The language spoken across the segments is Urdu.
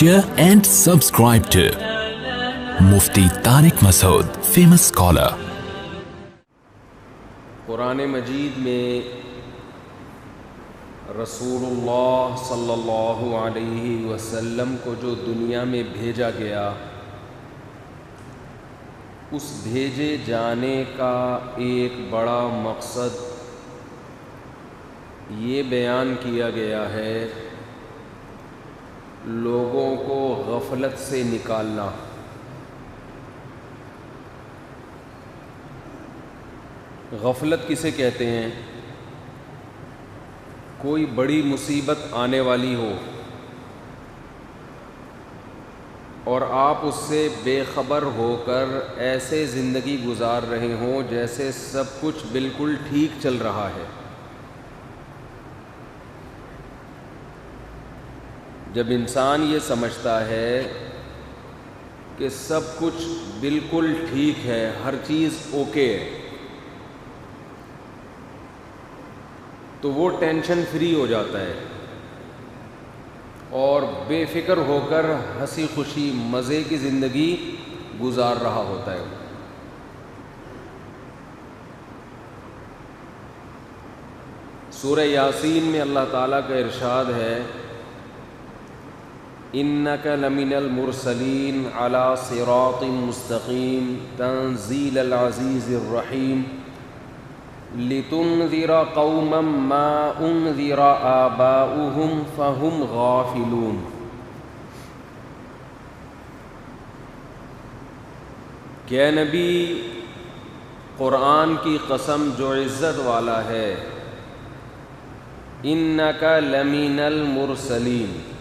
share and subscribe to Mufti Tariq Masood, famous scholar. قرآن مجید میں رسول اللہ صلی اللہ علیہ وسلم کو جو دنیا میں بھیجا گیا، اس بھیجے جانے کا ایک بڑا مقصد یہ بیان کیا گیا ہے لوگوں کو غفلت سے نکالنا۔ غفلت کسے کہتے ہیں؟ کوئی بڑی مصیبت آنے والی ہو اور آپ اس سے بے خبر ہو کر ایسے زندگی گزار رہے ہوں جیسے سب کچھ بالکل ٹھیک چل رہا ہے۔ جب انسان یہ سمجھتا ہے کہ سب کچھ بالکل ٹھیک ہے، ہر چیز اوکے ہے، تو وہ ٹینشن فری ہو جاتا ہے اور بے فکر ہو کر ہنسی خوشی مزے کی زندگی گزار رہا ہوتا ہے۔ سورہ یاسین میں اللہ تعالیٰ کا ارشاد ہے، اِنَّكَ لَمِنَ الْمُرْسَلِينَ عَلَى صِرَاطٍ مُسْتَقِيمٍ تَنزِيلَ الْعَزِيزِ الرَّحِيمِ لِتُنذِرَ قَوْمًا مَا أُنذِرَ آبَاؤُهُمْ فَهُمْ غَافِلُونَ۔ کہ اے نبی، قرآن کی قسم جو عزت والا ہے، اِنَّكَ لَمِنَ الْمُرْسَلِينَ،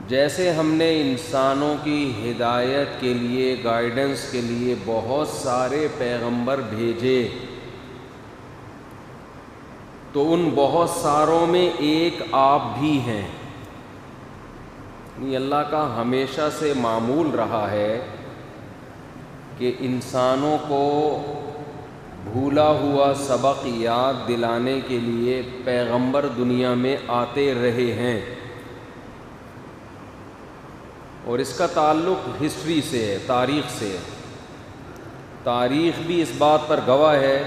جیسے ہم نے انسانوں کی ہدایت کے لیے، گائیڈنس کے لیے بہت سارے پیغمبر بھیجے، تو ان بہت ساروں میں ایک آپ بھی ہیں۔ یہ اللہ کا ہمیشہ سے معمول رہا ہے کہ انسانوں کو بھولا ہوا سبق یاد دلانے کے لیے پیغمبر دنیا میں آتے رہے ہیں، اور اس کا تعلق ہسٹری سے ہے، تاریخ سے ہے۔ تاریخ بھی اس بات پر گواہ ہے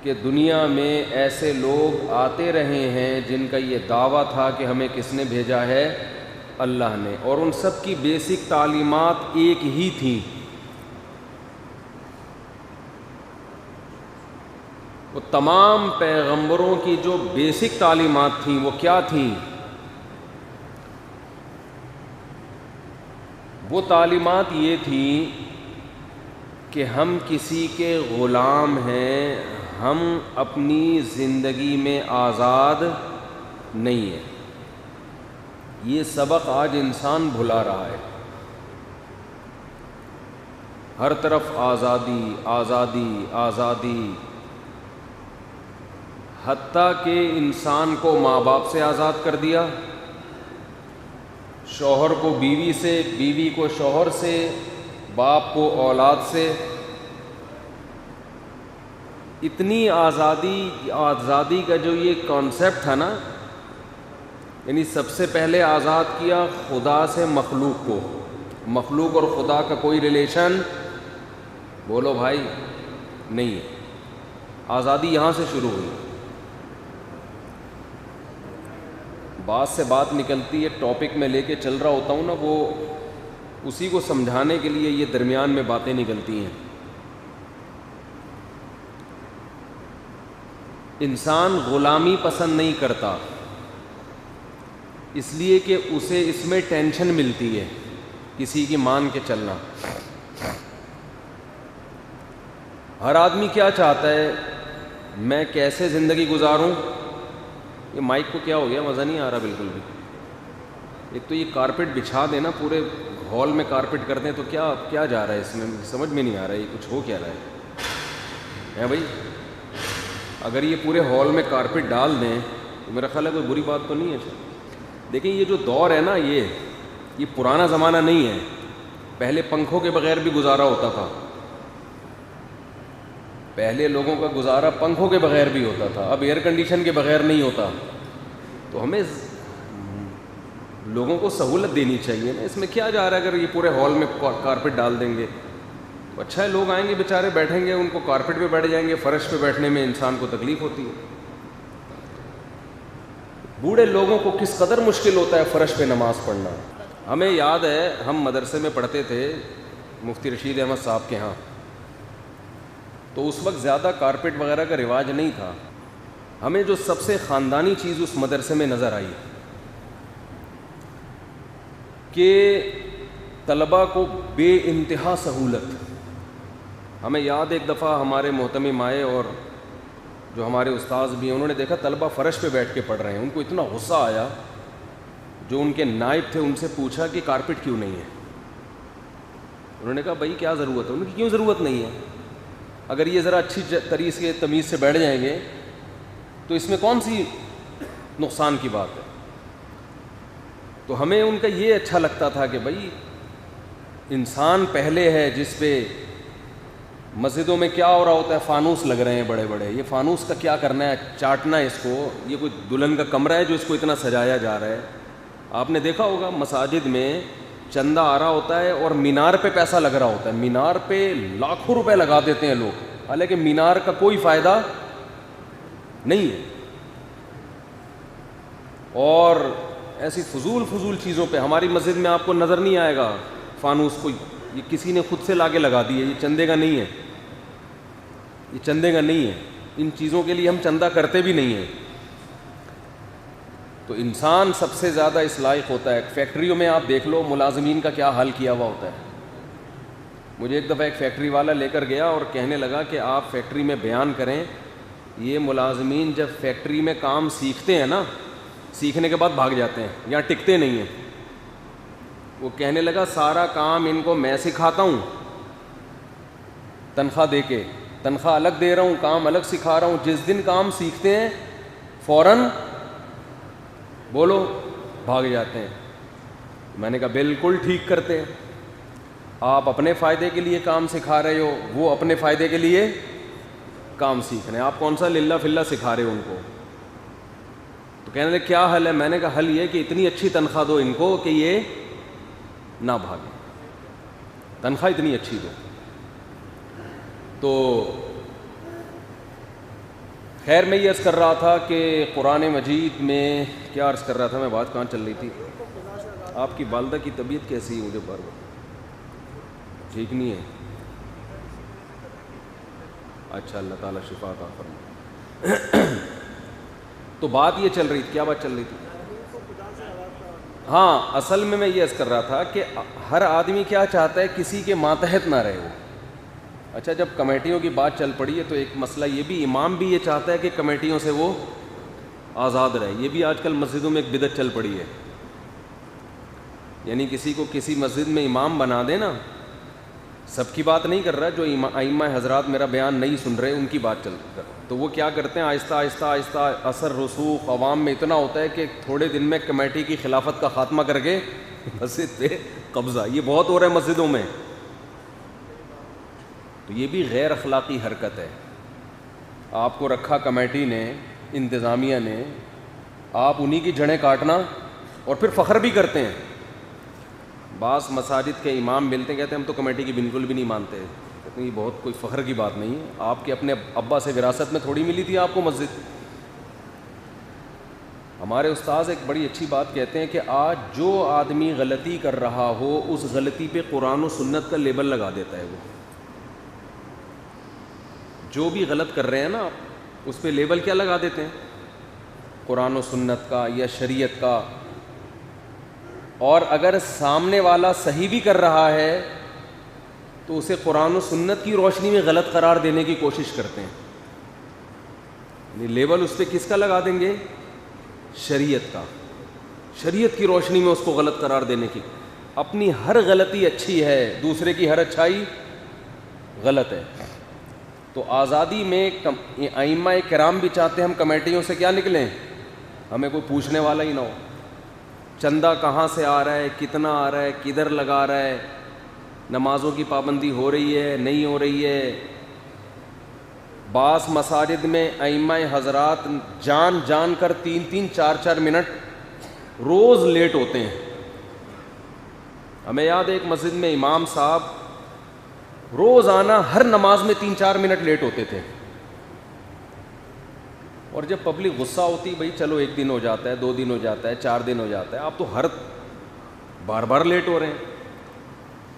کہ دنیا میں ایسے لوگ آتے رہے ہیں جن کا یہ دعویٰ تھا کہ ہمیں کس نے بھیجا ہے؟ اللہ نے، اور ان سب کی بیسک تعلیمات ایک ہی تھیں۔ وہ تمام پیغمبروں کی جو بیسک تعلیمات تھیں وہ کیا تھیں؟ وہ تعلیمات یہ تھیں کہ ہم کسی کے غلام ہیں، ہم اپنی زندگی میں آزاد نہیں ہیں۔ یہ سبق آج انسان بھلا رہا ہے۔ ہر طرف آزادی آزادی آزادی، حتیٰ کہ انسان کو ماں باپ سے آزاد کر دیا، شوہر کو بیوی سے، بیوی کو شوہر سے، باپ کو اولاد سے۔ اتنی آزادی کا جو یہ کانسیپٹ تھا نا، یعنی سب سے پہلے آزاد کیا خدا سے مخلوق کو۔ مخلوق اور خدا کا کوئی ریلیشن بولو بھائی نہیں ہے، آزادی یہاں سے شروع ہوئی۔ بات سے بات نکلتی ہے، ٹاپک میں لے کے چل رہا ہوتا ہوں نا، وہ اسی کو سمجھانے کے لیے یہ درمیان میں باتیں نکلتی ہیں۔ انسان غلامی پسند نہیں کرتا، اس لیے کہ اسے اس میں ٹینشن ملتی ہے کسی کی مان کے چلنا۔ ہر آدمی کیا چاہتا ہے؟ میں کیسے زندگی گزاروں؟ یہ مائک کو کیا ہو گیا؟ مزہ نہیں آ رہا بالکل بھی۔ ایک تو یہ کارپیٹ بچھا دینا، پورے ہال میں کارپیٹ کر دیں، تو کیا جا رہا ہے اس میں؟ سمجھ میں نہیں آ رہا ہے یہ کچھ ہو کیا رہا ہے بھائی؟ اگر یہ پورے ہال میں کارپیٹ ڈال دیں تو میرا خیال ہے کوئی بری بات تو نہیں ہے۔ دیکھیں یہ جو دور ہے نا، یہ پرانا زمانہ نہیں ہے۔ پہلے پنکھوں کے بغیر بھی گزارا ہوتا تھا، پہلے لوگوں کا گزارا پنکھوں کے بغیر بھی ہوتا تھا، اب ایئر کنڈیشن کے بغیر نہیں ہوتا۔ تو ہمیں لوگوں کو سہولت دینی چاہیے نا. اس میں کیا جا رہا ہے؟ اگر یہ پورے ہال میں کارپیٹ ڈال دیں گے تو اچھا ہے, لوگ آئیں گے بیچارے, بیٹھیں گے, ان کو کارپیٹ پہ بیٹھ جائیں گے. فرش پہ بیٹھنے میں انسان کو تکلیف ہوتی ہے. بوڑھے لوگوں کو کس قدر مشکل ہوتا ہے فرش پہ نماز پڑھنا. ہمیں یاد ہے ہم مدرسے میں پڑھتے تھے مفتی رشید احمد صاحب کے ہاں, تو اس وقت زیادہ کارپیٹ وغیرہ کا رواج نہیں تھا. ہمیں جو سب سے خاندانی چیز اس مدرسے میں نظر آئی کہ طلباء کو بے انتہا سہولت. ہمیں یاد ایک دفعہ ہمارے محتمم آئے اور جو ہمارے استاذ بھی ہیں, انہوں نے دیکھا طلباء فرش پہ بیٹھ کے پڑھ رہے ہیں. ان کو اتنا غصہ آیا, جو ان کے نائب تھے ان سے پوچھا کہ کارپیٹ کیوں نہیں ہے. انہوں نے کہا بھائی کیا ضرورت ہے؟ ان کی کیوں ضرورت نہیں ہے؟ اگر یہ ذرا اچھی طریقے تمیز سے بیٹھ جائیں گے تو اس میں کون سی نقصان کی بات ہے. تو ہمیں ان کا یہ اچھا لگتا تھا کہ بھائی انسان پہلے ہے جس پہ مسجدوں میں کیا ہو رہا ہوتا ہے, فانوس لگ رہے ہیں بڑے بڑے, یہ فانوس کا کیا کرنا ہے, چاٹنا ہے اس کو, یہ کوئی دلہن کا کمرہ ہے جو اس کو اتنا سجایا جا رہا ہے. آپ نے دیکھا ہوگا مساجد میں چندہ آ رہا ہوتا ہے اور مینار پہ پیسہ لگ رہا ہوتا ہے, مینار پہ لاکھوں روپے لگا دیتے ہیں لوگ, حالانکہ مینار کا کوئی فائدہ نہیں ہے. اور ایسی فضول چیزوں پہ ہماری مسجد میں آپ کو نظر نہیں آئے گا فانوس کوئی, یہ کسی نے خود سے لا کے لگا دی ہے, یہ چندے کا نہیں ہے, یہ چندے کا نہیں ہے. ان چیزوں کے لیے ہم چندہ کرتے بھی نہیں ہیں. تو انسان سب سے زیادہ اس لائق ہوتا ہے. فیکٹریوں میں آپ دیکھ لو ملازمین کا کیا حال کیا ہوا ہوتا ہے. مجھے ایک دفعہ ایک فیکٹری والا لے کر گیا اور کہنے لگا کہ آپ فیکٹری میں بیان کریں, یہ ملازمین جب فیکٹری میں کام سیکھتے ہیں نا, سیکھنے کے بعد بھاگ جاتے ہیں, یہاں ٹکتے نہیں ہیں. وہ کہنے لگا سارا کام ان کو میں سکھاتا ہوں تنخواہ دے کے, تنخواہ الگ دے رہا ہوں, کام الگ سکھا رہا ہوں. جس دن کام سیکھتے ہیں فوراً بولو بھاگ جاتے ہیں. میں نے کہا بالکل ٹھیک کرتے ہیں, آپ اپنے فائدے کے لیے کام سکھا رہے ہو, وہ اپنے فائدے کے لیے کام سیکھ رہے ہیں. آپ کون سا للہ فلہ سکھا رہے ہو ان کو؟ تو کہنے لگے کیا حل ہے؟ میں نے کہا حل یہ کہ اتنی اچھی تنخواہ دو ان کو کہ یہ نہ بھاگیں, تنخواہ اتنی اچھی دو. تو خیر میں یہ عرض کر رہا تھا کہ قرآن مجید میں کیا عرض کر رہا تھا میں, بات کہاں چل رہی تھی؟ آپ کی والدہ کی طبیعت کیسی ہے؟ مجھے بار بار ٹھیک نہیں ہے. اچھا اللہ تعالیٰ شفا عطا فرمائے. تو بات یہ چل رہی تھی, کیا بات چل رہی تھی؟ ہاں اصل میں یہ عرض کر رہا تھا کہ ہر آدمی کیا چاہتا ہے, کسی کے ماتحت نہ رہے وہ. اچھا جب کمیٹیوں کی بات چل پڑی ہے تو ایک مسئلہ یہ بھی, امام بھی یہ چاہتا ہے کہ کمیٹیوں سے وہ آزاد رہے. یہ بھی آج کل مسجدوں میں ایک بدعت چل پڑی ہے, یعنی کسی کو کسی مسجد میں امام بنا دے نا, سب کی بات نہیں کر رہا, جو ائمہ حضرات میرا بیان نہیں سن رہے ان کی بات چل رہا, تو وہ کیا کرتے ہیں آہستہ آہستہ آہستہ اثر رسوخ عوام میں اتنا ہوتا ہے کہ تھوڑے دن میں کمیٹی کی خلافت کا خاتمہ کر کے مسجد پہ قبضہ. یہ بہت ہو رہا ہے مسجدوں میں. تو یہ بھی غیر اخلاقی حرکت ہے. آپ کو رکھا کمیٹی نے, انتظامیہ نے, آپ انہی کی جڑیں کاٹنا اور پھر فخر بھی کرتے ہیں. بعض مساجد کے امام ملتے ہیں کہتے ہیں ہم تو کمیٹی کی بالکل بھی نہیں مانتے. کہتے ہیں یہ بہت کوئی فخر کی بات نہیں ہے, آپ کے اپنے ابا سے وراثت میں تھوڑی ملی تھی آپ کو مسجد. ہمارے استاذ ایک بڑی اچھی بات کہتے ہیں کہ آج جو آدمی غلطی کر رہا ہو اس غلطی پہ قرآن و سنت کا لیبل لگا دیتا ہے. وہ جو بھی غلط کر رہے ہیں نا اس پہ لیبل کیا لگا دیتے ہیں؟ قرآن و سنت کا یا شریعت کا. اور اگر سامنے والا صحیح بھی کر رہا ہے تو اسے قرآن و سنت کی روشنی میں غلط قرار دینے کی کوشش کرتے ہیں. لیبل اس پہ کس کا لگا دیں گے؟ شریعت کا. شریعت کی روشنی میں اس کو غلط قرار دینے کی. اپنی ہر غلطی اچھی ہے, دوسرے کی ہر اچھائی غلط ہے. تو آزادی میں ائمہ کرام بھی چاہتے ہیں ہم کمیٹیوں سے کیا نکلیں, ہمیں کوئی پوچھنے والا ہی نہ ہو. چندہ کہاں سے آ رہا ہے, کتنا آ رہا ہے, کدھر لگا رہا ہے, نمازوں کی پابندی ہو رہی ہے نہیں ہو رہی ہے. بعض مساجد میں ائمہ حضرات جان کر 3-3 4-4 منٹ روز لیٹ ہوتے ہیں. ہمیں یاد ہے ایک مسجد میں امام صاحب روزانہ ہر نماز میں 3-4 منٹ لیٹ ہوتے تھے. اور جب پبلک غصہ ہوتی بھائی چلو 1 دن ہو جاتا ہے, 2 دن ہو جاتا ہے, 4 دن ہو جاتا ہے, آپ تو ہر بار بار لیٹ ہو رہے ہیں.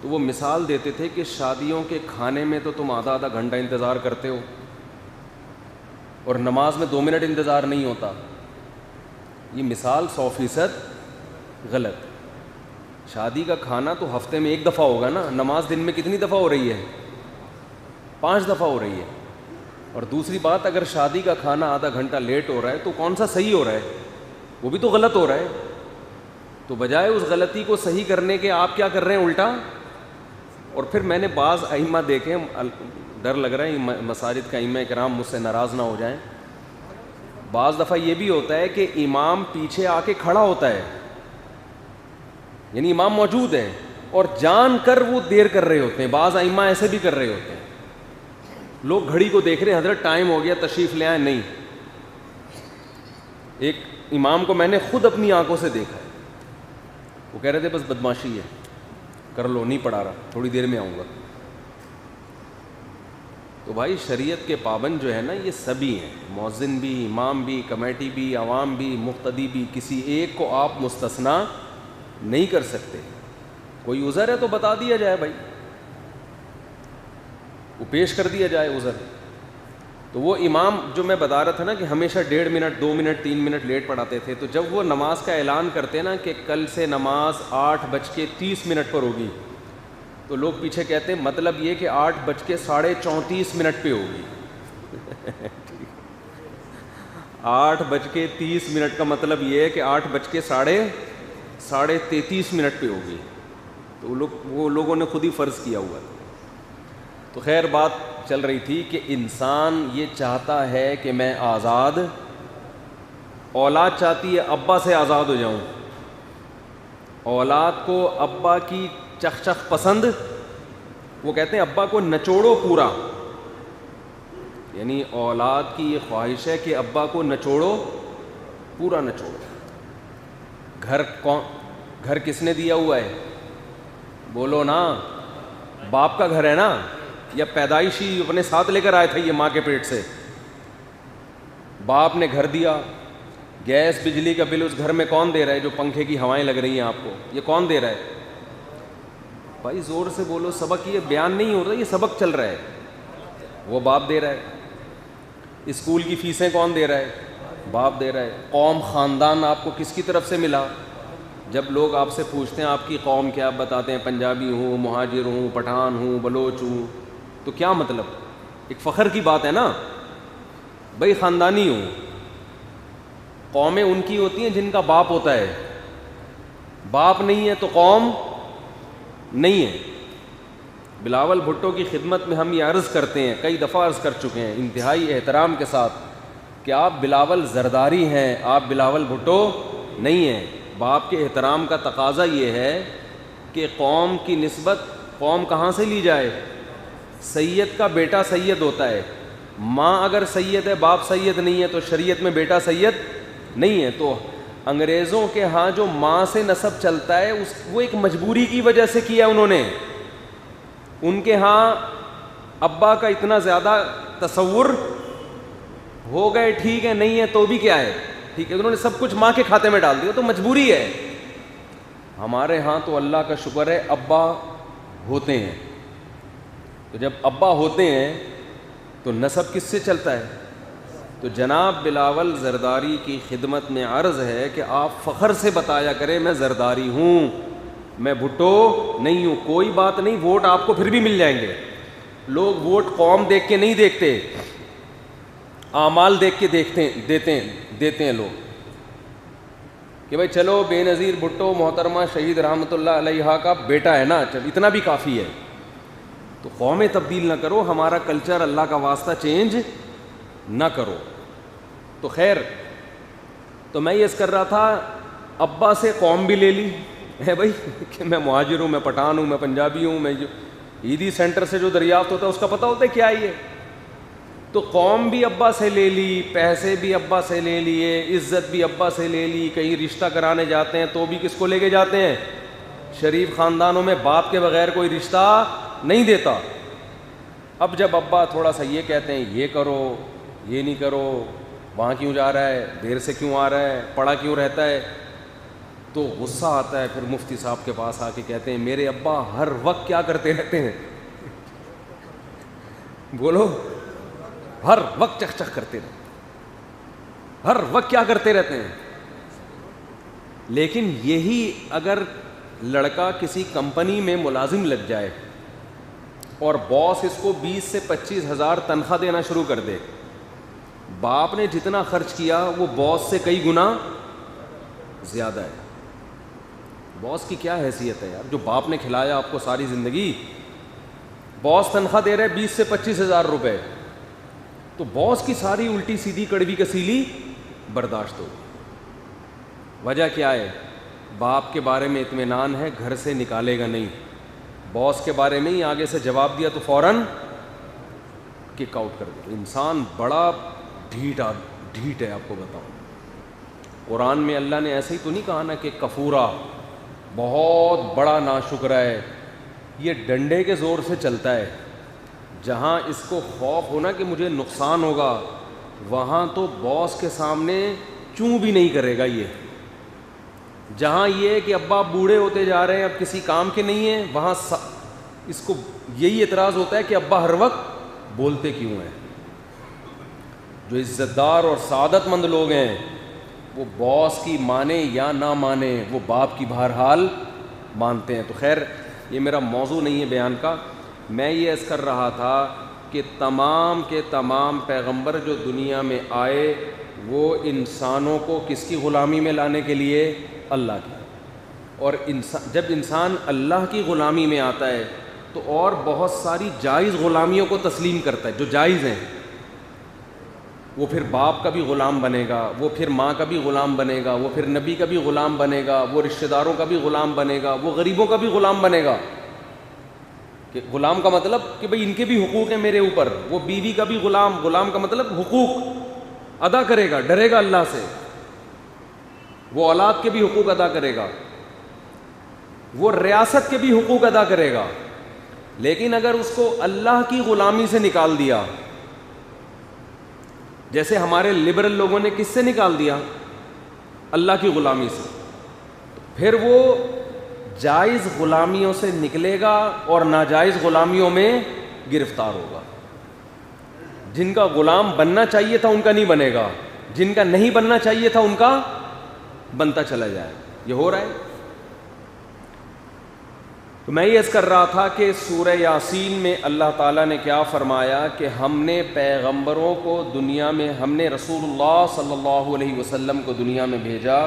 تو وہ مثال دیتے تھے کہ شادیوں کے کھانے میں تو تم آدھا گھنٹہ انتظار کرتے ہو اور نماز میں 2 منٹ انتظار نہیں ہوتا. یہ مثال 100% غلط. شادی کا کھانا تو ہفتے میں 1 دفعہ ہوگا نا, نماز دن میں کتنی دفعہ ہو رہی ہے؟ 5 دفعہ ہو رہی ہے. اور دوسری بات, اگر شادی کا کھانا آدھا گھنٹہ لیٹ ہو رہا ہے تو کون سا صحیح ہو رہا ہے؟ وہ بھی تو غلط ہو رہا ہے. تو بجائے اس غلطی کو صحیح کرنے کے آپ کیا کر رہے ہیں؟ الٹا. اور پھر میں نے بعض ائمہ دیکھے, ڈر لگ رہا ہے مساجد کا ائمہ کرام مجھ سے ناراض نہ ہو جائیں, بعض دفعہ یہ بھی ہوتا ہے کہ امام پیچھے آ کے کھڑا ہوتا ہے, یعنی امام موجود ہے اور جان کر وہ دیر کر رہے ہوتے ہیں. بعض ائمہ ایسے بھی کر رہے ہوتے ہیں. لوگ گھڑی کو دیکھ رہے ہیں, حضرت ٹائم ہو گیا تشریف لے آئیں. نہیں, ایک امام کو میں نے خود اپنی آنکھوں سے دیکھا ہے, وہ کہہ رہے تھے بس بدماشی ہے, کر لو, نہیں پڑھا رہا, تھوڑی دیر میں آؤں گا. تو بھائی شریعت کے پابند جو ہے نا یہ سبھی ہیں, مؤذن بھی, امام بھی, کمیٹی بھی, عوام بھی, مقتدی بھی. کسی ایک کو آپ مستثنا نہیں کر سکتے. کوئی عذر ہے تو بتا دیا جائے بھائی, وہ پیش کر دیا جائے عذر. تو وہ امام جو میں بتا رہا تھا نا کہ ہمیشہ 1.5 منٹ 2 منٹ 3 منٹ لیٹ پڑھاتے تھے, تو جب وہ نماز کا اعلان کرتے نا کہ کل سے نماز 8:30 پر ہوگی, تو لوگ پیچھے کہتے ہیں مطلب یہ کہ 8:34 پہ ہوگی. 8:30 کا مطلب یہ ہے کہ 8:33 پہ ہوگی. تو وہ لوگوں نے خود ہی فرض کیا ہوا تھا. تو خیر بات چل رہی تھی کہ انسان یہ چاہتا ہے کہ میں آزاد, اولاد چاہتی ہے ابا سے آزاد ہو جاؤں. اولاد کو ابا کی چخ چخ پسند, وہ کہتے ہیں ابا کو نچوڑو پورا, یعنی اولاد کی یہ خواہش ہے کہ ابا کو نچوڑو, پورا نچوڑو. گھر کس نے دیا ہوا ہے؟ بولو نا, باپ کا گھر ہے نا, یا پیدائشی اپنے ساتھ لے کر آئے تھے یہ ماں کے پیٹ سے؟ باپ نے گھر دیا, گیس بجلی کا بل اس گھر میں کون دے رہا ہے؟ جو پنکھے کی ہوائیں لگ رہی ہیں آپ کو, یہ کون دے رہا ہے؟ بھائی زور سے بولو, سبق یہ بیان نہیں ہو رہا, یہ سبق چل رہا ہے. وہ باپ دے رہا ہے. اسکول کی فیسیں کون دے رہا ہے؟ باپ دے رہا ہے. قوم خاندان آپ کو کس کی طرف سے ملا؟ جب لوگ آپ سے پوچھتے ہیں آپ کی قوم کیا, آپ بتاتے ہیں پنجابی ہوں, مہاجر ہوں, پٹھان ہوں, بلوچ ہوں. تو کیا مطلب؟ ایک فخر کی بات ہے نا بھائی, خاندانی ہوں. قومیں ان کی ہوتی ہیں جن کا باپ ہوتا ہے, باپ نہیں ہے تو قوم نہیں ہے. بلاول بھٹو کی خدمت میں ہم یہ عرض کرتے ہیں, کئی دفعہ عرض کر چکے ہیں انتہائی احترام کے ساتھ, کہ آپ بلاول زرداری ہیں, آپ بلاول بھٹو نہیں ہیں. باپ کے احترام کا تقاضا یہ ہے کہ قوم کی نسبت قوم کہاں سے لی جائے؟ سید کا بیٹا سید ہوتا ہے. ماں اگر سید ہے, باپ سید نہیں ہے, تو شریعت میں بیٹا سید نہیں ہے. تو انگریزوں کے ہاں جو ماں سے نسب چلتا ہے وہ ایک مجبوری کی وجہ سے کیا انہوں نے. ان کے ہاں ابا کا اتنا زیادہ تصور ہو گئے, ٹھیک ہے, نہیں ہے تو بھی کیا ہے, ٹھیک ہے, انہوں نے سب کچھ ماں کے کھاتے میں ڈال دیا, تو مجبوری ہے. ہمارے ہاں تو اللہ کا شکر ہے ابا ہوتے ہیں. تو جب ابا ہوتے ہیں تو نسب کس سے چلتا ہے؟ تو جناب بلاول زرداری کی خدمت میں عرض ہے کہ آپ فخر سے بتایا کریں میں زرداری ہوں, میں بھٹو نہیں ہوں. کوئی بات نہیں, ووٹ آپ کو پھر بھی مل جائیں گے. لوگ ووٹ قوم دیکھ کے نہیں دیکھتے, اعمال دیکھ کے دیتے ہیں لوگ, کہ بھائی چلو بے نظیر بھٹو محترمہ شہید رحمۃ اللہ علیہ کا بیٹا ہے نا, چل اتنا بھی کافی ہے. تو قومیں تبدیل نہ کرو, ہمارا کلچر اللہ کا واسطہ چینج نہ کرو. تو خیر, تو میں یہ کر رہا تھا, ابا سے قوم بھی لے لی ہے بھائی, کہ میں مہاجر ہوں, میں پٹھان ہوں, میں پنجابی ہوں, میں جو عیدی سینٹر سے جو دریافت ہوتا ہے اس کا پتہ ہوتا ہے کیا ہے یہ. تو قوم بھی ابا سے لے لی, پیسے بھی ابا سے لے لیے, عزت بھی ابا سے لے لی, کہیں رشتہ کرانے جاتے ہیں تو بھی کس کو لے کے جاتے ہیں؟ شریف خاندانوں میں باپ کے بغیر کوئی رشتہ نہیں دیتا. اب جب ابا تھوڑا سا یہ کہتے ہیں یہ کرو, یہ نہیں کرو, وہاں کیوں جا رہا ہے, دیر سے کیوں آ رہا ہے, پڑا کیوں رہتا ہے, تو غصہ آتا ہے. پھر مفتی صاحب کے پاس آ کے کہتے ہیں میرے ابا ہر وقت کیا کرتے رہتے ہیں؟ بولو, ہر وقت چخ چخ کرتے رہتے, ہر وقت کیا کرتے رہتے ہیں. لیکن یہی اگر لڑکا کسی کمپنی میں ملازم لگ جائے اور باس اس کو 20 سے 25 ہزار تنخواہ دینا شروع کر دے, باپ نے جتنا خرچ کیا وہ باس سے کئی گنا زیادہ ہے. باس کی کیا حیثیت ہے یار, جو باپ نے کھلایا آپ کو ساری زندگی. باس تنخواہ دے رہے 20 سے 25 ہزار روپے, تو باس کی ساری الٹی سیدھی کڑوی کسیلی برداشت ہوگی. وجہ کیا ہے؟ باپ کے بارے میں اطمینان ہے, گھر سے نکالے گا نہیں. باس کے بارے میں ہی آگے سے جواب دیا تو فوراً کک آؤٹ کر دیا. انسان بڑا ڈھیٹ ہے, آپ کو بتاؤں. قرآن میں اللہ نے ایسے ہی تو نہیں کہا نا کہ کفورا بہت بڑا ناشکرا ہے, یہ ڈنڈے کے زور سے چلتا ہے. جہاں اس کو خوف ہونا کہ مجھے نقصان ہوگا, وہاں تو باس کے سامنے چوں بھی نہیں کرے گا یہ. جہاں یہ کہ ابا بوڑھے ہوتے جا رہے ہیں, اب کسی کام کے نہیں ہیں, وہاں اس کو یہی اعتراض ہوتا ہے کہ ابا ہر وقت بولتے کیوں ہیں. جو عزت دار اور سعادت مند لوگ ہیں وہ باس کی مانے یا نہ مانے, وہ باپ کی بہرحال مانتے ہیں. تو خیر یہ میرا موضوع نہیں ہے بیان کا. میں یہ عرض کر رہا تھا کہ تمام کے تمام پیغمبر جو دنیا میں آئے وہ انسانوں کو کس کی غلامی میں لانے کے لیے؟ اللہ کی. اور جب انسان اللہ کی غلامی میں آتا ہے تو اور بہت ساری جائز غلامیوں کو تسلیم کرتا ہے جو جائز ہیں. وہ پھر باپ کا بھی غلام بنے گا, وہ پھر ماں کا بھی غلام بنے گا, وہ پھر نبی کا بھی غلام بنے گا, وہ رشتہ داروں کا بھی غلام بنے گا, وہ غریبوں کا بھی غلام بنے گا. کہ غلام کا مطلب کہ بھئی ان کے بھی حقوق ہیں میرے اوپر. وہ بیوی کا بھی غلام, غلام کا مطلب حقوق ادا کرے گا, ڈرے گا اللہ سے. وہ اولاد کے بھی حقوق ادا کرے گا, وہ ریاست کے بھی حقوق ادا کرے گا. لیکن اگر اس کو اللہ کی غلامی سے نکال دیا, جیسے ہمارے لبرل لوگوں نے کس سے نکال دیا؟ اللہ کی غلامی سے, پھر وہ جائز غلامیوں سے نکلے گا اور ناجائز غلامیوں میں گرفتار ہوگا. جن کا غلام بننا چاہیے تھا ان کا نہیں بنے گا, جن کا نہیں بننا چاہیے تھا ان کا بنتا چلا جائے. یہ ہو رہا ہے. تو میں یہ عرض کر رہا تھا کہ سورہ یاسین میں اللہ تعالیٰ نے کیا فرمایا کہ ہم نے پیغمبروں کو دنیا میں, ہم نے رسول اللہ صلی اللہ علیہ وسلم کو دنیا میں بھیجا.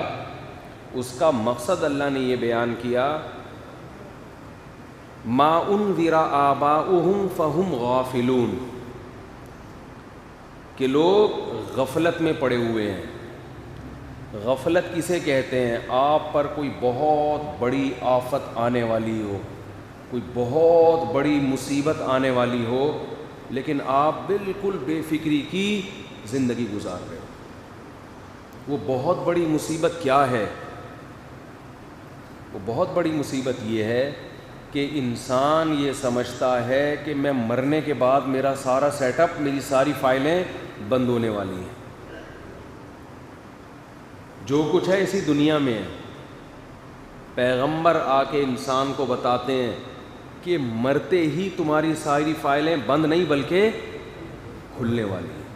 اس کا مقصد اللہ نے یہ بیان کیا, ما انذر آباؤہم فہم غافلون, کہ لوگ غفلت میں پڑے ہوئے ہیں. غفلت کسے کہتے ہیں؟ آپ پر کوئی بہت بڑی آفت آنے والی ہو, کوئی بہت بڑی مصیبت آنے والی ہو, لیکن آپ بالکل بے فکری کی زندگی گزار رہے ہو. وہ بہت بڑی مصیبت کیا ہے؟ وہ بہت بڑی مصیبت یہ ہے کہ انسان یہ سمجھتا ہے کہ میں مرنے کے بعد میرا سارا سیٹ اپ, میری ساری فائلیں بند ہونے والی ہیں. جو کچھ ہے اسی دنیا میں ہے. پیغمبر آ کے انسان کو بتاتے ہیں کہ مرتے ہی تمہاری ساری فائلیں بند نہیں بلکہ کھلنے والی ہیں.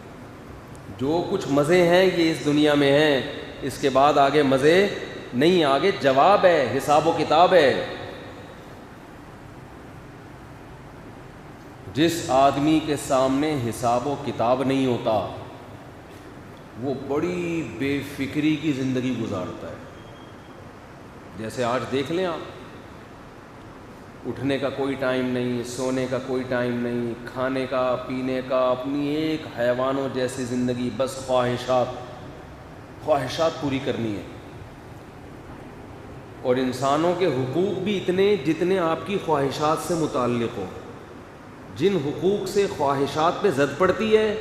جو کچھ مزے ہیں یہ اس دنیا میں ہیں, اس کے بعد آگے مزے نہیں, آگے جواب ہے, حساب و کتاب ہے. جس آدمی کے سامنے حساب و کتاب نہیں ہوتا وہ بڑی بے فکری کی زندگی گزارتا ہے. جیسے آج دیکھ لیں آپ, اٹھنے کا کوئی ٹائم نہیں, سونے کا کوئی ٹائم نہیں, کھانے کا پینے کا, اپنی ایک حیوانوں جیسی زندگی, بس خواہشات پوری کرنی ہے. اور انسانوں کے حقوق بھی اتنے جتنے آپ کی خواہشات سے متعلق ہو. جن حقوق سے خواہشات پہ زد پڑتی ہے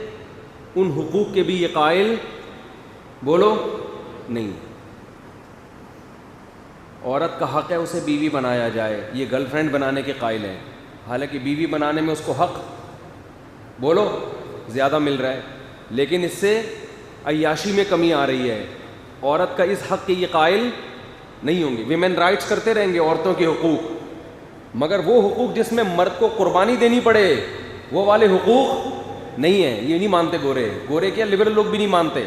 ان حقوق کے بھی یہ قائل بولو نہیں. عورت کا حق ہے اسے بیوی بنایا جائے, یہ گرل فرینڈ بنانے کے قائل ہیں, حالانکہ بیوی بنانے میں اس کو حق بولو زیادہ مل رہا ہے, لیکن اس سے عیاشی میں کمی آ رہی ہے. عورت کا اس حق کے یہ قائل نہیں ہوں گے. ویمن رائٹس کرتے رہیں گے عورتوں کے حقوق, مگر وہ حقوق جس میں مرد کو قربانی دینی پڑے وہ والے حقوق نہیں ہیں. یہ نہیں مانتے گورے کیا لبرل لوگ بھی نہیں مانتے.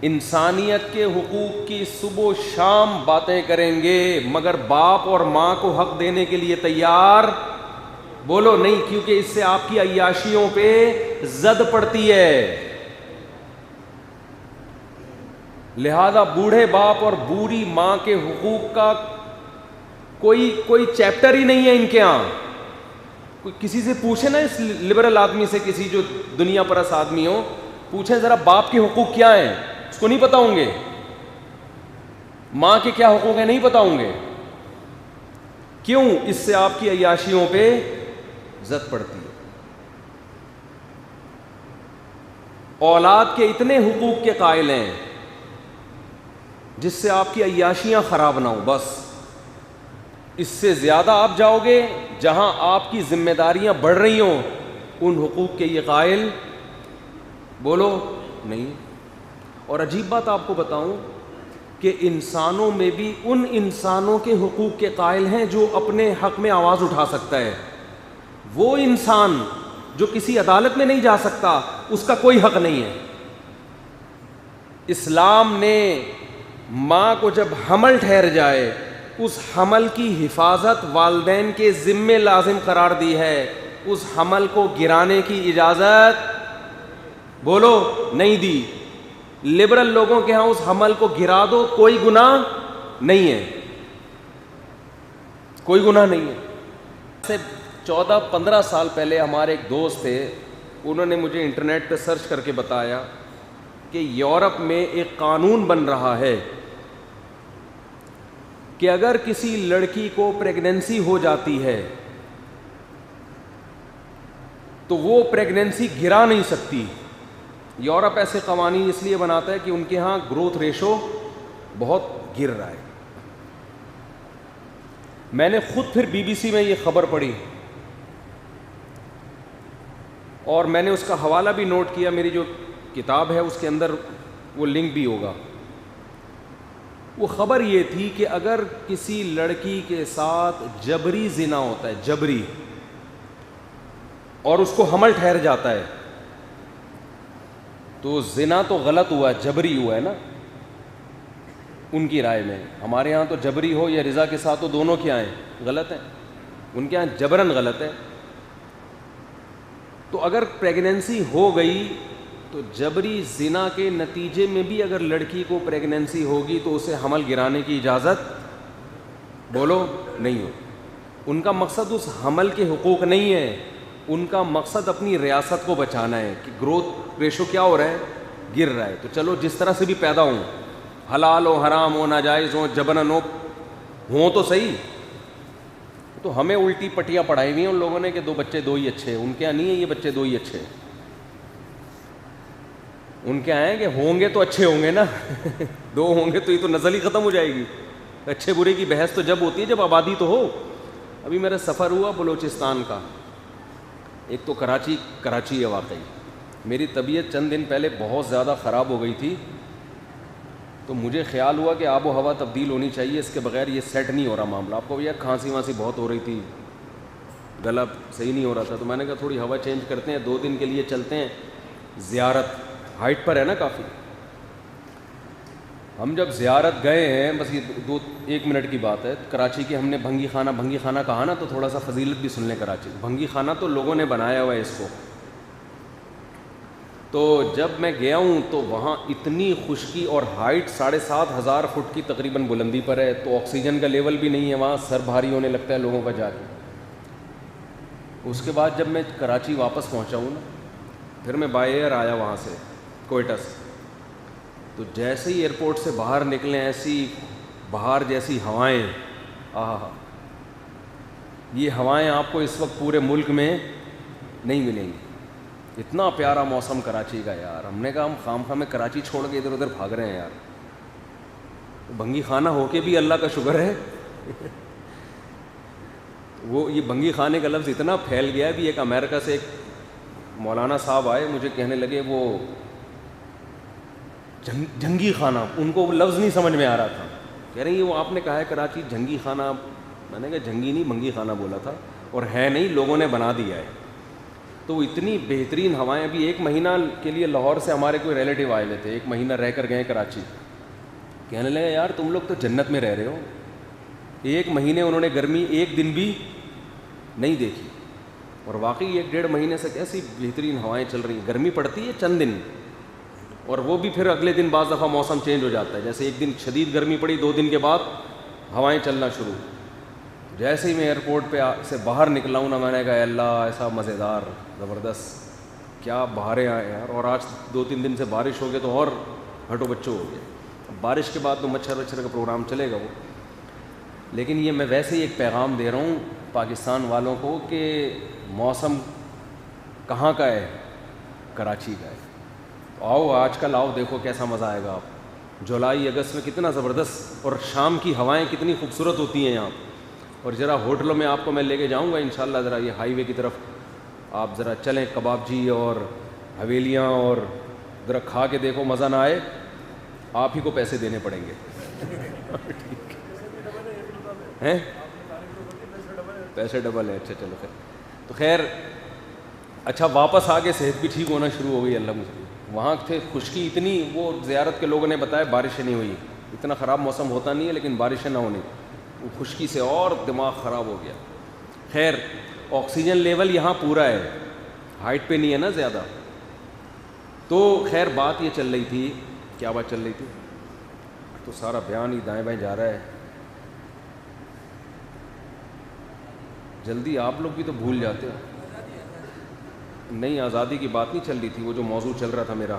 انسانیت کے حقوق کی صبح و شام باتیں کریں گے, مگر باپ اور ماں کو حق دینے کے لیے تیار بولو نہیں, کیونکہ اس سے آپ کی عیاشیوں پہ زد پڑتی ہے. لہذا بوڑھے باپ اور بوڑھی ماں کے حقوق کا کوئی چیپٹر ہی نہیں ہے ان کے یہاں. کوئی کسی سے پوچھے نا, اس لبرل آدمی سے, کسی جو دنیا پرست آدمی ہو, پوچھیں ذرا باپ کے حقوق کیا ہیں, اس کو نہیں پتا ہوں گے. ماں کے کیا حقوق ہیں نہیں پتا ہوں گے. کیوں؟ اس سے آپ کی عیاشیوں پہ زد پڑتی ہے. اولاد کے اتنے حقوق کے قائل ہیں جس سے آپ کی عیاشیاں خراب نہ ہوں. بس اس سے زیادہ آپ جاؤ گے جہاں آپ کی ذمہ داریاں بڑھ رہی ہوں, ان حقوق کے یہ قائل بولو نہیں. اور عجیب بات آپ کو بتاؤں کہ انسانوں میں بھی ان انسانوں کے حقوق کے قائل ہیں جو اپنے حق میں آواز اٹھا سکتا ہے. وہ انسان جو کسی عدالت میں نہیں جا سکتا, اس کا کوئی حق نہیں ہے. اسلام نے ماں کو جب حمل ٹھہر جائے, اس حمل کی حفاظت والدین کے ذمے لازم قرار دی ہے. اس حمل کو گرانے کی اجازت بولو نہیں دی. لبرل لوگوں کے ہاں اس حمل کو گرا دو, کوئی گناہ نہیں ہے, کوئی گناہ نہیں ہے. سے 14-15 سال پہلے ہمارے ایک دوست تھے, انہوں نے مجھے انٹرنیٹ پہ سرچ کر کے بتایا کہ یورپ میں ایک قانون بن رہا ہے کہ اگر کسی لڑکی کو پریگننسی ہو جاتی ہے تو وہ پریگننسی گرا نہیں سکتی. یورپ ایسے قوانین اس لیے بناتا ہے کہ ان کے ہاں گروتھ ریشو بہت گر رہا ہے. میں نے خود پھر BBC میں یہ خبر پڑھی اور میں نے اس کا حوالہ بھی نوٹ کیا. میری جو کتاب ہے اس کے اندر وہ لنک بھی ہوگا. وہ خبر یہ تھی کہ اگر کسی لڑکی کے ساتھ جبری زنا ہوتا ہے, جبری, اور اس کو حمل ٹھہر جاتا ہے, تو زنا تو غلط ہوا, جبری ہوا ہے نا ان کی رائے میں. ہمارے ہاں تو جبری ہو یا رضا کے ساتھ ہو, دونوں کیا ہیں غلط ہیں. ان کے ہاں جبرن غلط ہے. تو اگر پریگننسی ہو گئی تو جبری زنا کے نتیجے میں بھی اگر لڑکی کو پریگننسی ہوگی تو اسے حمل گرانے کی اجازت بولو نہیں ہو. ان کا مقصد اس حمل کے حقوق نہیں ہے, ان کا مقصد اپنی ریاست کو بچانا ہے کہ گروتھ ریشو کیا ہو رہا ہے, گر رہا ہے. تو چلو جس طرح سے بھی پیدا ہوں, حلال ہو حرام ہو ناجائز ہو جبرن ہوں تو صحیح. تو ہمیں الٹی پٹیاں پڑھائی ہوئی ہیں ان لوگوں نے کہ 2 بچے 2 ہی اچھے ہیں. ان کے یہاں نہیں ہے یہ بچے 2 ہی اچھے ہیں. ان کے آئیں کہ ہوں گے تو اچھے ہوں گے نا 2 ہوں گے تو یہ تو نسل ہی ختم ہو جائے گی. اچھے برے کی بحث تو جب ہوتی ہے جب آبادی تو ہو. ابھی میرا سفر ہوا بلوچستان کا, ایک تو کراچی ہے واقعی. میری طبیعت چند دن پہلے بہت زیادہ خراب ہو گئی تھی, تو مجھے خیال ہوا کہ آب و ہوا تبدیل ہونی چاہیے, اس کے بغیر یہ سیٹ نہیں ہو رہا معاملہ. آپ کو بھیا کھانسی وانسی بہت ہو رہی تھی, گلا صحیح نہیں ہو رہا تھا, تو میں نے کہا تھوڑی ہوا چینج کرتے ہیں, 2 دن کے لیے چلتے ہیں. زیارت ہائٹ پر ہے نا کافی. ہم جب زیارت گئے ہیں, بس یہ 1 منٹ کی بات ہے, کراچی کے ہم نے بھنگی خانہ کہا نا, تو تھوڑا سا فضیلت بھی سن لیں. کراچی بھنگی خانہ تو لوگوں نے بنایا ہوا ہے اس کو. تو جب میں گیا ہوں تو وہاں اتنی خشکی, اور ہائٹ 7,500 فٹ کی تقریباً بلندی پر ہے, تو آکسیجن کا لیول بھی نہیں ہے وہاں, سر بھاری ہونے لگتا ہے لوگوں کا جا کے. اس کے بعد جب میں کراچی واپس پہنچا ہوں نا, پھر میں بائی ایئر آیا وہاں سے کوئٹہ سے, تو جیسے ہی ایئرپورٹ سے باہر نکلے ایسی باہر جیسی ہوائیں, یہ ہوائیں آپ کو اس وقت پورے ملک میں نہیں ملیں گی. اتنا پیارا موسم کراچی کا یار. ہم نے کہا ہم خام میں کراچی چھوڑ کے ادھر ادھر بھاگ رہے ہیں یار. بھنگی خانہ ہو کے بھی اللہ کا شکر ہے. وہ یہ بھنگی خانے کا لفظ اتنا پھیل گیا ہے بھی ایک امریکہ سے ایک مولانا صاحب آئے, مجھے کہنے لگے وہ جنگی خانہ, ان کو وہ لفظ نہیں سمجھ میں آ رہا تھا. کہہ رہے ہیں وہ آپ نے کہا ہے کراچی جنگی خانہ. میں نے کہا جنگی نہیں بھنگی خانہ بولا تھا, اور ہے نہیں, لوگوں نے بنا دیا ہے. تو اتنی بہترین ہوائیں. ابھی 1 مہینہ کے لیے لاہور سے ہمارے کوئی ریلیٹیو آئے ہوئے تھے, 1 مہینہ رہ کر گئے کراچی. کہنے لگے یار تم لوگ تو جنت میں رہ رہے ہو. 1 مہینے انہوں نے گرمی ایک دن بھی نہیں دیکھی, اور واقعی 1-1.5 مہینے سے کیسی بہترین ہوائیں چل رہی ہیں. گرمی پڑتی ہے چند دن, اور وہ بھی پھر اگلے دن بعض دفعہ موسم چینج ہو جاتا ہے. جیسے ایک دن شدید گرمی پڑی, 2 دن کے بعد ہوائیں چلنا شروع. جیسے ہی میں ایئرپورٹ پہ سے باہر نکلا ہوں نا, میں نے کہا اللہ ایسا مزیدار زبردست کیا بہاریں آئے یار. اور آج 2-3 دن سے بارش ہو گئی تو اور ہٹو بچوں ہو گیا. بارش کے بعد تو مچھر کا پروگرام چلے گا وہ. لیکن یہ میں ویسے ہی ایک پیغام دے رہا ہوں پاکستان والوں کو کہ موسم کہاں کا ہے, کراچی کا ہے. تو آؤ آج کل آؤ, دیکھو کیسا مزہ آئے گا آپ. جولائی اگست میں کتنا زبردست, اور شام کی ہوائیں کتنی خوبصورت ہوتی ہیں یہاں. اور ذرا ہوٹلوں میں آپ کو میں لے کے جاؤں گا انشاءاللہ. ذرا یہ ہائی وے کی طرف آپ ذرا چلیں, کباب جی اور حویلیاں, اور ذرا کھا کے دیکھو, مزہ نہ آئے آپ ہی کو پیسے دینے پڑیں گے. ہیں پیسے ڈبل ہیں. اچھا چلو خیر. تو خیر اچھا واپس آ کے صحت بھی ٹھیک ہونا شروع ہو گئی اللہ مجھے. وہاں تھے خشکی اتنی, وہ زیارت کے لوگوں نے بتایا بارشیں نہیں ہوئی. اتنا خراب موسم ہوتا نہیں ہے لیکن بارشیں نہ ہونی, وہ خشکی سے اور دماغ خراب ہو گیا. خیر آکسیجن لیول یہاں پورا ہے, ہائٹ پہ نہیں ہے نا زیادہ. تو خیر بات یہ چل رہی تھی, کیا بات چل رہی تھی, تو سارا بیان ہی دائیں بائیں جا رہا ہے. جلدی آپ لوگ بھی تو بھول جاتے ہو. نہیں آزادی کی بات نہیں چل رہی تھی, وہ جو موضوع چل رہا تھا میرا.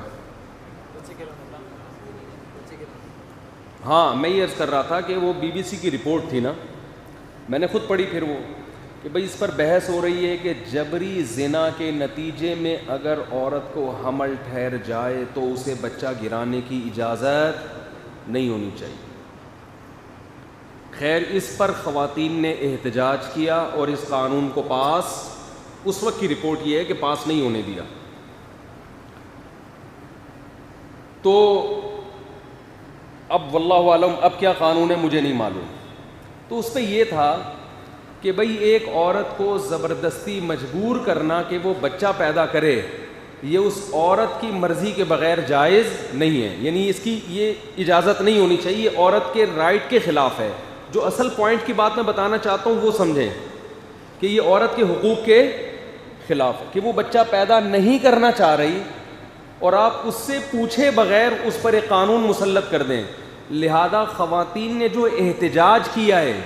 ہاں میں یہ عرض کر رہا تھا کہ وہ BBC کی رپورٹ تھی نا, میں نے خود پڑھی. پھر وہ کہ بھئی اس پر بحث ہو رہی ہے کہ جبری زنا کے نتیجے میں اگر عورت کو حمل ٹھہر جائے تو اسے بچہ گرانے کی اجازت نہیں ہونی چاہیے. خیر اس پر خواتین نے احتجاج کیا اور اس قانون کو پاس, اس وقت کی رپورٹ یہ ہے کہ پاس نہیں ہونے دیا. تو اب واللہ عالم اب کیا قانون ہے مجھے نہیں معلوم. تو اس پہ یہ تھا کہ بھئی ایک عورت کو زبردستی مجبور کرنا کہ وہ بچہ پیدا کرے, یہ اس عورت کی مرضی کے بغیر جائز نہیں ہے. یعنی اس کی یہ اجازت نہیں ہونی چاہیے, یہ عورت کے رائٹ کے خلاف ہے. جو اصل پوائنٹ کی بات میں بتانا چاہتا ہوں وہ سمجھیں کہ یہ عورت کے حقوق کے خلاف ہے کہ وہ بچہ پیدا نہیں کرنا چاہ رہی اور آپ اس سے پوچھے بغیر اس پر ایک قانون مسلط کر دیں. لہذا خواتین نے جو احتجاج کیا ہے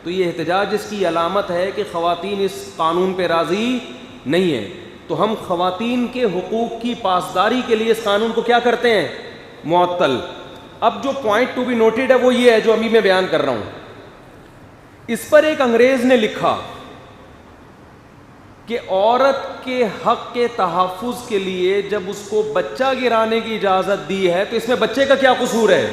تو یہ احتجاج اس کی علامت ہے کہ خواتین اس قانون پہ راضی نہیں ہیں. تو ہم خواتین کے حقوق کی پاسداری کے لیے اس قانون کو کیا کرتے ہیں, معطل. اب جو پوائنٹ ٹو بی نوٹڈ ہے وہ یہ ہے جو ابھی میں بیان کر رہا ہوں. اس پر ایک انگریز نے لکھا کہ عورت کے حق کے تحفظ کے لیے جب اس کو بچہ گرانے کی اجازت دی ہے تو اس میں بچے کا کیا قصور ہے.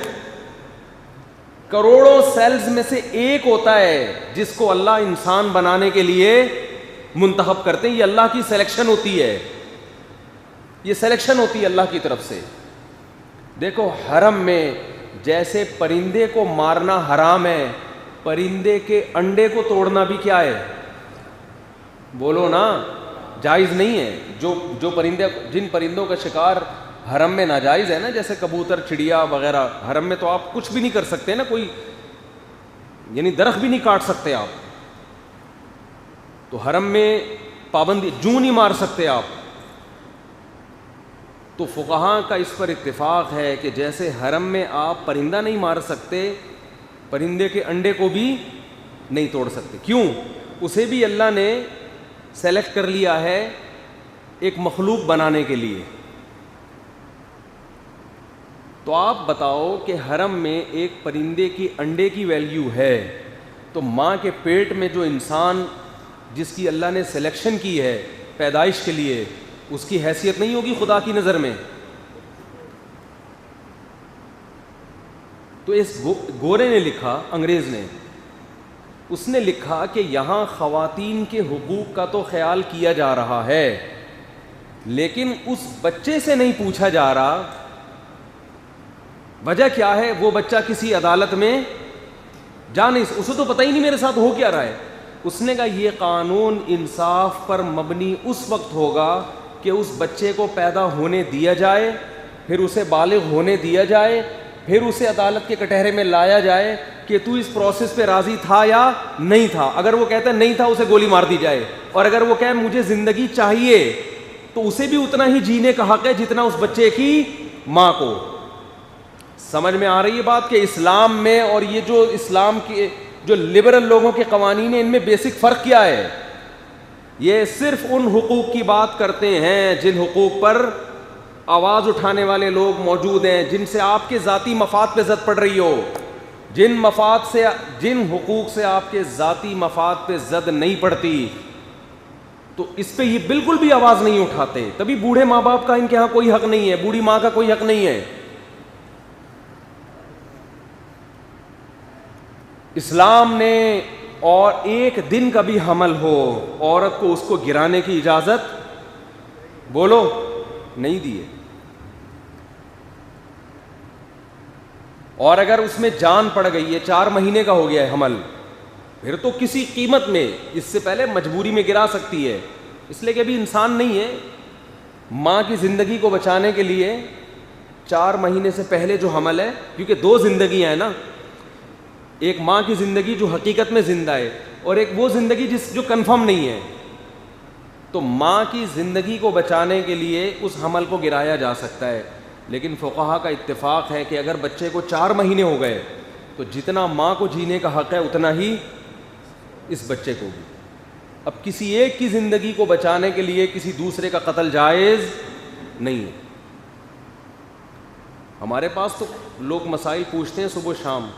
کروڑوں سیلز میں سے ایک ہوتا ہے جس کو اللہ انسان بنانے کے لیے منتخب کرتے ہیں. یہ اللہ کی سلیکشن ہوتی ہے, یہ سلیکشن ہوتی ہے اللہ کی طرف سے. دیکھو حرم میں جیسے پرندے کو مارنا حرام ہے, پرندے کے انڈے کو توڑنا بھی کیا ہے, بولو نا, جائز نہیں ہے. جو پرندے, جن پرندوں کا شکار حرم میں ناجائز ہے نا, جیسے کبوتر, چڑیا وغیرہ, حرم میں تو آپ کچھ بھی نہیں کر سکتے نا, کوئی یعنی درخت بھی نہیں کاٹ سکتے آپ, تو حرم میں پابندی, جوں نہیں مار سکتے آپ. تو فقہاء کا اس پر اتفاق ہے کہ جیسے حرم میں آپ پرندہ نہیں مار سکتے, پرندے کے انڈے کو بھی نہیں توڑ سکتے. کیوں؟ اسے بھی اللہ نے سلیکٹ کر لیا ہے ایک مخلوق بنانے کے لیے. تو آپ بتاؤ کہ حرم میں ایک پرندے کی انڈے کی ویلیو ہے, تو ماں کے پیٹ میں جو انسان جس کی اللہ نے سلیکشن کی ہے پیدائش کے لیے, اس کی حیثیت نہیں ہوگی خدا کی نظر میں. تو اس گورے نے لکھا, انگریز نے, اس نے لکھا کہ یہاں خواتین کے حقوق کا تو خیال کیا جا رہا ہے, لیکن اس بچے سے نہیں پوچھا جا رہا. وجہ کیا ہے؟ وہ بچہ کسی عدالت میں جا نہیں, اسے تو پتہ ہی نہیں میرے ساتھ ہو کیا رہا ہے. اس نے کہا یہ قانون انصاف پر مبنی اس وقت ہوگا کہ اس بچے کو پیدا ہونے دیا جائے, پھر اسے بالغ ہونے دیا جائے, پھر اسے عدالت کے کٹہرے میں لایا جائے کہ تو اس پروسیس پہ راضی تھا یا نہیں تھا. اگر وہ کہتا نہیں تھا, اسے گولی مار دی جائے, اور اگر وہ کہے مجھے زندگی چاہیے, تو اسے بھی اتنا ہی جینے کا حق ہے جتنا اس بچے کی ماں کو. سمجھ میں آ رہی ہے بات کہ اسلام میں اور یہ جو اسلام کے جو لبرل لوگوں کے قوانین ہیں, ان میں بیسک فرق کیا ہے؟ یہ صرف ان حقوق کی بات کرتے ہیں جن حقوق پر آواز اٹھانے والے لوگ موجود ہیں, جن سے آپ کے ذاتی مفاد پہ زد پڑ رہی ہو. جن حقوق سے آپ کے ذاتی مفاد پہ زد نہیں پڑتی, تو اس پہ یہ بالکل بھی آواز نہیں اٹھاتے. تبھی بوڑھے ماں باپ کا ان کے ہاں کوئی حق نہیں ہے, بوڑھی ماں کا کوئی حق نہیں ہے. اسلام نے اور ایک دن کا بھی حمل ہو, عورت کو اس کو گرانے کی اجازت بولو نہیں دی ہے. اور اگر اس میں جان پڑ گئی ہے, 4 مہینے کا ہو گیا ہے حمل, پھر تو کسی قیمت میں, اس سے پہلے مجبوری میں گرا سکتی ہے, اس لیے کہ ابھی انسان نہیں ہے. ماں کی زندگی کو بچانے کے لیے 4 مہینے سے پہلے جو حمل ہے, کیونکہ 2 زندگیاں ہیں نا, ایک ماں کی زندگی جو حقیقت میں زندہ ہے, اور ایک وہ زندگی جو کنفرم نہیں ہے. تو ماں کی زندگی کو بچانے کے لیے اس حمل کو گرایا جا سکتا ہے. لیکن فقہا کا اتفاق ہے کہ اگر بچے کو 4 مہینے ہو گئے, تو جتنا ماں کو جینے کا حق ہے اتنا ہی اس بچے کو بھی. اب کسی ایک کی زندگی کو بچانے کے لیے کسی دوسرے کا قتل جائز نہیں ہے. ہمارے پاس تو لوگ مسائل پوچھتے ہیں صبح شام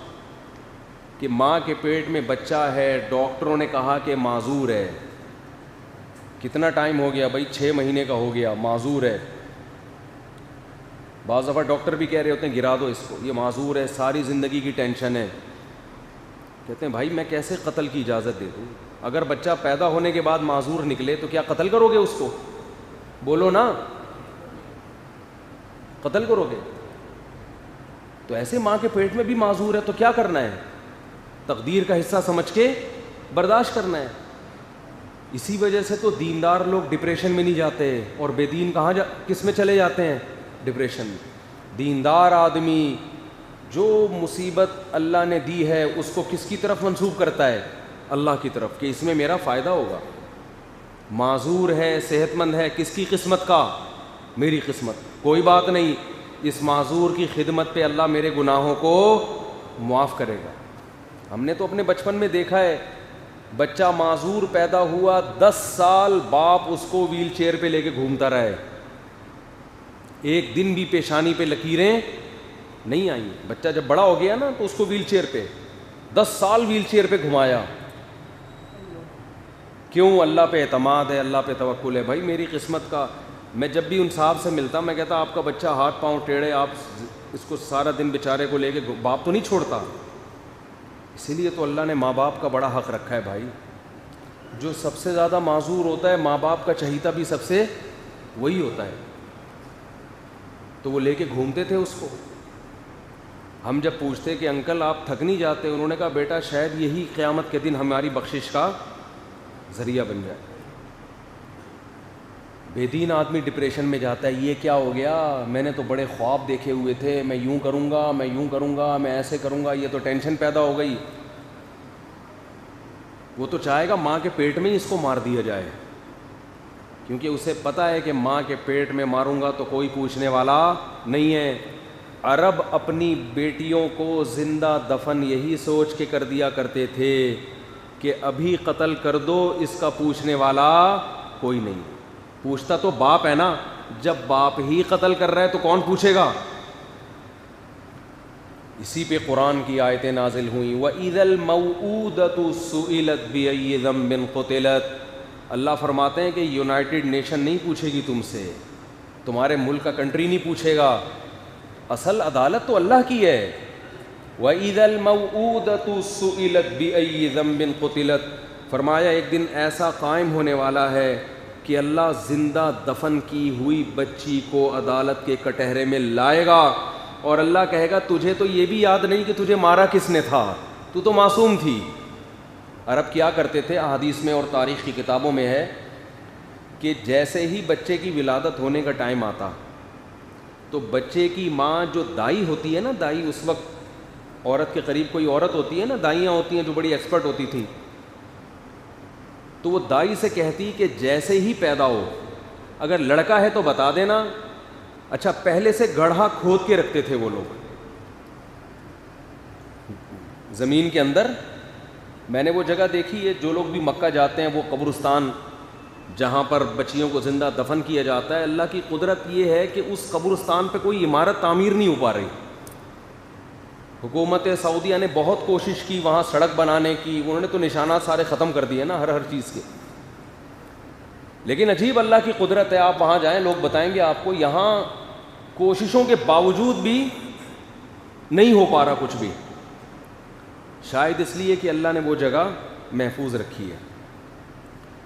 کہ ماں کے پیٹ میں بچہ ہے, ڈاکٹروں نے کہا کہ معذور ہے. کتنا ٹائم ہو گیا بھائی؟ 6 مہینے کا ہو گیا, معذور ہے. بعض دفعہ ڈاکٹر بھی کہہ رہے ہوتے ہیں گرا دو اس کو, یہ معذور ہے, ساری زندگی کی ٹینشن ہے. کہتے ہیں بھائی میں کیسے قتل کی اجازت دے دوں؟ اگر بچہ پیدا ہونے کے بعد معذور نکلے تو کیا قتل کرو گے اس کو؟ بولو نا, قتل کرو گے؟ تو ایسے ماں کے پیٹ میں بھی معذور ہے تو کیا کرنا ہے؟ تقدیر کا حصہ سمجھ کے برداشت کرنا ہے. اسی وجہ سے تو دیندار لوگ ڈپریشن میں نہیں جاتے, اور بے دین کس میں چلے جاتے ہیں؟ ڈپریشن میں. دیندار آدمی جو مصیبت اللہ نے دی ہے اس کو کس کی طرف منسوب کرتا ہے؟ اللہ کی طرف, کہ اس میں میرا فائدہ ہوگا. معذور ہے, صحت مند ہے, کس کی قسمت کا؟ میری قسمت. کوئی بات نہیں, اس معذور کی خدمت پہ اللہ میرے گناہوں کو معاف کرے گا. ہم نے تو اپنے بچپن میں دیکھا ہے, بچہ معذور پیدا ہوا, 10 سال باپ اس کو ویل چیئر پہ لے کے گھومتا رہے, ایک دن بھی پیشانی پہ لکیریں نہیں آئیں. بچہ جب بڑا ہو گیا نا تو اس کو ویل چیئر پہ 10 سال ویل چیئر پہ گھمایا. کیوں؟ اللہ پہ اعتماد ہے, اللہ پہ توکل ہے. بھائی میری قسمت کا. میں جب بھی ان صاحب سے ملتا میں کہتا آپ کا بچہ ہاتھ پاؤں ٹیڑھے, آپ اس کو سارا دن بیچارے کو لے کے, باپ تو نہیں چھوڑتا. اسی لیے تو اللہ نے ماں باپ کا بڑا حق رکھا ہے بھائی. جو سب سے زیادہ معذور ہوتا ہے ماں باپ کا چہیتا بھی سب سے وہی ہوتا ہے. تو وہ لے کے گھومتے تھے اس کو. ہم جب پوچھتے کہ انکل آپ تھک نہیں جاتے؟ انہوں نے کہا بیٹا شاید یہی قیامت کے دن ہماری بخشش کا ذریعہ بن جائے. بے دین آدمی ڈپریشن میں جاتا ہے, یہ کیا ہو گیا, میں نے تو بڑے خواب دیکھے ہوئے تھے, میں یوں کروں گا, میں یوں کروں گا, میں ایسے کروں گا, یہ تو ٹینشن پیدا ہو گئی. وہ تو چاہے گا ماں کے پیٹ میں ہی اس کو مار دیا جائے, کیونکہ اسے پتہ ہے کہ ماں کے پیٹ میں ماروں گا تو کوئی پوچھنے والا نہیں ہے. عرب اپنی بیٹیوں کو زندہ دفن یہی سوچ کے کر دیا کرتے تھے کہ ابھی قتل کر دو, اس کا پوچھنے والا کوئی نہیں. پوچھتا تو باپ ہے نا, جب باپ ہی قتل کر رہا ہے تو کون پوچھے گا؟ اسی پہ قرآن کی آیتیں نازل ہوئیں. وَإِذَا الْمَوْءُودَةُ سُئِلَتْ بِأَيِّ ذَنبٍ قُتِلَتْ. اللہ فرماتے ہیں کہ یونائٹڈ نیشن نہیں پوچھے گی تم سے, تمہارے ملک کا کنٹری نہیں پوچھے گا, اصل عدالت تو اللہ کی ہے. وَإِذَا الْمَوْءُودَةُ سُئِلَتْ بِأَيِّ ذَنبٍ قُتِلَتْ, فرمایا ایک دن ایسا قائم ہونے والا ہے کہ اللہ زندہ دفن کی ہوئی بچی کو عدالت کے کٹہرے میں لائے گا, اور اللہ کہے گا تجھے تو یہ بھی یاد نہیں کہ تجھے مارا کس نے تھا, تو معصوم تھی. عرب کیا کرتے تھے, احادیث میں اور تاریخ کی کتابوں میں ہے کہ جیسے ہی بچے کی ولادت ہونے کا ٹائم آتا تو بچے کی ماں جو دائی ہوتی ہے نا, دائی اس وقت عورت کے قریب کوئی عورت ہوتی ہے نا, دائیاں ہوتی ہیں جو بڑی ایکسپرٹ ہوتی تھیں, تو وہ دائی سے کہتی کہ جیسے ہی پیدا ہو, اگر لڑکا ہے تو بتا دینا. اچھا, پہلے سے گڑھا کھود کے رکھتے تھے وہ لوگ زمین کے اندر. میں نے وہ جگہ دیکھی ہے, جو لوگ بھی مکہ جاتے ہیں وہ قبرستان جہاں پر بچیوں کو زندہ دفن کیا جاتا ہے, اللہ کی قدرت یہ ہے کہ اس قبرستان پہ کوئی عمارت تعمیر نہیں ہو پا رہی. حکومت سعودیہ نے بہت کوشش کی وہاں سڑک بنانے کی, انہوں نے تو نشانات سارے ختم کر دیے نا ہر چیز کے, لیکن عجیب اللہ کی قدرت ہے. آپ وہاں جائیں, لوگ بتائیں گے آپ کو, یہاں کوششوں کے باوجود بھی نہیں ہو پا رہا کچھ بھی. شاید اس لیے کہ اللہ نے وہ جگہ محفوظ رکھی ہے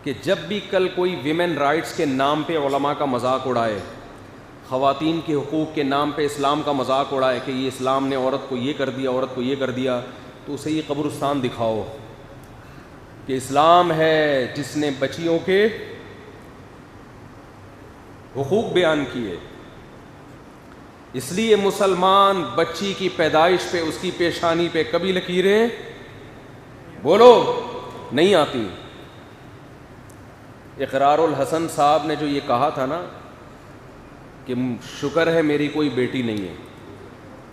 کہ جب بھی کل کوئی ویمن رائٹس کے نام پہ علماء کا مذاق اڑائے, خواتین کے حقوق کے نام پہ اسلام کا مذاق اڑائے کہ یہ اسلام نے عورت کو یہ کر دیا, عورت کو یہ کر دیا, تو اسے یہ قبرستان دکھاؤ کہ اسلام ہے جس نے بچیوں کے حقوق بیان کیے. اس لیے مسلمان بچی کی پیدائش پہ, اس کی پیشانی پہ کبھی لکیریں بولو نہیں آتی. اقرار الحسن صاحب نے جو یہ کہا تھا نا کہ شکر ہے میری کوئی بیٹی نہیں ہے,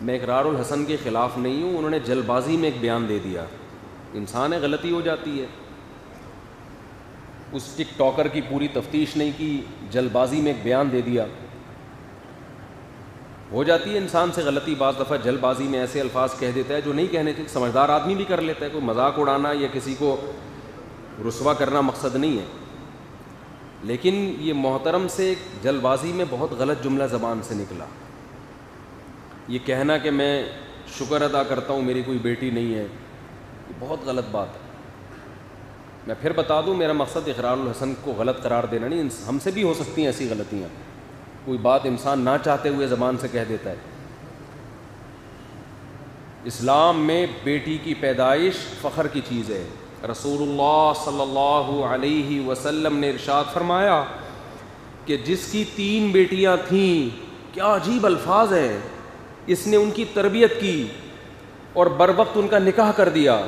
میں اقرار الحسن کے خلاف نہیں ہوں, انہوں نے جلد بازی میں ایک بیان دے دیا. انسان ہے, غلطی ہو جاتی ہے. اس ٹک ٹاکر کی پوری تفتیش نہیں کی, جلد بازی میں ایک بیان دے دیا. ہو جاتی ہے انسان سے غلطی, بعض دفعہ جلد بازی میں ایسے الفاظ کہہ دیتا ہے جو نہیں کہنے تھے. سمجھدار آدمی بھی کر لیتا ہے, کوئی مذاق اڑانا یا کسی کو رسوا کرنا مقصد نہیں ہے. لیکن یہ محترم سے جلد بازی میں بہت غلط جملہ زبان سے نکلا. یہ کہنا کہ میں شکر ادا کرتا ہوں میری کوئی بیٹی نہیں ہے, یہ بہت غلط بات ہے. میں پھر بتا دوں, میرا مقصد اقرار الحسن کو غلط قرار دینا نہیں. ہم سے بھی ہو سکتی ہیں ایسی غلطیاں, کوئی بات انسان نہ چاہتے ہوئے زبان سے کہہ دیتا ہے. اسلام میں بیٹی کی پیدائش فخر کی چیز ہے. رسول اللہ صلی اللہ علیہ وسلم نے ارشاد فرمایا کہ جس کی 3 بیٹیاں تھیں, کیا عجیب الفاظ ہیں, اس نے ان کی تربیت کی اور بروقت ان کا نکاح کر دیا.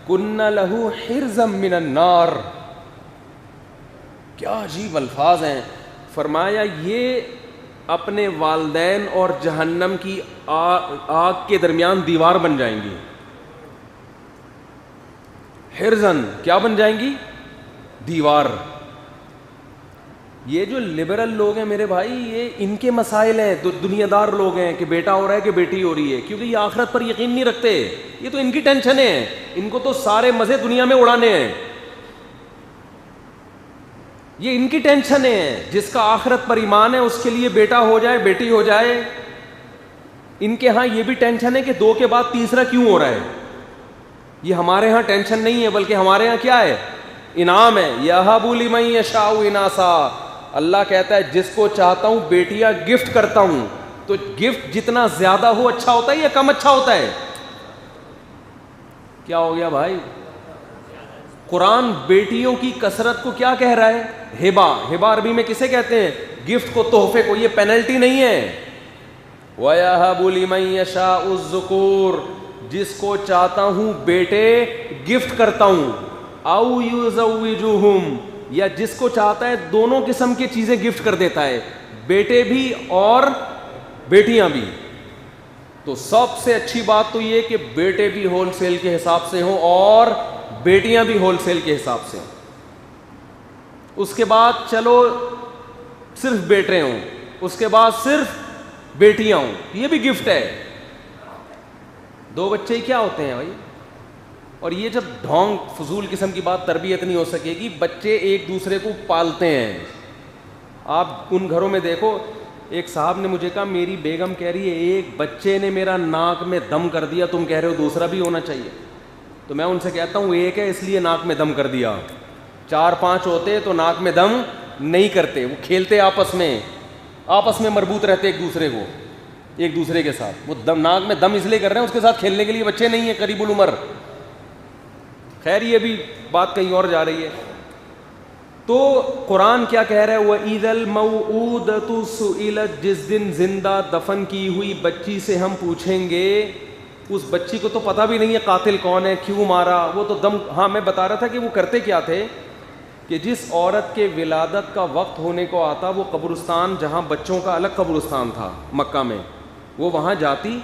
کن لہو حرزا من النار, کیا عجیب الفاظ ہیں. فرمایا یہ اپنے والدین اور جہنم کی آگ کے درمیان دیوار بن جائیں گی. حرزن کیا بن جائیں گی؟ دیوار. یہ جو لبرل لوگ ہیں میرے بھائی, یہ ان کے مسائل ہیں. دنیا دار لوگ ہیں کہ بیٹا ہو رہا ہے کہ بیٹی ہو رہی ہے, کیونکہ یہ آخرت پر یقین نہیں رکھتے. یہ تو ان کی ٹینشن ہے, ان کو تو سارے مزے دنیا میں اڑانے ہیں. یہ ان کی ٹینشن ہے. جس کا آخرت پر ایمان ہے اس کے لیے بیٹا ہو جائے بیٹی ہو جائے. ان کے ہاں یہ بھی ٹینشن ہے کہ 2 کے بعد تیسرا کیوں ہو رہا ہے. یہ ہمارے ہاں ٹینشن نہیں ہے, بلکہ ہمارے ہاں کیا ہے, انعام ہے. یہب لمن یشاء اناثا, اللہ کہتا ہے جس کو چاہتا ہوں بیٹیاں گفٹ کرتا ہوں. تو گفٹ جتنا زیادہ ہو اچھا ہوتا ہے یا کم اچھا ہوتا ہے؟ کیا ہو گیا بھائی؟ قرآن بیٹیوں کی کثرت کو کیا کہہ رہا ہے؟ ہبا. ہبا عربی میں کسے کہتے ہیں؟ گفٹ کو, تحفے کو. یہ پینلٹی نہیں ہے. وَيَهَبُ لِمَن يَشَاءُ الذُّكُورَ, جس کو چاہتا ہوں بیٹے گفٹ کرتا ہوں. او یزوجہم, یا جس کو چاہتا ہے دونوں قسم کی چیزیں گفٹ کر دیتا ہے, بیٹے بھی اور بیٹیاں بھی. تو سب سے اچھی بات تو یہ کہ بیٹے بھی ہول سیل کے حساب سے ہوں اور بیٹیاں بھی ہول سیل کے حساب سے ہوں. اس کے بعد چلو صرف بیٹے ہوں, اس کے بعد صرف بیٹیاں ہوں, یہ بھی گفٹ ہے. 2 بچے ہی کیا ہوتے ہیں بھائی؟ اور یہ جب ڈھونگ فضول قسم کی بات تربیت نہیں ہو سکے گی. بچے ایک دوسرے کو پالتے ہیں. آپ ان گھروں میں دیکھو, ایک صاحب نے مجھے کہا میری بیگم کہہ رہی ہے ایک بچے نے میرا ناک میں دم کر دیا, تم کہہ رہے ہو دوسرا بھی ہونا چاہیے. تو میں ان سے کہتا ہوں ایک ہے اس لیے ناک میں دم کر دیا, 4-5 ہوتے تو ناک میں دم نہیں کرتے. وہ کھیلتے آپس میں مربوط رہتے ایک دوسرے کے ساتھ. وہ ناک میں دم اس لیے کر رہے ہیں اس کے ساتھ کھیلنے کے لیے بچے نہیں ہیں قریب العمر. خیر یہ بھی بات کہیں اور جا رہی ہے. تو قرآن کیا کہہ رہا ہے, وَإِذَا الْمَوْعُودَةُ سُئِلَتْ, جس دن زندہ دفن کی ہوئی بچی سے ہم پوچھیں گے. اس بچی کو تو پتہ بھی نہیں ہے قاتل کون ہے, کیوں مارا, وہ تو دم. ہاں میں بتا رہا تھا کہ وہ کرتے کیا تھے کہ جس عورت کے ولادت کا وقت ہونے کو آتا, وہ قبرستان جہاں بچوں کا الگ قبرستان تھا مکہ میں, وہ وہاں جاتی.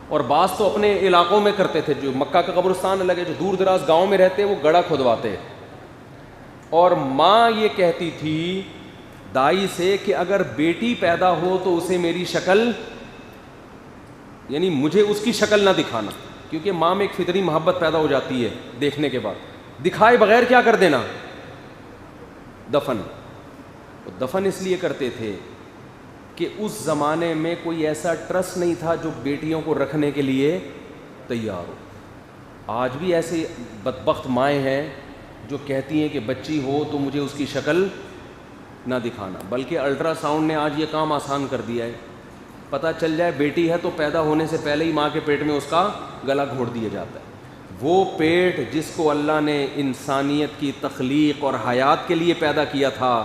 اور بعض تو اپنے علاقوں میں کرتے تھے, جو مکہ کا قبرستان الگ ہے, جو دور دراز گاؤں میں رہتے وہ گڑھا کھودواتے. اور ماں یہ کہتی تھی دائی سے کہ اگر بیٹی پیدا ہو تو اسے میری شکل, یعنی مجھے اس کی شکل نہ دکھانا, کیونکہ ماں میں ایک فطری محبت پیدا ہو جاتی ہے دیکھنے کے بعد. دکھائے بغیر کیا کر دینا, دفن. دفن اس لیے کرتے تھے کہ اس زمانے میں کوئی ایسا ٹرسٹ نہیں تھا جو بیٹیوں کو رکھنے کے لیے تیار ہو. آج بھی ایسے بدبخت مائیں ہیں جو کہتی ہیں کہ بچی ہو تو مجھے اس کی شکل نہ دکھانا, بلکہ الٹرا ساؤنڈ نے آج یہ کام آسان کر دیا ہے. پتہ چل جائے بیٹی ہے تو پیدا ہونے سے پہلے ہی ماں کے پیٹ میں اس کا گلا گھونٹ دیا جاتا ہے. وہ پیٹ جس کو اللہ نے انسانیت کی تخلیق اور حیات کے لیے پیدا کیا تھا,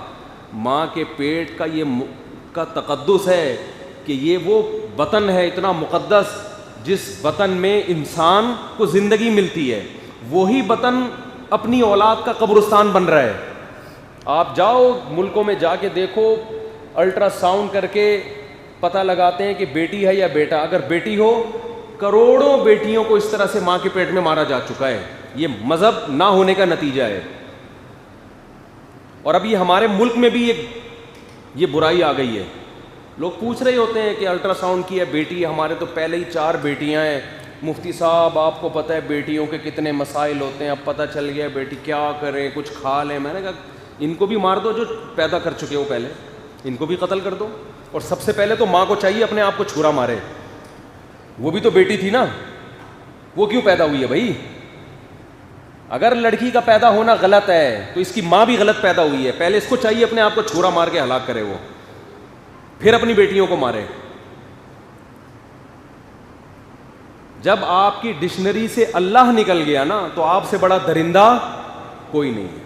ماں کے پیٹ کا یہ کا تقدس ہے کہ یہ وہ وطن ہے اتنا مقدس جس وطن میں انسان کو زندگی ملتی ہے. وہی وطن اپنی اولاد کا قبرستان بن رہا ہے. آپ جاؤ ملکوں میں جا کے دیکھو, الٹرا ساؤنڈ کر کے پتہ لگاتے ہیں کہ بیٹی ہے یا بیٹا. اگر بیٹی ہو, کروڑوں بیٹیوں کو اس طرح سے ماں کے پیٹ میں مارا جا چکا ہے. یہ مذہب نہ ہونے کا نتیجہ ہے. اور اب یہ ہمارے ملک میں بھی یہ برائی آ گئی ہے. لوگ پوچھ رہے ہوتے ہیں کہ الٹرا ساؤنڈ کی ہے بیٹی ہے, ہمارے تو پہلے ہی 4 بیٹیاں ہیں. مفتی صاحب آپ کو پتہ ہے بیٹیوں کے کتنے مسائل ہوتے ہیں, اب پتہ چل گیا بیٹی کیا کریں, کچھ کھا لیں. میں نے کہا ان کو بھی مار دو جو پیدا کر چکے ہو, پہلے ان کو بھی قتل کر دو. اور سب سے پہلے تو ماں کو چاہیے اپنے آپ کو چھرا مارے. وہ بھی تو بیٹی تھی نا, وہ کیوں پیدا ہوئی ہے بھائی؟ اگر لڑکی کا پیدا ہونا غلط ہے تو اس کی ماں بھی غلط پیدا ہوئی ہے. پہلے اس کو چاہیے اپنے آپ کو چھرا مار کے ہلاک کرے, وہ پھر اپنی بیٹیوں کو مارے. جب آپ کی ڈکشنری سے اللہ نکل گیا نا تو آپ سے بڑا درندہ کوئی نہیں ہے.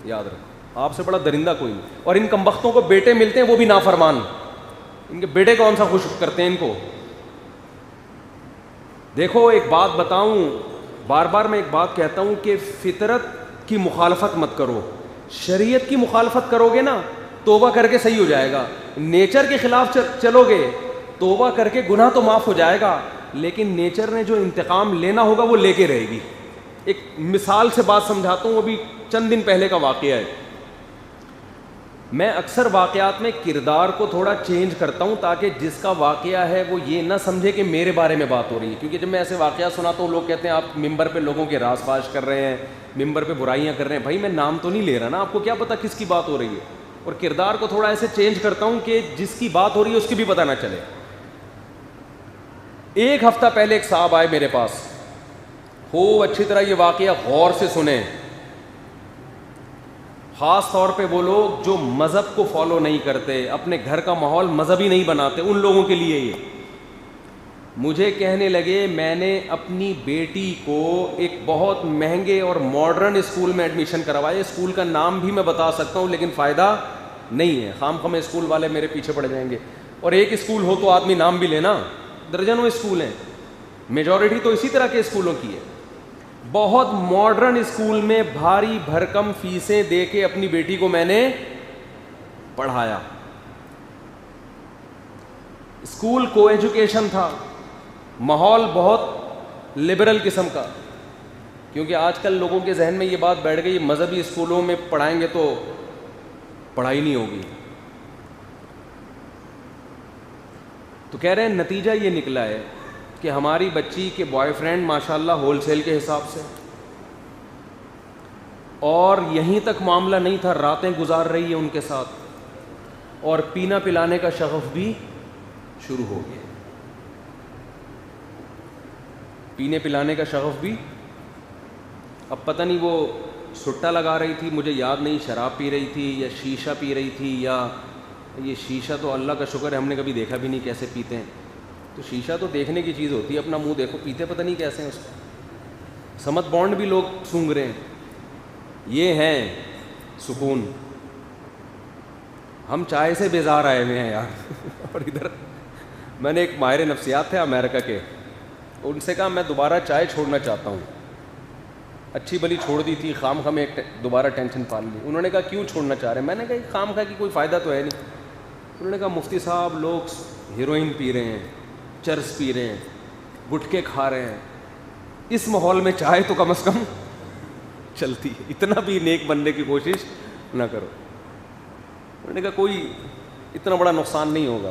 یاد رکھو, آپ سے بڑا درندہ کوئی نہیں. اور ان کمبختوں کو بیٹے ملتے ہیں وہ بھی نافرمان. ان کے بیٹے کون سا خوش کرتے ہیں ان کو. دیکھو ایک بات بتاؤں, بار بار میں ایک بات کہتا ہوں کہ فطرت کی مخالفت مت کرو. شریعت کی مخالفت کرو گے نا توبہ کر کے صحیح ہو جائے گا. نیچر کے خلاف چلو گے, توبہ کر کے گناہ تو معاف ہو جائے گا, لیکن نیچر نے جو انتقام لینا ہوگا وہ لے کے رہے گی. ایک مثال سے بات سمجھاتا ہوں, وہ بھی چند دن پہلے کا واقعہ ہے. میں اکثر واقعات میں کردار کو تھوڑا چینج کرتا ہوں تاکہ جس کا واقعہ ہے وہ یہ نہ سمجھے کہ میرے بارے میں بات ہو رہی ہے. کیونکہ جب میں ایسے واقعات سناتا ہوں لوگ کہتے ہیں آپ ممبر پہ لوگوں کے راز فاش کر رہے ہیں, ممبر پہ برائیاں کر رہے ہیں. بھائی میں نام تو نہیں لے رہا نا, آپ کو کیا پتا کس کی بات ہو رہی ہے. اور کردار کو تھوڑا ایسے چینج کرتا ہوں کہ جس کی بات ہو رہی ہے اس کی بھی پتہ نہ چلے. ایک ہفتہ پہلے ایک صاحب آئے میرے پاس, خوب اچھی طرح یہ واقعہ غور سے سنیں, خاص طور پہ وہ لوگ جو مذہب کو فالو نہیں کرتے, اپنے گھر کا ماحول مذہبی نہیں بناتے, ان لوگوں کے لیے. یہ مجھے کہنے لگے میں نے اپنی بیٹی کو ایک بہت مہنگے اور ماڈرن اسکول میں ایڈمیشن کروایا. اسکول کا نام بھی میں بتا سکتا ہوں لیکن فائدہ نہیں ہے, خام خام اسکول والے میرے پیچھے پڑ جائیں گے. اور ایک اسکول ہو تو آدمی نام بھی لینا, درجنوں اسکول ہیں, میجورٹی تو اسی طرح کے اسکولوں کی ہے. بہت ماڈرن اسکول میں بھاری بھرکم فیسیں دے کے اپنی بیٹی کو میں نے پڑھایا. اسکول کو ایجوکیشن تھا, ماحول بہت لبرل قسم کا, کیونکہ آج کل لوگوں کے ذہن میں یہ بات بیٹھ گئی مذہبی اسکولوں میں پڑھائیں گے تو پڑھائی نہیں ہوگی. تو کہہ رہے ہیں نتیجہ یہ نکلا ہے کہ ہماری بچی کے بوائے فرینڈ ماشاءاللہ ہول سیل کے حساب سے, اور یہیں تک معاملہ نہیں تھا, راتیں گزار رہی ہے ان کے ساتھ, اور پینا پلانے کا شغف بھی شروع ہو گیا, پینے پلانے کا شغف بھی. اب پتہ نہیں وہ سٹا لگا رہی تھی, مجھے یاد نہیں, شراب پی رہی تھی یا شیشہ پی رہی تھی, یا یہ شیشہ تو اللہ کا شکر ہے ہم نے کبھی دیکھا بھی نہیں کیسے پیتے ہیں, تو شیشہ تو دیکھنے کی چیز ہوتی ہے, اپنا منہ دیکھو, پیتے پتہ نہیں کیسے ہیں اس کو. سمت بانڈ بھی لوگ سونگ رہے ہیں, یہ ہیں سکون. ہم چائے سے بیزار آئے ہوئے ہیں یار. اور ادھر میں نے ایک ماہر نفسیات تھے امریکہ کے, ان سے کہا میں دوبارہ چائے چھوڑنا چاہتا ہوں, اچھی بلی چھوڑ دی تھی, خام خواہ میں ایک دوبارہ ٹینشن پال لی. انہوں نے کہا کیوں چھوڑنا چاہ رہے ہیں؟ میں نے کہا خام خواہ کی کوئی فائدہ تو ہے نہیں. انہوں نے کہا مفتی صاحب لوگ ہیروئن پی رہے ہیں, چرس پی رہے ہیں, گٹکے کھا رہے ہیں, اس ماحول میں چائے تو کم از کم چلتی ہے, اتنا بھی نیک بننے کی کوشش نہ کرو. انہوں نے کہا کوئی اتنا بڑا نقصان نہیں ہوگا.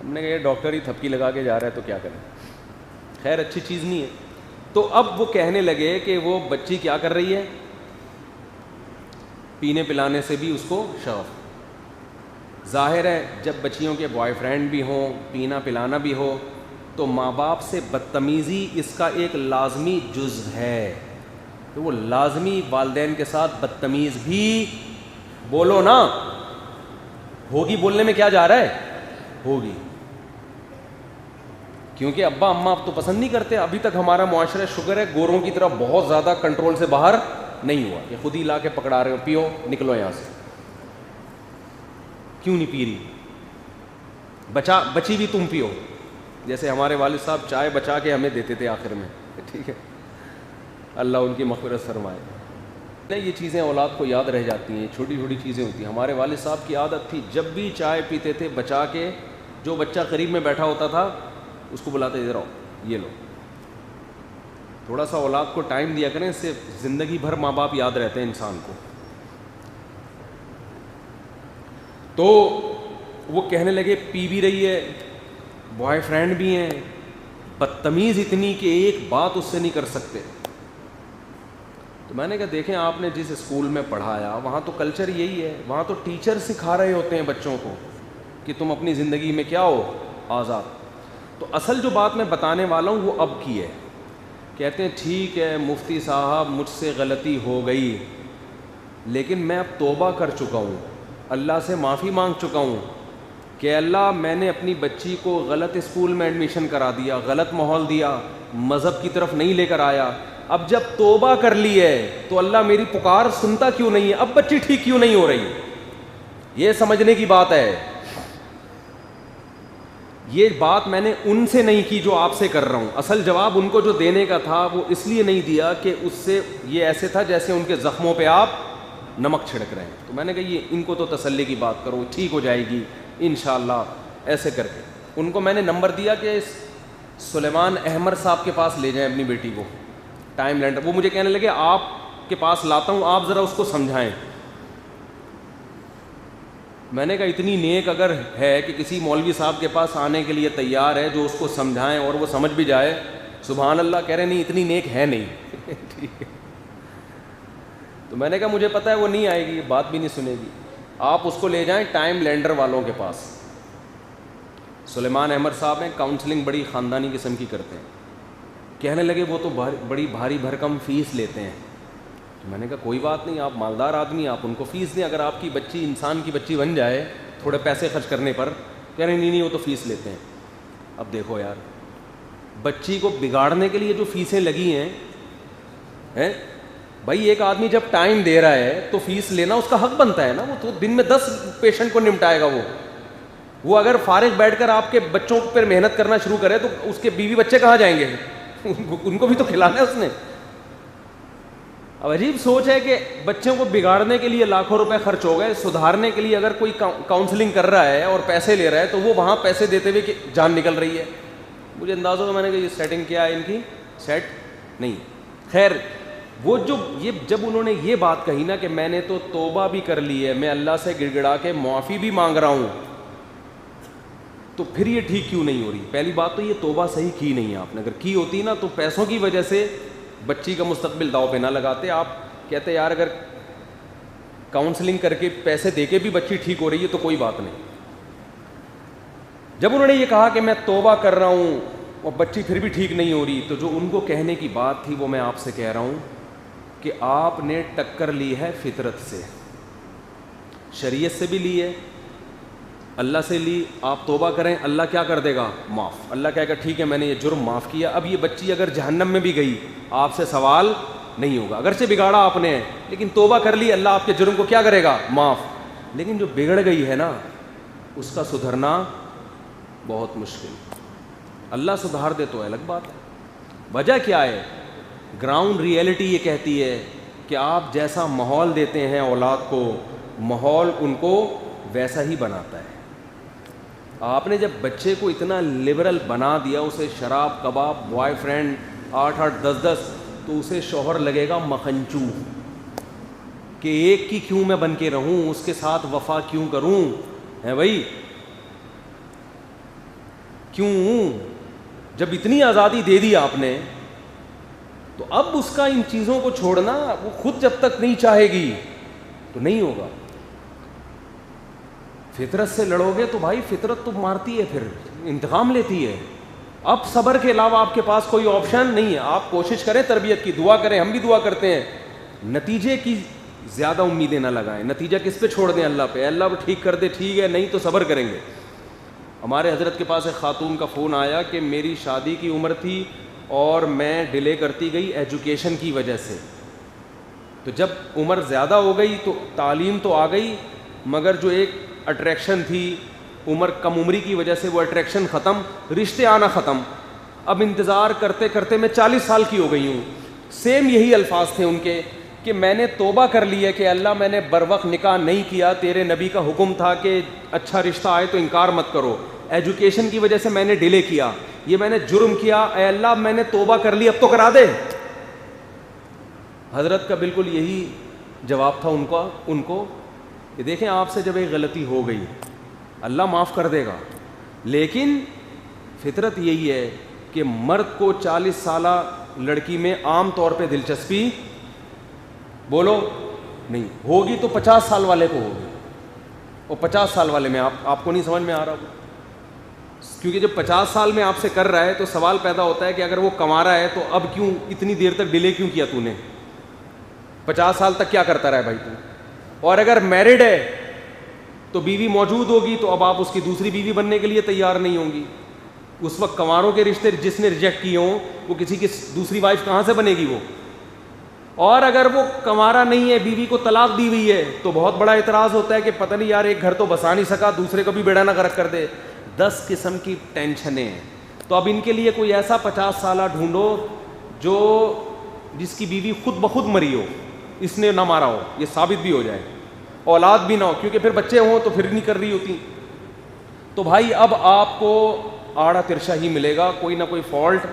ہم نے کہا یہ ڈاکٹر ہی تھپکی لگا کے جا رہا ہے تو کیا کریں, خیر اچھی چیز نہیں ہے. تو اب وہ کہنے لگے کہ وہ بچی کیا کر رہی ہے, پینے پلانے سے بھی اس کو شغف. ظاہر ہے جب بچیوں کے بوائے فرینڈ بھی ہوں, پینا پلانا بھی ہو, تو ماں باپ سے بدتمیزی اس کا ایک لازمی جز ہے, تو وہ لازمی والدین کے ساتھ بدتمیز بھی بولو نا, ہوگی, بولنے میں کیا جا رہا ہے, ہوگی. کیونکہ ابا اماں اب تو پسند نہیں کرتے. ابھی تک ہمارا معاشرہ شکر ہے گوروں کی طرح بہت زیادہ کنٹرول سے باہر نہیں ہوا کہ خود ہی لا کے پکڑا رہے ہو, پیو نکلو یہاں سے, کیوں نہیں پی رہی, بچی بھی تم پیو. جیسے ہمارے والد صاحب چائے بچا کے ہمیں دیتے تھے آخر میں, ٹھیک ہے, اللہ ان کی مغفرت فرمائے. یہ چیزیں اولاد کو یاد رہ جاتی ہیں, چھوٹی چھوٹی چیزیں ہوتی ہیں. ہمارے والد صاحب کی عادت تھی جب بھی چائے پیتے تھے بچا کے, جو بچہ قریب میں بیٹھا ہوتا تھا اس کو بلاتے ادھر آؤ, یہ لو. تھوڑا سا اولاد کو ٹائم دیا کریں, اس سے زندگی بھر ماں باپ یاد رہتے ہیں انسان کو. تو وہ کہنے لگے پی بھی رہی ہے, بوائے فرینڈ بھی ہیں, بدتمیز اتنی کہ ایک بات اس سے نہیں کر سکتے. تو میں نے کہا دیکھیں آپ نے جس اسکول میں پڑھایا وہاں تو کلچر یہی ہے, وہاں تو ٹیچر سکھا رہے ہوتے ہیں بچوں کو کہ تم اپنی زندگی میں کیا ہو, آزاد. تو اصل جو بات میں بتانے والا ہوں وہ اب کی ہے. کہتے ہیں ٹھیک ہے مفتی صاحب مجھ سے غلطی ہو گئی, لیکن میں اب توبہ کر چکا ہوں, اللہ سے معافی مانگ چکا ہوں کہ اللہ میں نے اپنی بچی کو غلط اسکول میں ایڈمیشن کرا دیا, غلط ماحول دیا, مذہب کی طرف نہیں لے کر آیا. اب جب توبہ کر لی ہے تو اللہ میری پکار سنتا کیوں نہیں ہے, اب بچی ٹھیک کیوں نہیں ہو رہی. یہ سمجھنے کی بات ہے. یہ بات میں نے ان سے نہیں کی جو آپ سے کر رہا ہوں. اصل جواب ان کو جو دینے کا تھا وہ اس لیے نہیں دیا کہ اس سے یہ ایسے تھا جیسے ان کے زخموں پہ آپ نمک چھڑک رہے ہیں. تو میں نے کہا یہ ان کو تو تسلی کی بات کرو, ٹھیک ہو جائے گی انشاءاللہ, ایسے کر کے. ان کو میں نے نمبر دیا کہ سلیمان احمد صاحب کے پاس لے جائیں اپنی بیٹی کو, ٹائم لینڈر. وہ مجھے کہنے لگے آپ کے پاس لاتا ہوں, آپ ذرا اس کو سمجھائیں. میں نے کہا اتنی نیک اگر ہے کہ کسی مولوی صاحب کے پاس آنے کے لیے تیار ہے جو اس کو سمجھائیں اور وہ سمجھ بھی جائے, سبحان اللہ. کہہ رہے نہیں اتنی نیک ہے نہیں. ٹھیک ہے. تو میں نے کہا مجھے پتہ ہے وہ نہیں آئے گی, بات بھی نہیں سنے گی, آپ اس کو لے جائیں ٹائم لینڈر والوں کے پاس. سلیمان احمد صاحب ہیں, کاؤنسلنگ بڑی خاندانی قسم کی کرتے ہیں. کہنے لگے وہ تو بڑی بھاری بھرکم فیس لیتے ہیں. تو میں نے کہا کوئی بات نہیں, آپ مالدار آدمی, آپ ان کو فیس دیں. اگر آپ کی بچی انسان کی بچی بن جائے تھوڑے پیسے خرچ کرنے پر. کہہ رہے نہیں وہ تو فیس لیتے ہیں. اب دیکھو یار, بچی کو بگاڑنے کے لیے جو فیسیں لگی ہیں بھائی, ایک آدمی جب ٹائم دے رہا ہے تو فیس لینا اس کا حق بنتا ہے نا. وہ تو دن میں 10 پیشنٹ کو نمٹائے گا. وہ اگر فارغ بیٹھ کر آپ کے بچوں پر محنت کرنا شروع کرے تو اس کے بیوی بچے کہاں جائیں گے؟ ان کو بھی تو کھلانا ہے اس نے. اب عجیب سوچ ہے کہ بچوں کو بگاڑنے کے لیے لاکھوں روپے خرچ ہو گئے, سدھارنے کے لیے اگر کوئی کاؤنسلنگ کر رہا ہے اور پیسے لے رہا ہے تو وہ وہاں پیسے دیتے ہوئے کہ جان نکل رہی ہے. مجھے انداز ہوگا, میں نے کہا یہ سیٹنگ کیا ہے ان کی, سیٹ نہیں. خیر وہ جب انہوں نے یہ بات کہی نا کہ میں نے تو توبہ بھی کر لی ہے, میں اللہ سے گڑ گڑا کے معافی بھی مانگ رہا ہوں, تو پھر یہ ٹھیک کیوں نہیں ہو رہی؟ پہلی بات تو یہ توبہ صحیح کی نہیں ہے آپ نے. اگر کی ہوتی نا تو پیسوں کی وجہ سے بچی کا مستقبل داؤ پہ نہ لگاتے. آپ کہتے یار اگر کاؤنسلنگ کر کے پیسے دے کے بھی بچی ٹھیک ہو رہی ہے تو کوئی بات نہیں. جب انہوں نے یہ کہا کہ میں توبہ کر رہا ہوں اور بچی پھر بھی ٹھیک نہیں ہو رہی, تو جو ان کو کہنے کی بات تھی وہ میں آپ سے کہہ رہا ہوں کہ آپ نے ٹکر لی ہے فطرت سے, شریعت سے بھی لی ہے, اللہ سے لی. آپ توبہ کریں, اللہ کیا کر دے گا؟ معاف. اللہ کہے گا ٹھیک ہے میں نے یہ جرم معاف کیا. اب یہ بچی اگر جہنم میں بھی گئی آپ سے سوال نہیں ہوگا, اگرچہ بگاڑا آپ نے لیکن توبہ کر لی, اللہ آپ کے جرم کو کیا کرے گا؟ معاف. لیکن جو بگڑ گئی ہے نا اس کا سدھرنا بہت مشکل. اللہ سدھار دے تو الگ بات ہے. وجہ کیا ہے؟ گراؤنڈ ریئلٹی یہ کہتی ہے کہ آپ جیسا ماحول دیتے ہیں اولاد کو, ماحول ان کو ویسا ہی بناتا ہے. آپ نے جب بچے کو اتنا لبرل بنا دیا, اسے شراب کباب بوائے فرینڈ 8-8 10-10, تو اسے شوہر لگے گا مکھنچو کہ ایک کی کیوں میں بن کے رہوں, اس کے ساتھ وفا کیوں کروں, ہے بھائی کیوں؟ جب اتنی آزادی دے دی آپ نے تو اب اس کا ان چیزوں کو چھوڑنا, وہ خود جب تک نہیں چاہے گی تو نہیں ہوگا. فطرت سے لڑو گے تو بھائی فطرت تو مارتی ہے, پھر انتقام لیتی ہے. اب صبر کے علاوہ آپ کے پاس کوئی آپشن نہیں ہے. آپ کوشش کریں تربیت کی, دعا کریں, ہم بھی دعا کرتے ہیں, نتیجے کی زیادہ امیدیں نہ لگائیں. نتیجہ کس پہ چھوڑ دیں؟ اللہ پہ. اللہ ٹھیک کر دے ٹھیک ہے, نہیں تو صبر کریں گے. ہمارے حضرت کے پاس ایک خاتون کا فون آیا کہ میری شادی کی عمر تھی اور میں ڈیلے کرتی گئی ایجوکیشن کی وجہ سے. تو جب عمر زیادہ ہو گئی تو تعلیم تو آ گئی, مگر جو ایک اٹریکشن تھی عمر کم عمری کی وجہ سے وہ اٹریکشن ختم, رشتے آنا ختم. اب انتظار کرتے کرتے میں 40 سال کی ہو گئی ہوں. سیم یہی الفاظ تھے ان کے کہ میں نے توبہ کر لی ہے کہ اللہ میں نے بر وقت نکاح نہیں کیا, تیرے نبی کا حکم تھا کہ اچھا رشتہ آئے تو انکار مت کرو, ایجوکیشن کی وجہ سے میں نے ڈیلے کیا, یہ میں نے جرم کیا, اے اللہ میں نے توبہ کر لی, اب تو کرا دے. حضرت کا بالکل یہی جواب تھا ان کو کہ دیکھیں آپ سے جب ایک غلطی ہو گئی اللہ معاف کر دے گا, لیکن فطرت یہی ہے کہ مرد کو 40 سالہ لڑکی میں عام طور پہ دلچسپی بولو نہیں ہوگی, تو 50 سال والے کو ہوگی, اور 50 سال والے میں آپ کو نہیں سمجھ میں آ رہا, کیونکہ جب 50 سال میں آپ سے کر رہا ہے تو سوال پیدا ہوتا ہے کہ اگر وہ کما رہا ہے تو اب کیوں اتنی دیر تک ڈیلے کیوں کیا تو نے, 50 سال تک کیا کرتا رہا بھائی تو. اور اگر میرڈ ہے تو بیوی موجود ہوگی تو اب آپ اس کی دوسری بیوی بننے کے لیے تیار نہیں ہوں گی. اس وقت کنواروں کے رشتے جس نے ریجیکٹ کیے ہوں وہ کسی کی دوسری وائف کہاں سے بنے گی وہ. اور اگر وہ کنوارا نہیں ہے, بیوی کو طلاق دی ہوئی ہے, تو بہت بڑا اعتراض ہوتا ہے کہ پتہ نہیں یار ایک گھر تو بسا نہیں سکا, دوسرے کو بھی بیڑا نہ غرق کر دے. 10 قسم کی ٹینشنیں ہیں. تو اب ان کے لیے کوئی ایسا 50 سالہ ڈھونڈو جس کی بیوی خود بخود مری ہو, اس نے نہ مارا ہو, یہ ثابت بھی ہو جائے, اولاد بھی نہ ہو, کیونکہ پھر بچے ہوں تو پھر نہیں کر رہی ہوتی. تو بھائی اب آپ کو آڑا ترشا ہی ملے گا, کوئی نہ کوئی فالٹ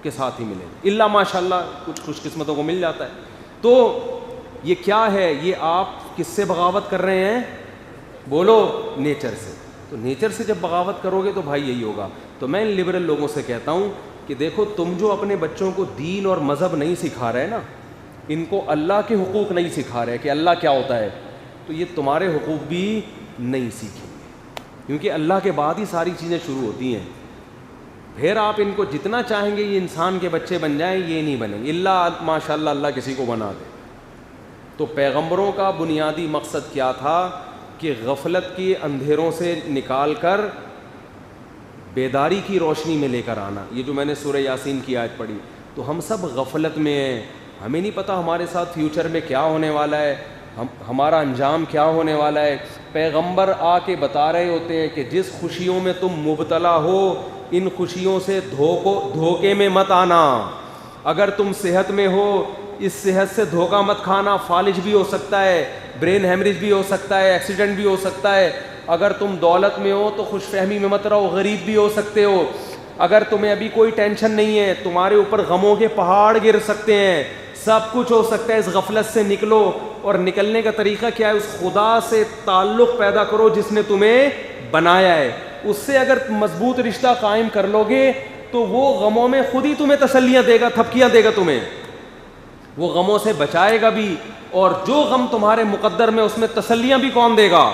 کے ساتھ ہی ملے گا, اللہ ماشاء اللہ کچھ خوش قسمتوں کو مل جاتا ہے. تو یہ کیا ہے؟ یہ آپ کس سے بغاوت کر رہے ہیں؟ بولو نیچر سے. تو نیچر سے جب بغاوت کرو گے تو بھائی یہی ہوگا. تو میں ان لبرل لوگوں سے کہتا ہوں کہ دیکھو تم جو اپنے بچوں کو دین اور مذہب نہیں سکھا رہے نا, ان کو اللہ کے حقوق نہیں سکھا رہے کہ اللہ کیا ہوتا ہے, تو یہ تمہارے حقوق بھی نہیں سیکھیں گے, کیونکہ اللہ کے بعد ہی ساری چیزیں شروع ہوتی ہیں. پھر آپ ان کو جتنا چاہیں گے یہ انسان کے بچے بن جائیں, یہ نہیں بنیں گے, اللہ ماشاء اللہ اللہ کسی کو بنا دے. تو پیغمبروں کا بنیادی مقصد کیا تھا کہ غفلت کے اندھیروں سے نکال کر بیداری کی روشنی میں لے کر آنا. یہ جو میں نے سورہ یاسین کی آیت پڑھی, تو ہم سب غفلت میں ہیں, ہمیں نہیں پتہ ہمارے ساتھ فیوچر میں کیا ہونے والا ہے, ہمارا انجام کیا ہونے والا ہے. پیغمبر آ کے بتا رہے ہوتے ہیں کہ جس خوشیوں میں تم مبتلا ہو ان خوشیوں سے دھوکے میں مت آنا. اگر تم صحت میں ہو اس صحت سے دھوکہ مت کھانا, فالج بھی ہو سکتا ہے, برین ہیمریج بھی ہو سکتا ہے, ایکسیڈنٹ بھی ہو سکتا ہے. اگر تم دولت میں ہو تو خوش فہمی میں مت رہو, غریب بھی ہو سکتے ہو. اگر تمہیں ابھی کوئی ٹینشن نہیں ہے, تمہارے اوپر غموں کے پہاڑ گر سکتے ہیں, سب کچھ ہو سکتا ہے. اس غفلت سے نکلو, اور نکلنے کا طریقہ کیا ہے؟ اس خدا سے تعلق پیدا کرو جس نے تمہیں بنایا ہے, اس سے اگر مضبوط رشتہ قائم کر لو گے تو وہ غموں میں خود ہی تمہیں تسلیاں دے گا, تھپکیاں دے گا تمہیں, وہ غموں سے بچائے گا بھی, اور جو غم تمہارے مقدر میں اس میں تسلیاں بھی کون دے گا.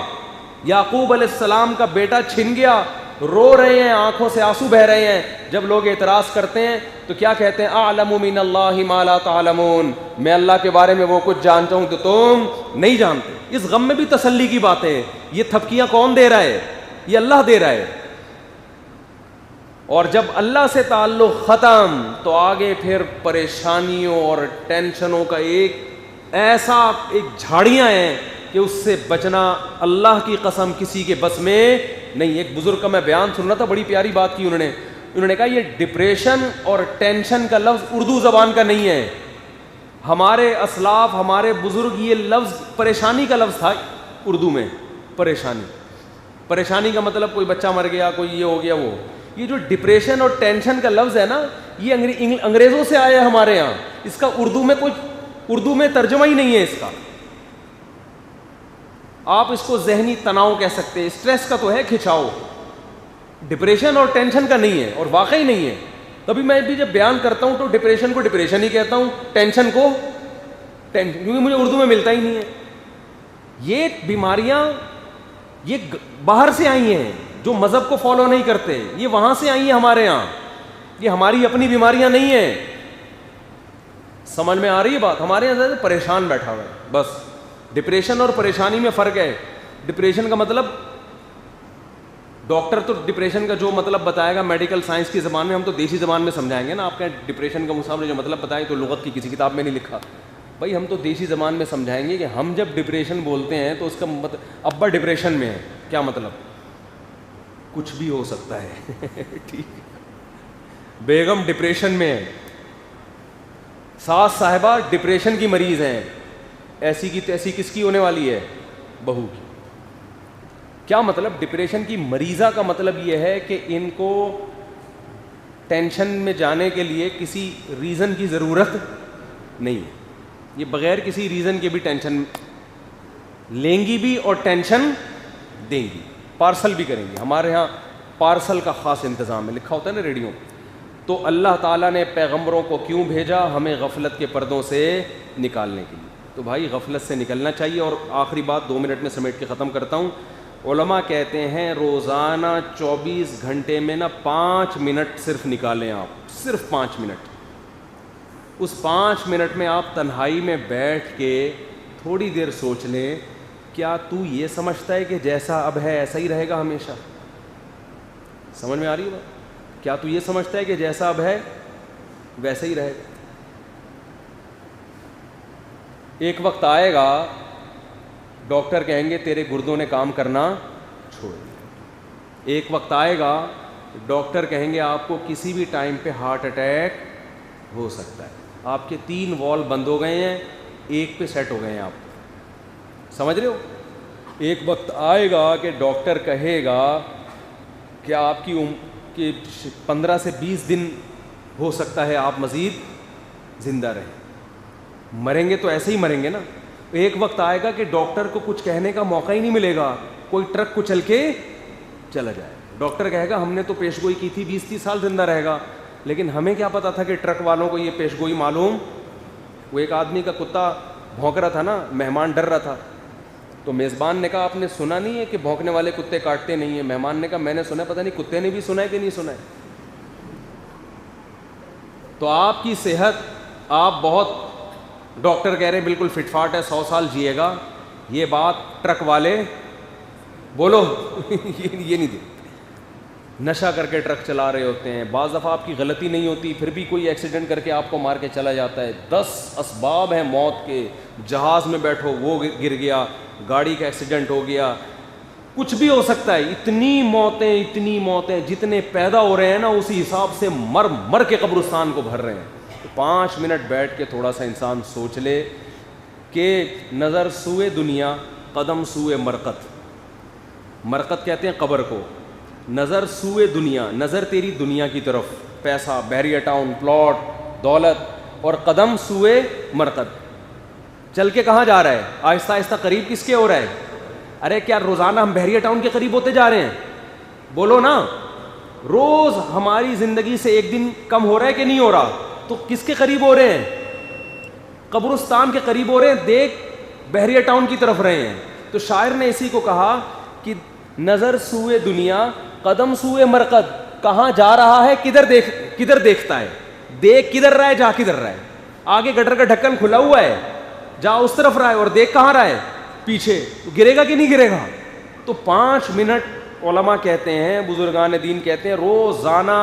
یعقوب علیہ السلام کا بیٹا چھن گیا, رو رہے ہیں, آنکھوں سے آنسو بہ رہے ہیں. جب لوگ اعتراض کرتے ہیں تو کیا کہتے ہیں, اعلم من اللہ ما لا تعلمون, میں اللہ کے بارے میں وہ کچھ جانتا ہوں تو تم نہیں جانتے. اس غم میں بھی تسلی کی بات ہے. یہ تھپکیاں کون دے رہا ہے؟ یہ اللہ دے رہا ہے. اور جب اللہ سے تعلق ختم تو آگے پھر پریشانیوں اور ٹینشنوں کا ایک جھاڑیاں ہیں کہ اس سے بچنا اللہ کی قسم کسی کے بس میں نہیں. ایک بزرگ کا میں بیان سن رہا تھا, بڑی پیاری بات کی انہوں نے کہا یہ ڈپریشن اور ٹینشن کا لفظ اردو زبان کا نہیں ہے. ہمارے اسلاف, ہمارے بزرگ, یہ لفظ پریشانی کا لفظ تھا اردو میں. پریشانی کا مطلب کوئی بچہ مر گیا, کوئی یہ ہو گیا, وہ یہ جو ڈپریشن اور ٹینشن کا لفظ ہے نا, یہ انگریزوں سے آیا ہے ہمارے یہاں. اس کا اردو میں ترجمہ ہی نہیں ہے اس کا. آپ اس کو ذہنی تناؤ کہہ سکتے ہیں, اسٹریس کا تو ہے کھچاؤ, ڈپریشن اور ٹینشن کا نہیں ہے, اور واقعی نہیں ہے. کبھی میں بھی جب بیان کرتا ہوں تو ڈپریشن کو ڈپریشن ہی کہتا ہوں, ٹینشن کو ٹینشن, کیونکہ مجھے اردو میں ملتا ہی نہیں ہے. یہ بیماریاں یہ باہر سے آئی ہیں, جو مذہب کو فالو نہیں کرتے, یہ وہاں سے آئی ہیں ہمارے یہاں. یہ ہماری اپنی بیماریاں نہیں ہیں. سمجھ میں آ رہی ہے بات؟ ہمارے یہاں سے پریشان بیٹھا ہوا ہے بس. ڈپریشن اور پریشانی میں فرق ہے. ڈپریشن کا مطلب ڈاکٹر تو ڈپریشن کا جو مطلب بتائے گا میڈیکل سائنس کی زبان میں, ہم تو دیسی زبان میں سمجھائیں گے نا. آپ کہیں ڈپریشن کا مصعب نے جو مطلب بتایا تو لغت کی کسی کتاب میں نہیں لکھا بھائی, ہم تو دیسی زبان میں سمجھائیں گے کہ ہم جب ڈپریشن بولتے ہیں تو اس کا مطلب ابا ڈپریشن میں ہے, کیا مطلب؟ کچھ بھی ہو سکتا ہے. ٹھیک, بیگم ڈپریشن میں ہے, ساس صاحبہ ڈپریشن کی مریض ہیں, ایسی کی تیسی کس کی ہونے والی ہے؟ بہو کی. کیا مطلب؟ ڈپریشن کی مریضہ کا مطلب یہ ہے کہ ان کو ٹینشن میں جانے کے لیے کسی ریزن کی ضرورت نہیں ہے. یہ بغیر کسی ریزن کے بھی ٹینشن لیں گی بھی اور ٹینشن دیں گی, پارسل بھی کریں گی. ہمارے ہاں پارسل کا خاص انتظام ہے, لکھا ہوتا ہے نا ریڈیو. تو اللہ تعالیٰ نے پیغمبروں کو کیوں بھیجا؟ ہمیں غفلت کے پردوں سے نکالنے کے لیے. تو بھائی غفلت سے نکلنا چاہیے. اور آخری بات 2 منٹ میں سمیٹ کے ختم کرتا ہوں. علماء کہتے ہیں روزانہ 24 گھنٹے میں 5 منٹ صرف نکالیں آپ, صرف 5 منٹ. اس 5 منٹ میں آپ تنہائی میں بیٹھ کے تھوڑی دیر سوچ لیں, کیا تو یہ سمجھتا ہے کہ جیسا اب ہے ایسا ہی رہے گا ہمیشہ؟ سمجھ میں آ رہی ہے بات؟ کیا تو یہ سمجھتا ہے کہ جیسا اب ہے ویسا ہی رہے گا؟ ایک وقت آئے گا ڈاکٹر کہیں گے تیرے گردوں نے کام کرنا چھوڑ دیا. ایک وقت آئے گا ڈاکٹر کہیں گے آپ کو کسی بھی ٹائم پہ ہارٹ اٹیک ہو سکتا ہے. آپ کے 3 وال بند ہو گئے ہیں, ایک پہ سیٹ ہو گئے ہیں آپ. سمجھ رہے ہو؟ ایک وقت آئے گا کہ ڈاکٹر کہے گا کہ آپ کی عمر کہ 15 سے 20 دن ہو سکتا ہے آپ مزید زندہ رہیں. مریں گے تو ایسے ہی مریں گے نا. ایک وقت آئے گا کہ ڈاکٹر کو کچھ کہنے کا موقع ہی نہیں ملے گا, کوئی ٹرک کچل کے چلا جائے. ڈاکٹر کہے گا ہم نے تو پیش گوئی کی تھی 20-30 سال زندہ رہے گا, لیکن ہمیں کیا پتا تھا کہ ٹرک والوں کو یہ پیش گوئی معلوم. وہ ایک آدمی کا کتا بھونک رہا تھا نا, مہمان ڈر رہا تھا, تو میزبان نے کہا آپ نے سنا نہیں ہے کہ بھونکنے والے کتے کاٹتے نہیں ہیں؟ مہمان نے کہا میں نے سنا, پتہ نہیں کتے نے بھی سنا ہے کہ نہیں سنا ہے. تو آپ کی صحت, آپ بہت, ڈاکٹر کہہ رہے ہیں بالکل فٹ فاٹ ہے, 100 سال جیے گا. یہ بات ٹرک والے بولو یہ نہیں دے. نشہ کر کے ٹرک چلا رہے ہوتے ہیں, بعض دفعہ آپ کی غلطی نہیں ہوتی پھر بھی کوئی ایکسیڈنٹ کر کے آپ کو مار کے چلا جاتا ہے. 10 اسباب ہیں موت کے. جہاز میں بیٹھو وہ گر گیا, گاڑی کا ایکسیڈنٹ ہو گیا, کچھ بھی ہو سکتا ہے. اتنی موتیں جتنے پیدا ہو رہے ہیں نا, اسی حساب سے مر کے قبرستان کو بھر رہے ہیں. 5 منٹ بیٹھ کے تھوڑا سا انسان سوچ لے کہ نظر سوئے دنیا, قدم سوئے مرقت. مرقت کہتے ہیں قبر کو. نظر سوئے دنیا, نظر تیری دنیا کی طرف, پیسہ, بحریہ ٹاؤن, پلاٹ, دولت, اور قدم سوئے مرقت. چل کے کہاں جا رہا ہے؟ آہستہ آہستہ قریب کس کے ہو رہا ہے؟ ارے کیا روزانہ ہم بحریہ ٹاؤن کے قریب ہوتے جا رہے ہیں؟ بولو نا. روز ہماری زندگی سے ایک دن کم ہو رہا ہے کہ نہیں ہو رہا؟ تو کس کے قریب ہو رہے ہیں؟ قبرستان کے قریب ہو رہے ہیں. دیکھ بحریہ ٹاؤن کی طرف رہے ہیں. تو شاعر نے اسی کو کہا کہ نظر سوئے دنیا قدم سوئے مرقد. کہاں جا رہا ہے، کدھر دیکھتا ہے، دیکھ کدھر رہا ہے، جا کدھر رہا ہے. آگے گٹر کا ڈھکن کھلا ہوا ہے، جا اس طرف رہا ہے، اور دیکھ کہاں رہا ہے، پیچھے. تو گرے گا کہ نہیں گرے گا؟ تو 5 منٹ علماء کہتے ہیں، بزرگان دین کہتے ہیں، روزانہ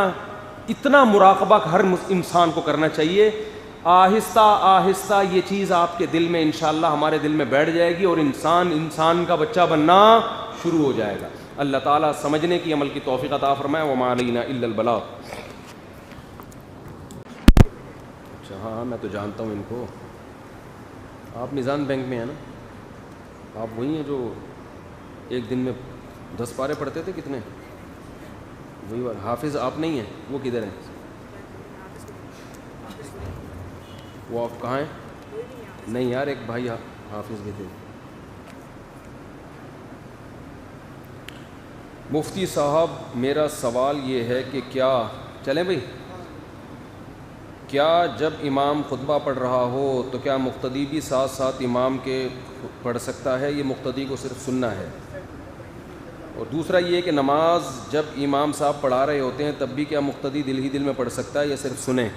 اتنا مراقبہ ہر انسان کو کرنا چاہیے. آہستہ آہستہ یہ چیز آپ کے دل میں انشاءاللہ ہمارے دل میں بیٹھ جائے گی، اور انسان کا بچہ بننا شروع ہو جائے گا. اللہ تعالیٰ سمجھنے کی، عمل کی توفیق عطا فرمائے. وما علینا الا البلاغ. اچھا ہاں میں تو جانتا ہوں ان کو. آپ میزان بینک میں ہیں نا؟ آپ وہی ہیں جو ایک دن میں 10 پارے پڑھتے تھے؟ کتنے؟ وہی حافظ آپ نہیں ہیں؟ وہ کدھر ہیں؟ وہ آپ کہاں ہیں؟ نہیں یار، ایک بھائی حافظ بھی تھے. مفتی صاحب میرا سوال یہ ہے کہ کیا چلیں بھائی، کیا جب امام خطبہ پڑھ رہا ہو تو کیا مقتدی بھی ساتھ ساتھ امام کے پڑھ سکتا ہے؟ یہ مقتدی کو صرف سننا ہے. اور دوسرا یہ کہ نماز جب امام صاحب پڑھا رہے ہوتے ہیں تب بھی کیا مقتدی دل ہی دل میں پڑھ سکتا ہے یا صرف سنیں؟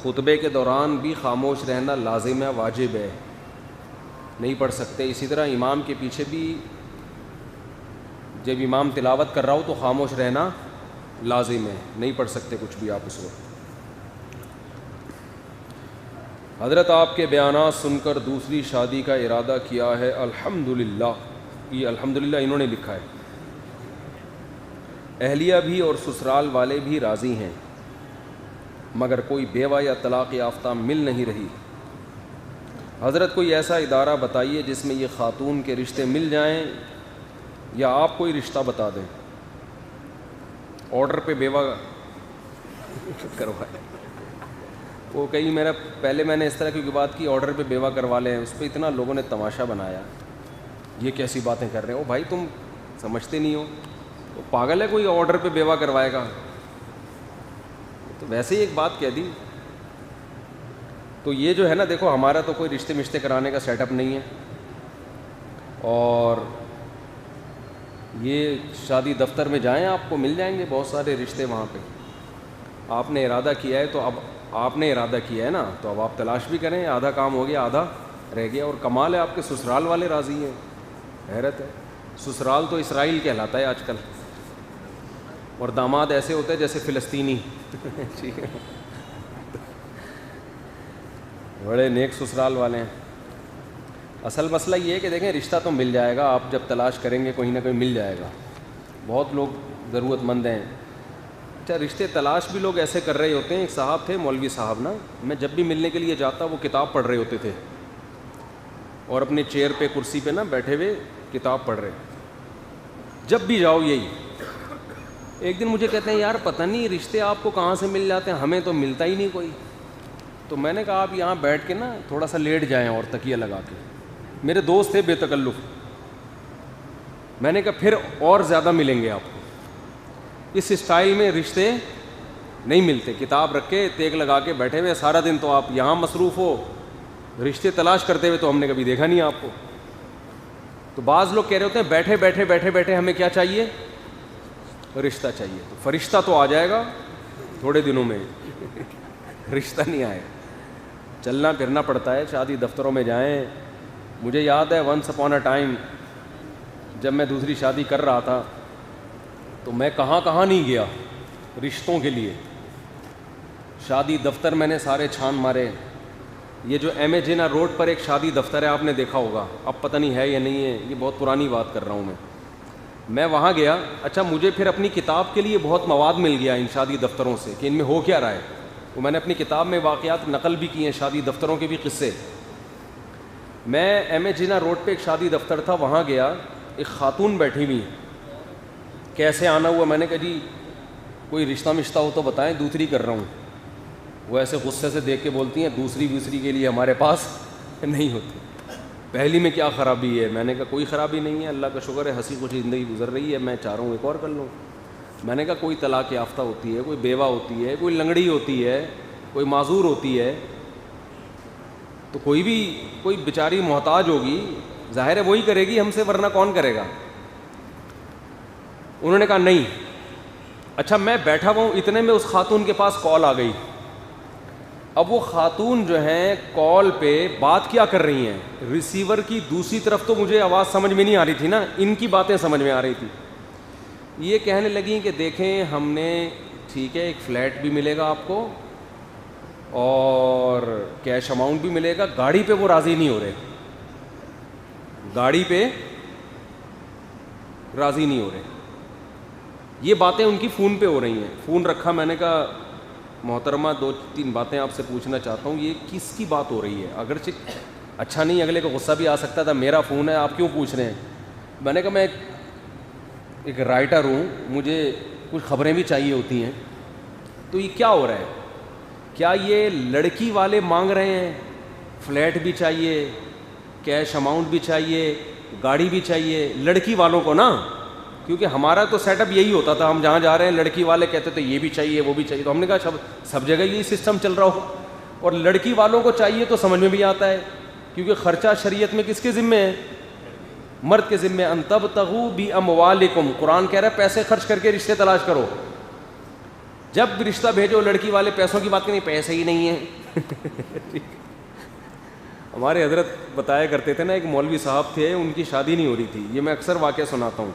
خطبے کے دوران بھی خاموش رہنا لازم ہے، واجب ہے، نہیں پڑھ سکتے. اسی طرح امام کے پیچھے بھی جب امام تلاوت کر رہا ہو تو خاموش رہنا لازم ہے، نہیں پڑھ سکتے کچھ بھی آپ اس وقت. حضرت آپ کے بیانات سن کر دوسری شادی کا ارادہ کیا ہے الحمدللہ. یہ الحمدللہ انہوں نے لکھا ہے. اہلیہ بھی اور سسرال والے بھی راضی ہیں، مگر کوئی بیوہ یا طلاق یافتہ مل نہیں رہی. حضرت کوئی ایسا ادارہ بتائیے جس میں یہ خاتون کے رشتے مل جائیں، یا آپ کوئی رشتہ بتا دیں. آرڈر پہ بیوہ کروائے. وہ کہیں پہلے میں نے اس طرح کی بات کی، آرڈر پہ بیوہ کروا لیں. اس پہ اتنا لوگوں نے تماشا بنایا، یہ کیسی باتیں کر رہے ہو بھائی، تم سمجھتے نہیں ہو. وہ پاگل ہے کوئی آرڈر پہ بیوہ کروائے گا؟ تو ویسے ہی ایک بات کہہ دی. تو یہ جو ہے نا، دیکھو ہمارا تو کوئی رشتے مشتے کرانے کا سیٹ اپ نہیں ہے، اور یہ شادی دفتر میں جائیں آپ کو مل جائیں گے بہت سارے رشتے وہاں پہ. آپ نے ارادہ کیا ہے تو اب آپ نے ارادہ کیا ہے نا، تو اب آپ تلاش بھی کریں. آدھا کام ہو گیا، آدھا رہ گیا. اور کمال ہے آپ کے سسرال والے راضی ہیں، حیرت ہے. سسرال تو اسرائیل کہلاتا ہے آج کل، اور داماد ایسے ہوتے ہیں جیسے فلسطینی. ٹھیک ہے، بڑے نیک سسرال والے ہیں. اصل مسئلہ یہ ہے کہ دیکھیں رشتہ تو مل جائے گا، آپ جب تلاش کریں گے کوئی نہ کوئی مل جائے گا. بہت لوگ ضرورت مند ہیں. اچھا رشتے تلاش بھی لوگ ایسے کر رہے ہوتے ہیں. ایک صاحب تھے مولوی صاحب نا، میں جب بھی ملنے کے لیے جاتا وہ کتاب پڑھ رہے ہوتے تھے، اور اپنے چیئر پہ کرسی پہ نا بیٹھے ہوئے کتاب پڑھ رہے. جب بھی جاؤ یہی. ایک دن مجھے کہتے ہیں یار پتہ نہیں رشتے آپ کو کہاں سے مل جاتے ہیں، ہمیں تو ملتا ہی نہیں کوئی. تو میں نے کہا آپ یہاں بیٹھ کے نا تھوڑا سا لیٹ جائیں اور تکیہ لگا کے. میرے دوست تھے بے تکلف. میں نے کہا پھر اور زیادہ ملیں گے آپ کو. اس اسٹائل میں رشتے نہیں ملتے. کتاب رکھ کے تیگ لگا کے بیٹھے ہوئے سارا دن، تو آپ یہاں مصروف ہو، رشتے تلاش کرتے ہوئے تو ہم نے کبھی دیکھا نہیں آپ کو. تو بعض لوگ کہہ رہے ہوتے ہیں بیٹھے بیٹھے بیٹھے بیٹھے ہمیں کیا چاہیے؟ رشتہ چاہیے. تو فرشتہ تو آ جائے گا تھوڑے دنوں میں، رشتہ نہیں آئے. چلنا پھرنا پڑتا ہے، شادی دفتروں میں جائیں. مجھے یاد ہے ونس اپون اے ٹائم جب میں دوسری شادی کر رہا تھا تو میں کہاں کہاں نہیں گیا رشتوں کے لیے. شادی دفتر میں نے سارے چھان مارے. یہ جو ایم اے جینا روڈ پر ایک شادی دفتر ہے، آپ نے دیکھا ہوگا، اب پتہ نہیں ہے یا نہیں ہے، یہ بہت پرانی بات کر رہا ہوں میں وہاں گیا. اچھا مجھے پھر اپنی کتاب کے لیے بہت مواد مل گیا ان شادی دفتروں سے کہ ان میں ہو کیا رہا ہے. تو میں نے اپنی کتاب میں واقعات نقل بھی کیے ہیں، شادی دفتروں کے بھی قصے. میں ایم اے جینا روڈ پہ ایک شادی دفتر تھا، وہاں گیا. ایک خاتون بیٹھی ہوئی، کیسے آنا ہوا؟ میں نے کہا جی کوئی رشتہ مشتہ ہو تو بتائیں، دوسری کر رہا ہوں. وہ ایسے غصے سے دیکھ کے بولتی ہیں دوسری کے لیے ہمارے پاس نہیں ہوتی. پہلی میں کیا خرابی ہے؟ میں نے کہا کوئی خرابی نہیں ہے، اللہ کا شکر ہے، ہنسی خوشی زندگی گزر رہی ہے، میں چاہ رہا ہوں ایک اور کر لوں۔ میں نے کہا کوئی طلاق یافتہ ہوتی ہے، کوئی بیوہ ہوتی ہے، کوئی لنگڑی ہوتی ہے، کوئی معذور ہوتی ہے، تو کوئی بیچاری محتاج ہوگی، ظاہر ہے وہی کرے گی ہم سے، ورنہ کون کرے گا؟ انہوں نے کہا نہیں۔ اچھا میں بیٹھا ہوا ہوں، اتنے میں اس خاتون کے پاس کال آ گئی۔ اب وہ خاتون جو ہیں کال پہ بات کیا کر رہی ہیں، ریسیور کی دوسری طرف تو مجھے آواز سمجھ میں نہیں آ رہی تھی نا، ان کی باتیں سمجھ میں آ رہی تھی۔ یہ کہنے لگیں کہ دیکھیں ہم نے ٹھیک ہے ایک فلیٹ بھی ملے گا آپ کو اور کیش اماؤنٹ بھی ملے گا، گاڑی پہ وہ راضی نہیں ہو رہے، گاڑی پہ راضی نہیں ہو رہے۔ یہ باتیں ان کی فون پہ ہو رہی ہیں۔ فون رکھا، میں نے کہا محترمہ 2-3 باتیں آپ سے پوچھنا چاہتا ہوں، یہ کس کی بات ہو رہی ہے؟ اگرچہ اچھا نہیں، اگلے کو غصہ بھی آ سکتا تھا، میرا فون ہے آپ کیوں پوچھ رہے ہیں؟ میں نے کہا میں ایک رائٹر ہوں، مجھے کچھ خبریں بھی چاہیے ہوتی ہیں، تو یہ کیا ہو رہا ہے؟ کیا یہ لڑکی والے مانگ رہے ہیں فلیٹ بھی چاہیے، کیش اماؤنٹ بھی چاہیے، گاڑی بھی چاہیے لڑکی والوں کو نا؟ کیونکہ ہمارا تو سیٹ اپ یہی ہوتا تھا، ہم جہاں جا رہے ہیں لڑکی والے کہتے تھے یہ بھی چاہیے وہ بھی چاہیے، تو ہم نے کہا سب جگہ یہی سسٹم چل رہا ہو، اور لڑکی والوں کو چاہیے تو سمجھ میں بھی آتا ہے، کیونکہ خرچہ شریعت میں کس کے ذمہ ہے؟ مرد کے ذمہ۔ ان تبتغوا باموالکم، قرآن کہہ رہا ہے پیسے خرچ کر کے رشتے تلاش کرو۔ جب بھی رشتہ بھیجو لڑکی والے پیسوں کی بات کریں، پیسے ہی نہیں ہیں۔ ہمارے حضرت بتایا کرتے تھے نا، ایک مولوی صاحب تھے، ان کی شادی نہیں ہو رہی تھی، یہ میں اکثر واقعہ سناتا ہوں،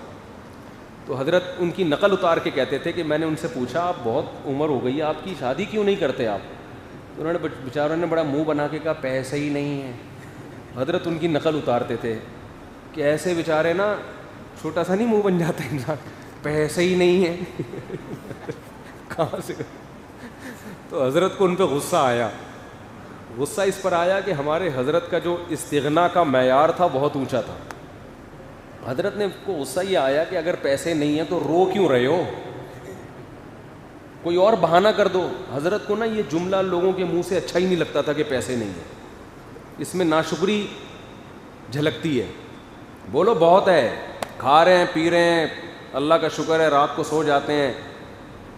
تو حضرت ان کی نقل اتار کے کہتے تھے کہ میں نے ان سے پوچھا آپ بہت عمر ہو گئی ہے، آپ کی شادی کیوں نہیں کرتے آپ؟ انہوں نے بیچاروں نے بڑا منہ بنا کے کہا پیسے ہی نہیں ہیں۔ حضرت ان کی نقل اتارتے تھے کہ ایسے بیچارے نا چھوٹا سا نہیں منہ بن جاتا انسان، پیسے ہی نہیں ہیں کہاں سے؟ تو حضرت کو ان پہ غصہ آیا، غصہ اس پر آیا کہ ہمارے حضرت کا جو استغنا کا معیار تھا بہت اونچا تھا۔ حضرت نے کو غصہ یہ آیا کہ اگر پیسے نہیں ہیں تو رو کیوں رہے ہو، کوئی اور بہانہ کر دو۔ حضرت کو نا یہ جملہ لوگوں کے منہ سے اچھا ہی نہیں لگتا تھا کہ پیسے نہیں ہیں، اس میں ناشکری جھلکتی ہے۔ بولو بہت ہے، کھا رہے ہیں پی رہے ہیں، اللہ کا شکر ہے رات کو سو جاتے ہیں،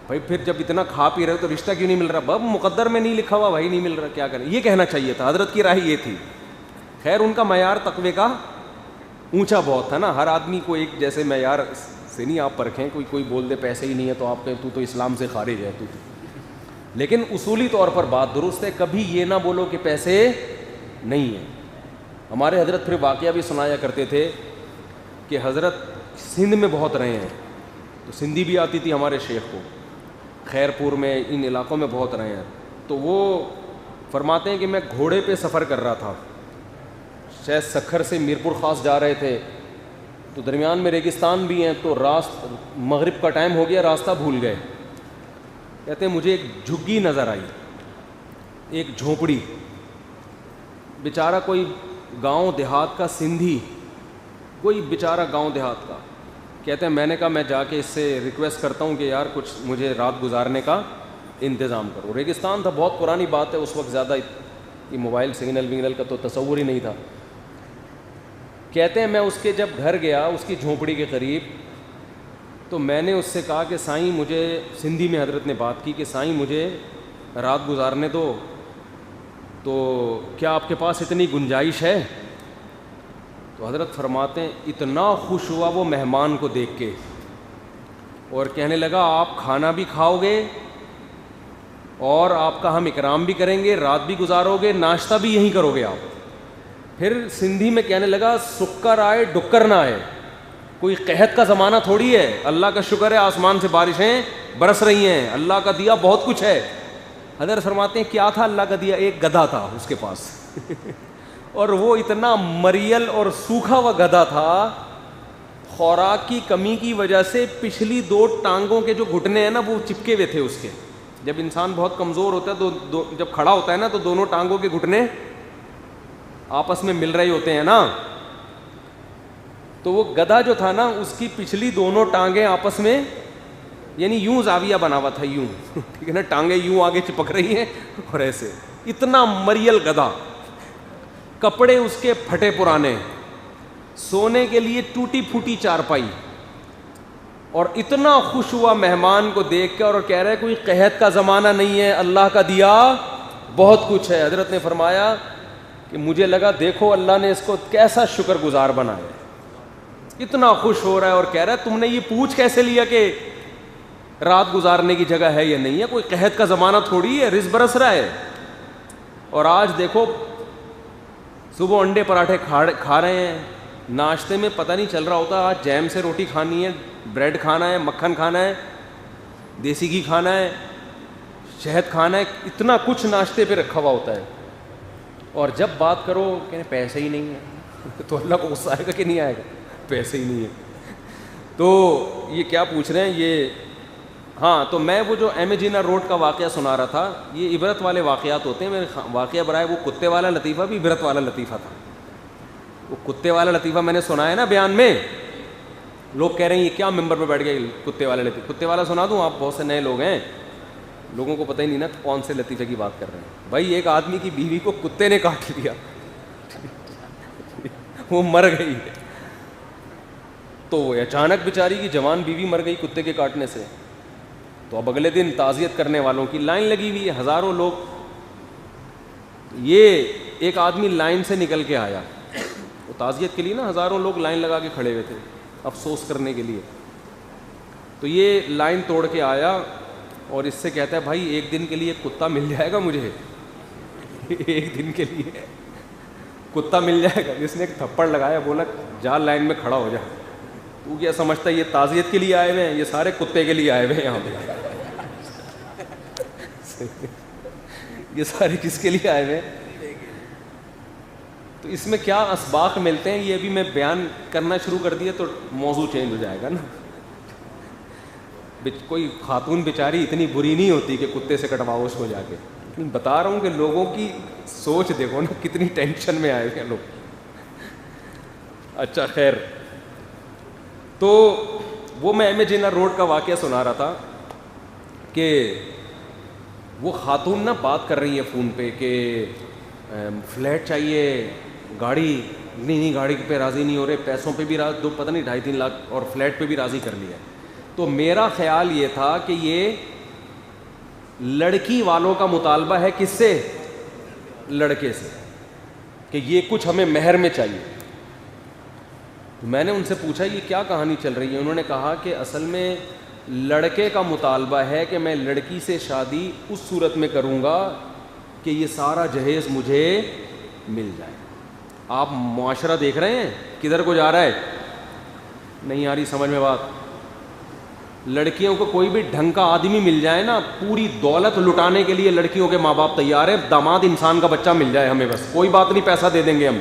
بھائی پھر جب اتنا کھا پی رہے تو رشتہ کیوں نہیں مل رہا؟ بب مقدر میں نہیں لکھا ہوا بھائی نہیں مل رہا، کیا کریں؟ یہ کہنا چاہیے تھا، حضرت کی رائے یہ تھی۔ خیر ان کا معیار تقوی کا اونچا بہت تھا نا، ہر آدمی کو ایک جیسے معیار سے نہیں آپ پرکھیں، کوئی بول دے پیسے ہی نہیں ہے تو آپ کہیں تو اسلام سے خارج ہے تو۔ لیکن اصولی طور پر بات درست ہے، کبھی یہ نہ بولو کہ پیسے نہیں ہیں۔ ہمارے حضرت پھر واقعہ بھی سنایا کرتے تھے کہ حضرت سندھ میں بہت رہے ہیں، تو سندھی بھی آتی تھی ہمارے شیخ کو، خیر پور میں ان علاقوں میں بہت رہے ہیں، تو وہ فرماتے ہیں کہ میں گھوڑے پہ سفر کر رہا تھا، شاید سکھر سے میرپور خاص جا رہے تھے، تو درمیان میں ریگستان بھی ہیں، تو مغرب کا ٹائم ہو گیا، راستہ بھول گئے۔ کہتے ہیں مجھے ایک جھگی نظر آئی، ایک جھونپڑی، بیچارہ کوئی گاؤں دیہات کا سندھی، کوئی بیچارہ گاؤں دیہات کا۔ کہتے ہیں میں نے کہا میں جا کے اس سے ریکویسٹ کرتا ہوں کہ یار کچھ مجھے رات گزارنے کا انتظام کرو۔ ریگستان تھا، بہت پرانی بات ہے، اس وقت زیادہ یہ موبائل سگنل وگنل کا تو تصور ہی نہیں تھا۔ کہتے ہیں میں اس کے جب گھر گیا، اس کی جھونپڑی کے قریب، تو میں نے اس سے کہا کہ سائیں مجھے، سندھی میں حضرت نے بات کی کہ سائیں مجھے رات گزارنے دو، تو کیا آپ کے پاس اتنی گنجائش ہے؟ تو حضرت فرماتے ہیں اتنا خوش ہوا وہ مہمان کو دیکھ کے، اور کہنے لگا آپ کھانا بھی کھاؤ گے اور آپ کا ہم اکرام بھی کریں گے، رات بھی گزارو گے، ناشتہ بھی یہیں کرو گے آپ۔ پھر سندھی میں کہنے لگا سکر آئے ڈکر نہ آئے، کوئی قحط کا زمانہ تھوڑی ہے، اللہ کا شکر ہے آسمان سے بارشیں برس رہی ہیں، اللہ کا دیا بہت کچھ ہے۔ حضرت فرماتے ہیں کیا تھا اللہ کا دیا؟ ایک گدھا تھا اس کے پاس اور وہ اتنا مریل اور سوکھا ہوا گدھا تھا، خوراک کی کمی کی وجہ سے پچھلی 2 ٹانگوں کے جو گھٹنے ہیں نا وہ چپکے ہوئے تھے اس کے۔ جب انسان بہت کمزور ہوتا ہے تو جب کھڑا ہوتا ہے نا تو دونوں ٹانگوں کے گھٹنے آپس میں مل رہے ہوتے ہیں نا، تو وہ گدھا جو تھا نا اس کی پچھلی دونوں ٹانگیں آپس میں یعنی یوں زاویہ بنا ہوا تھا، یوں ٹھیک ہے نا، ٹانگیں یوں آگے چپک رہی ہیں اور ایسے، اتنا مریل گدھا۔ کپڑے اس کے پھٹے پرانے, سونے کے لیے ٹوٹی پھوٹی چارپائی, اور اتنا خوش ہوا مہمان کو دیکھ کے اور کہہ رہا ہے کوئی قحط کا زمانہ نہیں ہے, اللہ کا دیا بہت کچھ ہے. حضرت نے فرمایا کہ مجھے لگا دیکھو اللہ نے اس کو کیسا شکر گزار بنایا, اتنا خوش ہو رہا ہے اور کہہ رہا ہے تم نے یہ پوچھ کیسے لیا کہ رات گزارنے کی جگہ ہے یا نہیں ہے, کوئی قحط کا زمانہ تھوڑی ہے, رزق برس رہا ہے. اور آج دیکھو صبح انڈے پراٹھے کھا رہے ہیں, ناشتے میں پتہ نہیں چل رہا ہوتا آج جیم سے روٹی کھانی ہے, بریڈ کھانا ہے, مکھن کھانا ہے, دیسی گھی کھانا ہے, شہد کھانا ہے, اتنا کچھ ناشتے پہ رکھا ہوا ہوتا ہے. اور جب بات کرو کہ پیسے ہی نہیں ہے تو اللہ کو غصہ آئے گا کہ نہیں آئے گا, پیسے ہی نہیں ہے. تو یہ کیا پوچھ رہے ہیں یہ, ہاں تو میں وہ جو ایم اے جینا روڈ کا واقعہ سنا رہا تھا, یہ عبرت والے واقعات ہوتے ہیں. میرے واقعہ برائے وہ کتے والا لطیفہ بھی عبرت والا لطیفہ تھا. وہ کتے والا لطیفہ میں نے سنا ہے نا بیان میں, لوگ کہہ رہے ہیں یہ کیا ممبر پہ بیٹھ گئے کتے والے لطیفہ. کتے والا سنا دوں, آپ بہت سے نئے لوگ ہیں, لوگوں کو پتہ ہی نہیں نا کون سے لطیفے کی بات کر رہے ہیں. بھائی ایک آدمی کی بیوی کو کتے نے کاٹ لیا, وہ مر گئی, تو اچانک بیچاری کی جوان بیوی مر گئی کتے کے کاٹنے سے. تو اب اگلے دن تعزیت کرنے والوں کی لائن لگی ہوئی ہے, ہزاروں لوگ. یہ ایک آدمی لائن سے نکل کے آیا, وہ تعزیت کے لیے نا ہزاروں لوگ لائن لگا کے کھڑے ہوئے تھے افسوس کرنے کے لیے. تو یہ لائن توڑ کے آیا اور اس سے کہتا ہے بھائی ایک دن کے لیے کتا مل جائے گا مجھے, ایک دن کے لیے کتا مل جائے گا. جس نے ایک تھپڑ لگایا, بولا جا لائن میں کھڑا ہو جا. تو کیا سمجھتا ہے یہ تعزیت کے لیے آئے ہوئے ہیں, یہ سارے کتے کے لیے آئے ہوئے ہیں یہاں پہ. یہ سارے کس کے لیے آئے ہوئے ہیں؟ تو اس میں کیا اسباق ملتے ہیں, یہ ابھی میں بیان کرنا شروع کر دیا تو موضوع چینج ہو جائے گا نا. کوئی خاتون بیچاری اتنی بری نہیں ہوتی کہ کتے سے کٹواؤ اس کو جا کے, لیکن بتا رہا ہوں کہ لوگوں کی سوچ دیکھو نا کتنی ٹینشن میں آئے ہوئے ہیں لوگ. اچھا خیر, تو وہ میں ایم اے جینا روڈ کا واقعہ سنا رہا تھا کہ وہ خاتون نا بات کر رہی ہے فون پہ کہ فلیٹ چاہیے, گاڑی نہیں گاڑی پہ راضی نہیں ہو رہے, پیسوں پہ بھی دو پتہ نہیں 2.5-3 لاکھ اور فلیٹ پہ بھی راضی کر لیا. تو میرا خیال یہ تھا کہ یہ لڑکی والوں کا مطالبہ ہے, کس سے؟ لڑکے سے, کہ یہ کچھ ہمیں مہر میں چاہیے. میں نے ان سے پوچھا یہ کیا کہانی چل رہی ہے. انہوں نے کہا کہ اصل میں لڑکے کا مطالبہ ہے کہ میں لڑکی سے شادی اس صورت میں کروں گا کہ یہ سارا جہیز مجھے مل جائے. آپ معاشرہ دیکھ رہے ہیں کدھر کو جا رہا ہے, نہیں آ رہی سمجھ میں بات. لڑکیوں کو کوئی بھی ڈھنگ کا آدمی مل جائے نا, پوری دولت لٹانے کے لیے لڑکیوں کے ماں باپ تیار ہیں. داماد انسان کا بچہ مل جائے ہمیں, بس کوئی بات نہیں, پیسہ دے دیں گے ہم.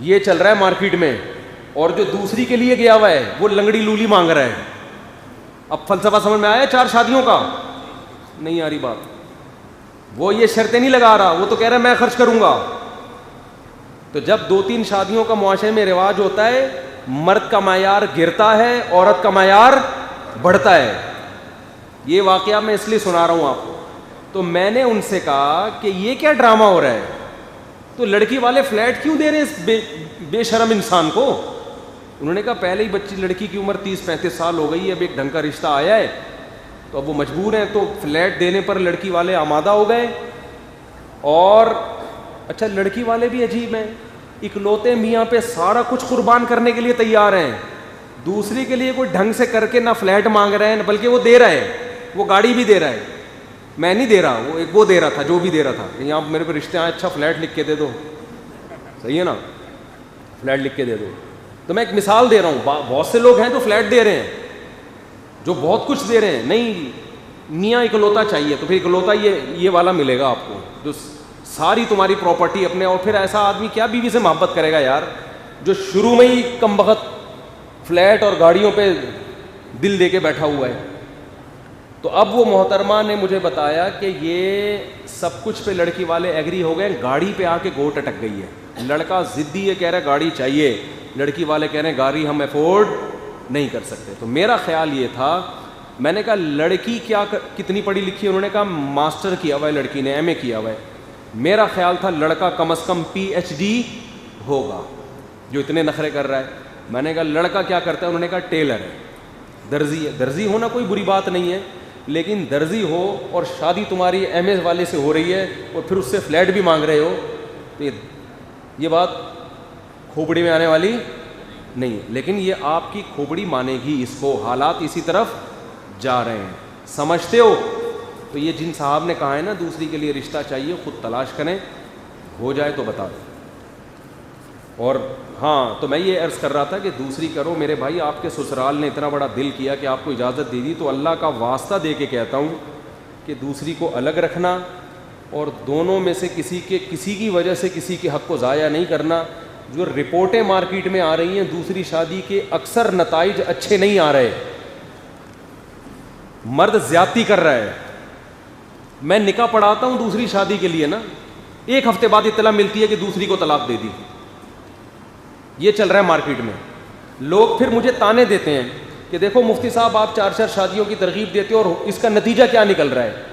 یہ چل رہا ہے مارکیٹ میں. اور جو دوسری کے لیے گیا ہوا ہے وہ لنگڑی لولی مانگ رہا ہے. اب فلسفہ سمجھ میں آیا 4 شادیوں کا؟ نہیں آ رہی بات. وہ یہ شرطیں نہیں لگا رہا, وہ تو کہہ رہا ہے میں خرچ کروں گا. تو جب 2-3 شادیوں کا معاشرے میں رواج ہوتا ہے, مرد کا معیار گرتا ہے, عورت کا معیار بڑھتا ہے. یہ واقعہ میں اس لیے سنا رہا ہوں آپ کو. تو میں نے ان سے کہا کہ یہ کیا ڈرامہ ہو رہا ہے, تو لڑکی والے فلیٹ کیوں دے رہے ہیں اس بے شرم انسان کو؟ انہوں نے کہا پہلے ہی بچی لڑکی کی عمر 30-35 سال ہو گئی ہے, اب ایک ڈھنگ کا رشتہ آیا ہے تو اب وہ مجبور ہیں, تو فلیٹ دینے پر لڑکی والے آمادہ ہو گئے. اور اچھا لڑکی والے بھی عجیب ہیں, اکلوتے میاں پہ سارا کچھ قربان کرنے کے لیے تیار ہیں. دوسری کے لیے کوئی ڈھنگ سے کر کے نہ فلیٹ مانگ رہے ہیں, بلکہ وہ دے رہے ہیں, وہ گاڑی بھی دے رہا ہے. میں نہیں دے رہا, وہ دے رہا تھا, جو بھی دے رہا تھا. یہاں میرے پہ رشتے آئے, اچھا فلیٹ لکھ کے دے دو, صحیح ہے نا, فلیٹ لکھ کے دے دو. تو میں ایک مثال دے رہا ہوں, بہت سے لوگ ہیں جو فلیٹ دے رہے ہیں, جو بہت کچھ دے رہے ہیں. نہیں میاں اکلوتا چاہیے, تو پھر اکلوتا یہ والا ملے گا آپ کو جو ساری تمہاری پراپرٹی اپنے. اور پھر ایسا آدمی کیا بیوی سے محبت کرے گا یار, جو شروع میں ہی کم بخت فلیٹ اور گاڑیوں پہ دل دے کے بیٹھا ہوا ہے. تو اب وہ محترمہ نے مجھے بتایا کہ یہ سب کچھ پہ لڑکی والے ایگری ہو گئے, گاڑی پہ آ کے گوٹ اٹک گئی ہے. لڑکا ضدی ہے, کہہ رہا ہے گاڑی چاہیے, لڑکی والے کہہ رہے ہیں گاڑی ہم افورڈ نہیں کر سکتے. تو میرا خیال یہ تھا, میں نے کہا لڑکی کتنی پڑھی لکھی ہے؟ انہوں نے کہا ماسٹر کیا ہوا ہے لڑکی نے, ایم اے کیا ہوا ہے. میرا خیال تھا لڑکا کم از کم PhD ہوگا جو اتنے نخرے کر رہا ہے. میں نے کہا لڑکا کیا کرتا ہے؟ انہوں نے کہا ٹیلر ہے, درزی ہے. درزی ہونا کوئی بری بات نہیں ہے, لیکن درزی ہو اور شادی تمہاری MS والے سے ہو رہی ہے اور پھر اس سے فلیٹ بھی مانگ رہے ہو, تو یہ بات کھوپڑی میں آنے والی نہیں ہے. لیکن یہ آپ کی کھوپڑی مانے گی اس کو, حالات اسی طرف جا رہے ہیں, سمجھتے ہو؟ تو یہ جن صاحب نے کہا ہے نا دوسری کے لیے رشتہ چاہیے, خود تلاش کریں, ہو جائے تو بتا دیں. اور ہاں, تو میں یہ عرض کر رہا تھا کہ دوسری کرو میرے بھائی, آپ کے سسرال نے اتنا بڑا دل کیا کہ آپ کو اجازت دے دی, تو اللہ کا واسطہ دے کے کہتا ہوں کہ دوسری کو الگ رکھنا اور دونوں میں سے کسی کی وجہ سے کسی کے حق کو ضائع نہیں کرنا. جو رپورٹیں مارکیٹ میں آ رہی ہیں دوسری شادی کے اکثر نتائج اچھے نہیں آ رہے, مرد زیادتی کر رہا ہے. میں نکاح پڑھاتا ہوں دوسری شادی کے لیے نا, ایک ہفتے بعد اطلاع ملتی ہے کہ دوسری کو طلاق دے دی. یہ چل رہا ہے مارکیٹ میں. لوگ پھر مجھے تانے دیتے ہیں کہ دیکھو مفتی صاحب آپ 4 شادیوں کی ترغیب دیتے ہو اور اس کا نتیجہ کیا نکل رہا ہے.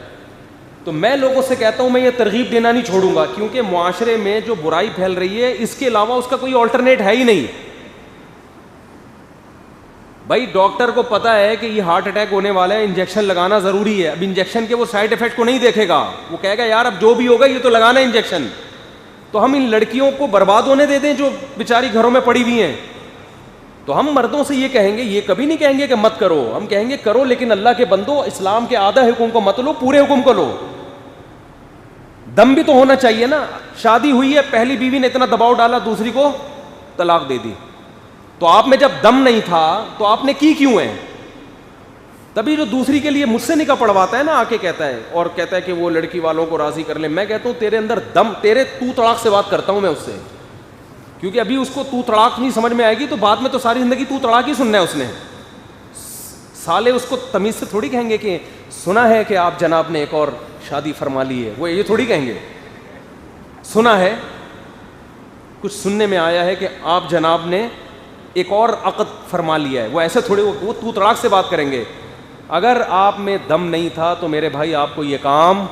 تو میں لوگوں سے کہتا ہوں میں یہ ترغیب دینا نہیں چھوڑوں گا, کیونکہ معاشرے میں جو برائی پھیل رہی ہے اس کے علاوہ اس کا کوئی آلٹرنیٹ ہے ہی نہیں. بھائی ڈاکٹر کو پتا ہے کہ یہ ہارٹ اٹیک ہونے والا ہے, انجیکشن لگانا ضروری ہے. اب انجیکشن کے وہ سائڈ افیکٹ کو نہیں دیکھے گا, وہ کہے گا یار اب جو بھی ہوگا یہ تو لگانا ہے انجیکشن. تو ہم ان لڑکیوں کو برباد ہونے دے دیں جو بیچاری گھروں میں پڑی ہوئی ہیں. تو ہم مردوں سے یہ کہیں گے, یہ کبھی نہیں کہیں گے کہ مت کرو, ہم کہیں گے کرو, لیکن اللہ کے بندو اسلام کے آدھا حکم کو مت لو, پورے حکم کو لو. دم بھی تو ہونا چاہیے نا. شادی ہوئی ہے, پہلی بیوی نے اتنا دباؤ ڈالا, دوسری کو طلاق دے دی. تو آپ میں جب دم نہیں تھا تو آپ نے کی کیوں ہے؟ تبھی جو دوسری کے لیے مجھ سے نکاح پڑھواتا ہے نا, آ کے کہتا ہے اور کہتا ہے کہ وہ لڑکی والوں کو راضی کر لے. میں کہتا ہوں تیرے اندر دم, تیرے تو طلاق سے بات کرتا ہوں میں اس سے, کیونکہ ابھی اس کو تو طلاق نہیں سمجھ میں آئے گی تو بعد میں تو ساری زندگی تو طلاق ہی سننا ہے اس نے. سالے اس کو تمیز سے تھوڑی کہیں گے کہ سنا ہے کہ آپ جناب نے ایک اور شادی فرما لی ہے, وہ یہ تھوڑی کہیں گے. سنا ہے, کچھ سننے میں آیا ہے کہ آپ جناب نے ایک اور عقد فرما لیا ہے, وہ ایسے تھوڑے وہ تو طلاق سے بات کریں گے. اگر آپ میں دم نہیں تھا تو میرے بھائی آپ کو یہ کام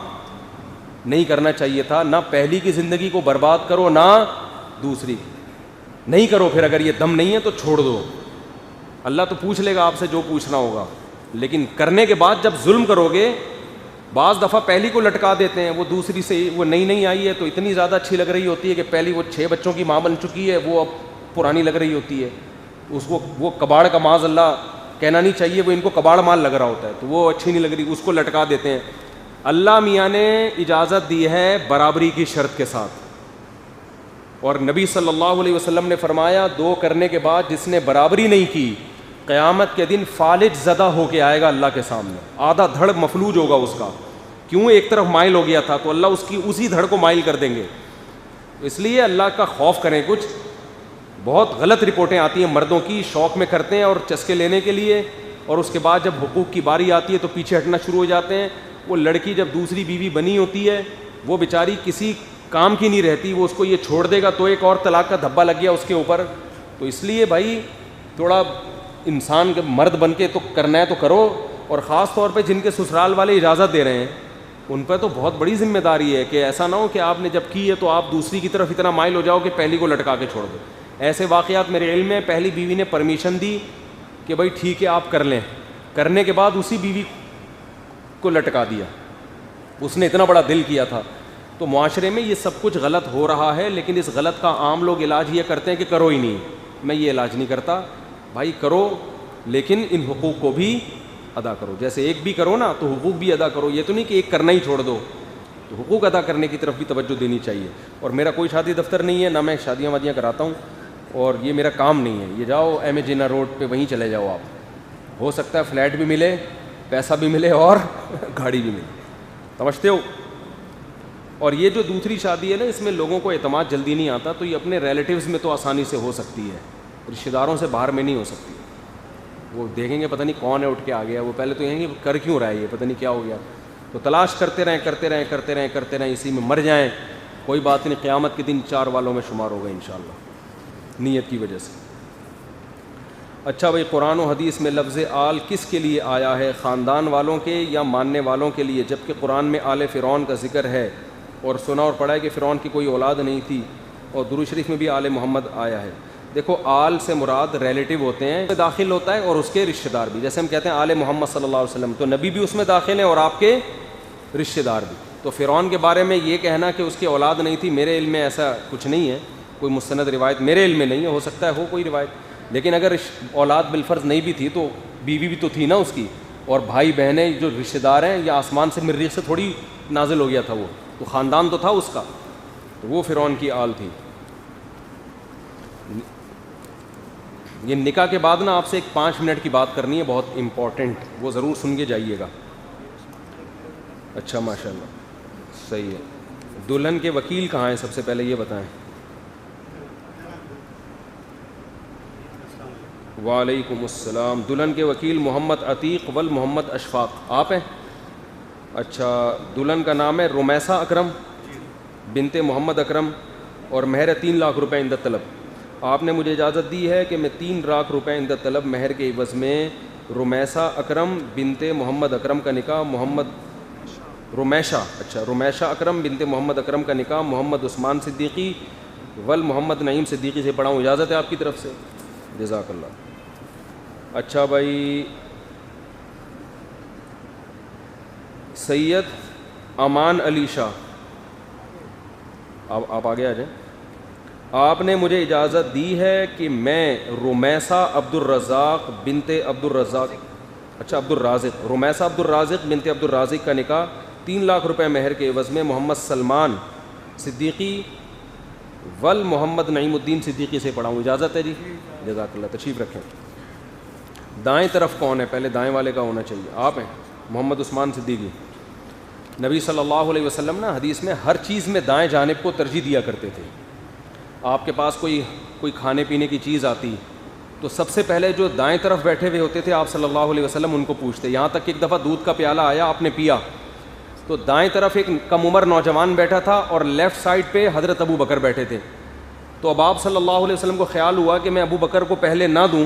نہیں کرنا چاہیے تھا. نہ پہلی کی زندگی کو برباد کرو نہ دوسری نہیں کرو. پھر اگر یہ دم نہیں ہے تو چھوڑ دو, اللہ تو پوچھ لے گا آپ سے جو پوچھنا ہوگا. لیکن کرنے کے بعد جب ظلم کرو گے, بعض دفعہ پہلی کو لٹکا دیتے ہیں, وہ دوسری سے وہ نئی آئی ہے تو اتنی زیادہ اچھی لگ رہی ہوتی ہے کہ پہلی وہ 6 بچوں کی ماں بن چکی ہے, وہ اب پرانی لگ رہی ہوتی ہے. اس کو وہ کباڑ کا معاذ اللہ کہنا نہیں چاہیے, وہ ان کو کباڑ مال لگ رہا ہوتا ہے, تو وہ اچھی نہیں لگ رہی, اس کو لٹکا دیتے ہیں. اللہ میاں نے اجازت دی ہے برابری کی شرط کے ساتھ, اور نبی صلی اللہ علیہ وسلم نے فرمایا 2 کرنے کے بعد جس نے برابری نہیں کی قیامت کے دن فالج زدہ ہو کے آئے گا اللہ کے سامنے, آدھا دھڑ مفلوج ہوگا اس کا. کیوں؟ ایک طرف مائل ہو گیا تھا تو اللہ اس کی اسی دھڑ کو مائل کر دیں گے. اس لیے اللہ کا خوف کریں. کچھ بہت غلط رپورٹیں آتی ہیں مردوں کی, شوق میں کرتے ہیں اور چسکے لینے کے لیے, اور اس کے بعد جب حقوق کی باری آتی ہے تو پیچھے ہٹنا شروع ہو جاتے ہیں. وہ لڑکی جب دوسری بیوی بنی ہوتی ہے وہ بیچاری کسی کام کی نہیں رہتی, وہ اس کو یہ چھوڑ دے گا تو ایک اور طلاق کا دھبا لگ گیا اس کے اوپر. تو اس لیے بھائی تھوڑا انسان کے مرد بن کے تو کرنا ہے تو کرو, اور خاص طور پہ جن کے سسرال والے اجازت دے رہے ہیں ان پہ تو بہت بڑی ذمہ داری ہے کہ ایسا نہ ہو کہ آپ نے جب کی ہے تو آپ دوسری کی طرف اتنا مائل ہو جاؤ کہ پہلی کو لٹکا کے چھوڑ دو. ایسے واقعات میرے علم میں, پہلی بیوی نے پرمیشن دی کہ بھائی ٹھیک ہے آپ کر لیں, کرنے کے بعد اسی بیوی کو لٹکا دیا, اس نے اتنا بڑا دل کیا تھا. تو معاشرے میں یہ سب کچھ غلط ہو رہا ہے, لیکن اس غلط کا عام لوگ علاج یہ کرتے ہیں کہ کرو ہی نہیں. میں یہ علاج نہیں کرتا بھائی, کرو لیکن ان حقوق کو بھی ادا کرو. جیسے ایک بھی کرو نا تو حقوق بھی ادا کرو, یہ تو نہیں کہ ایک کرنا ہی چھوڑ دو. تو حقوق ادا کرنے کی طرف بھی توجہ دینی چاہیے. اور میرا کوئی شادی دفتر نہیں ہے, نہ میں شادیاں وادیاں کراتا ہوں, اور یہ میرا کام نہیں ہے. یہ جاؤ ایم اے جینا روڈ پہ وہیں چلے جاؤ آپ, ہو سکتا ہے فلیٹ بھی ملے, پیسہ بھی ملے اور گاڑی بھی ملے. سمجھتے ہو؟ اور یہ جو دوسری شادی ہے نا, اس میں لوگوں کو اعتماد جلدی نہیں آتا, تو یہ اپنے ریلیٹیوز میں تو آسانی سے ہو سکتی ہے, رشتہ داروں سے باہر میں نہیں ہو سکتی. وہ دیکھیں گے پتہ نہیں کون ہے اٹھ کے آ گیا, وہ پہلے تو کہیں گے کر کیوں رہا ہے یہ, پتہ نہیں کیا ہو گیا. تو تلاش کرتے رہیں, اسی میں مر جائیں, کوئی بات نہیں, قیامت کے دن 4 والوں میں شمار ہوگا انشاءاللہ نیت کی وجہ سے. اچھا بھائی, قرآن و حدیث میں لفظ آل کس کے لیے آیا ہے, خاندان والوں کے یا ماننے والوں کے لیے؟ جبکہ قرآن میں آل فرعون کا ذکر ہے اور سنا اور پڑھا ہے کہ فرعون کی کوئی اولاد نہیں تھی, اور درود شریف میں بھی آل محمد آیا ہے. دیکھو آل سے مراد ریلیٹیو ہوتے ہیں, داخل ہوتا ہے, اور اس کے رشتہ دار بھی. جیسے ہم کہتے ہیں آل محمد صلی اللہ علیہ وسلم, تو نبی بھی اس میں داخل ہیں اور آپ کے رشتہ دار بھی. تو فرعون کے بارے میں یہ کہنا کہ اس کی اولاد نہیں تھی, میرے علم میں ایسا کچھ نہیں ہے, کوئی مستند روایت میرے علم میں نہیں ہے, ہو سکتا ہے ہو کوئی روایت, لیکن اگر اولاد بالفرض نہیں بھی تھی تو بیوی بھی تو تھی نا اس کی, اور بھائی بہنیں جو رشتہ دار ہیں, یا آسمان سے مریخ سے تھوڑی نازل ہو گیا تھا, وہ تو خاندان تو تھا اس کا, تو وہ فرعون کی آل تھی. یہ نکاح کے بعد نا آپ سے ایک 5 منٹ کی بات کرنی ہے, بہت امپورٹنٹ, وہ ضرور سن کے جائیے گا. اچھا ماشاء اللہ, صحیح ہے. دلہن کے وکیل کہاں ہیں, سب سے پہلے یہ بتائیں. وعلیکم السلام. دلہن کے وکیل محمد عتیق ول محمد اشفاق, آپ ہیں؟ اچھا, دلہن کا نام ہے رمیسہ اکرم بنت محمد اکرم, اور مہر 3 لاکھ روپے عند طلب. آپ نے مجھے اجازت دی ہے کہ میں 3 لاکھ روپے عند طلب مہر کے عوض میں رمیسہ اکرم بنت محمد اکرم کا نکاح رمیشہ اکرم بنت محمد اکرم کا نکاح محمد عثمان صدیقی ول محمد نعیم صدیقی سے پڑھاؤں. اجازت ہے آپ کی طرف سے؟ جزاک اللہ. اچھا بھائی, سید امان علی شاہ, آپ آگے آ جائیں. آپ نے مجھے اجازت دی ہے کہ میں رمیسہ عبد الرزاق بنت عبد الرزاق عبد الرازق رمیسہ عبد الرازق بنت عبد الرازق کا نکاح 3 لاکھ روپے مہر کے عوض میں محمد سلمان صدیقی ول محمد نعیم الدین صدیقی سے پڑھاؤں. اجازت ہے جی؟ جزاک اللہ. تشریف رکھیں. دائیں طرف کون ہے؟ پہلے دائیں والے کا ہونا چاہیے. آپ ہیں محمد عثمان صدیقی. نبی صلی اللہ علیہ وسلم نا حدیث میں ہر چیز میں دائیں جانب کو ترجیح دیا کرتے تھے. آپ کے پاس کوئی کھانے پینے کی چیز آتی تو سب سے پہلے جو دائیں طرف بیٹھے ہوئے ہوتے تھے آپ صلی اللہ علیہ وسلم ان کو پوچھتے. یہاں تک کہ ایک دفعہ دودھ کا پیالہ آیا, آپ نے پیا, تو دائیں طرف ایک کم عمر نوجوان بیٹھا تھا اور لیفٹ سائڈ پہ حضرت ابو بکر بیٹھے تھے. تو اب آپ صلی اللہ علیہ وسلم کو خیال ہوا کہ میں ابو بکر کو پہلے نہ دوں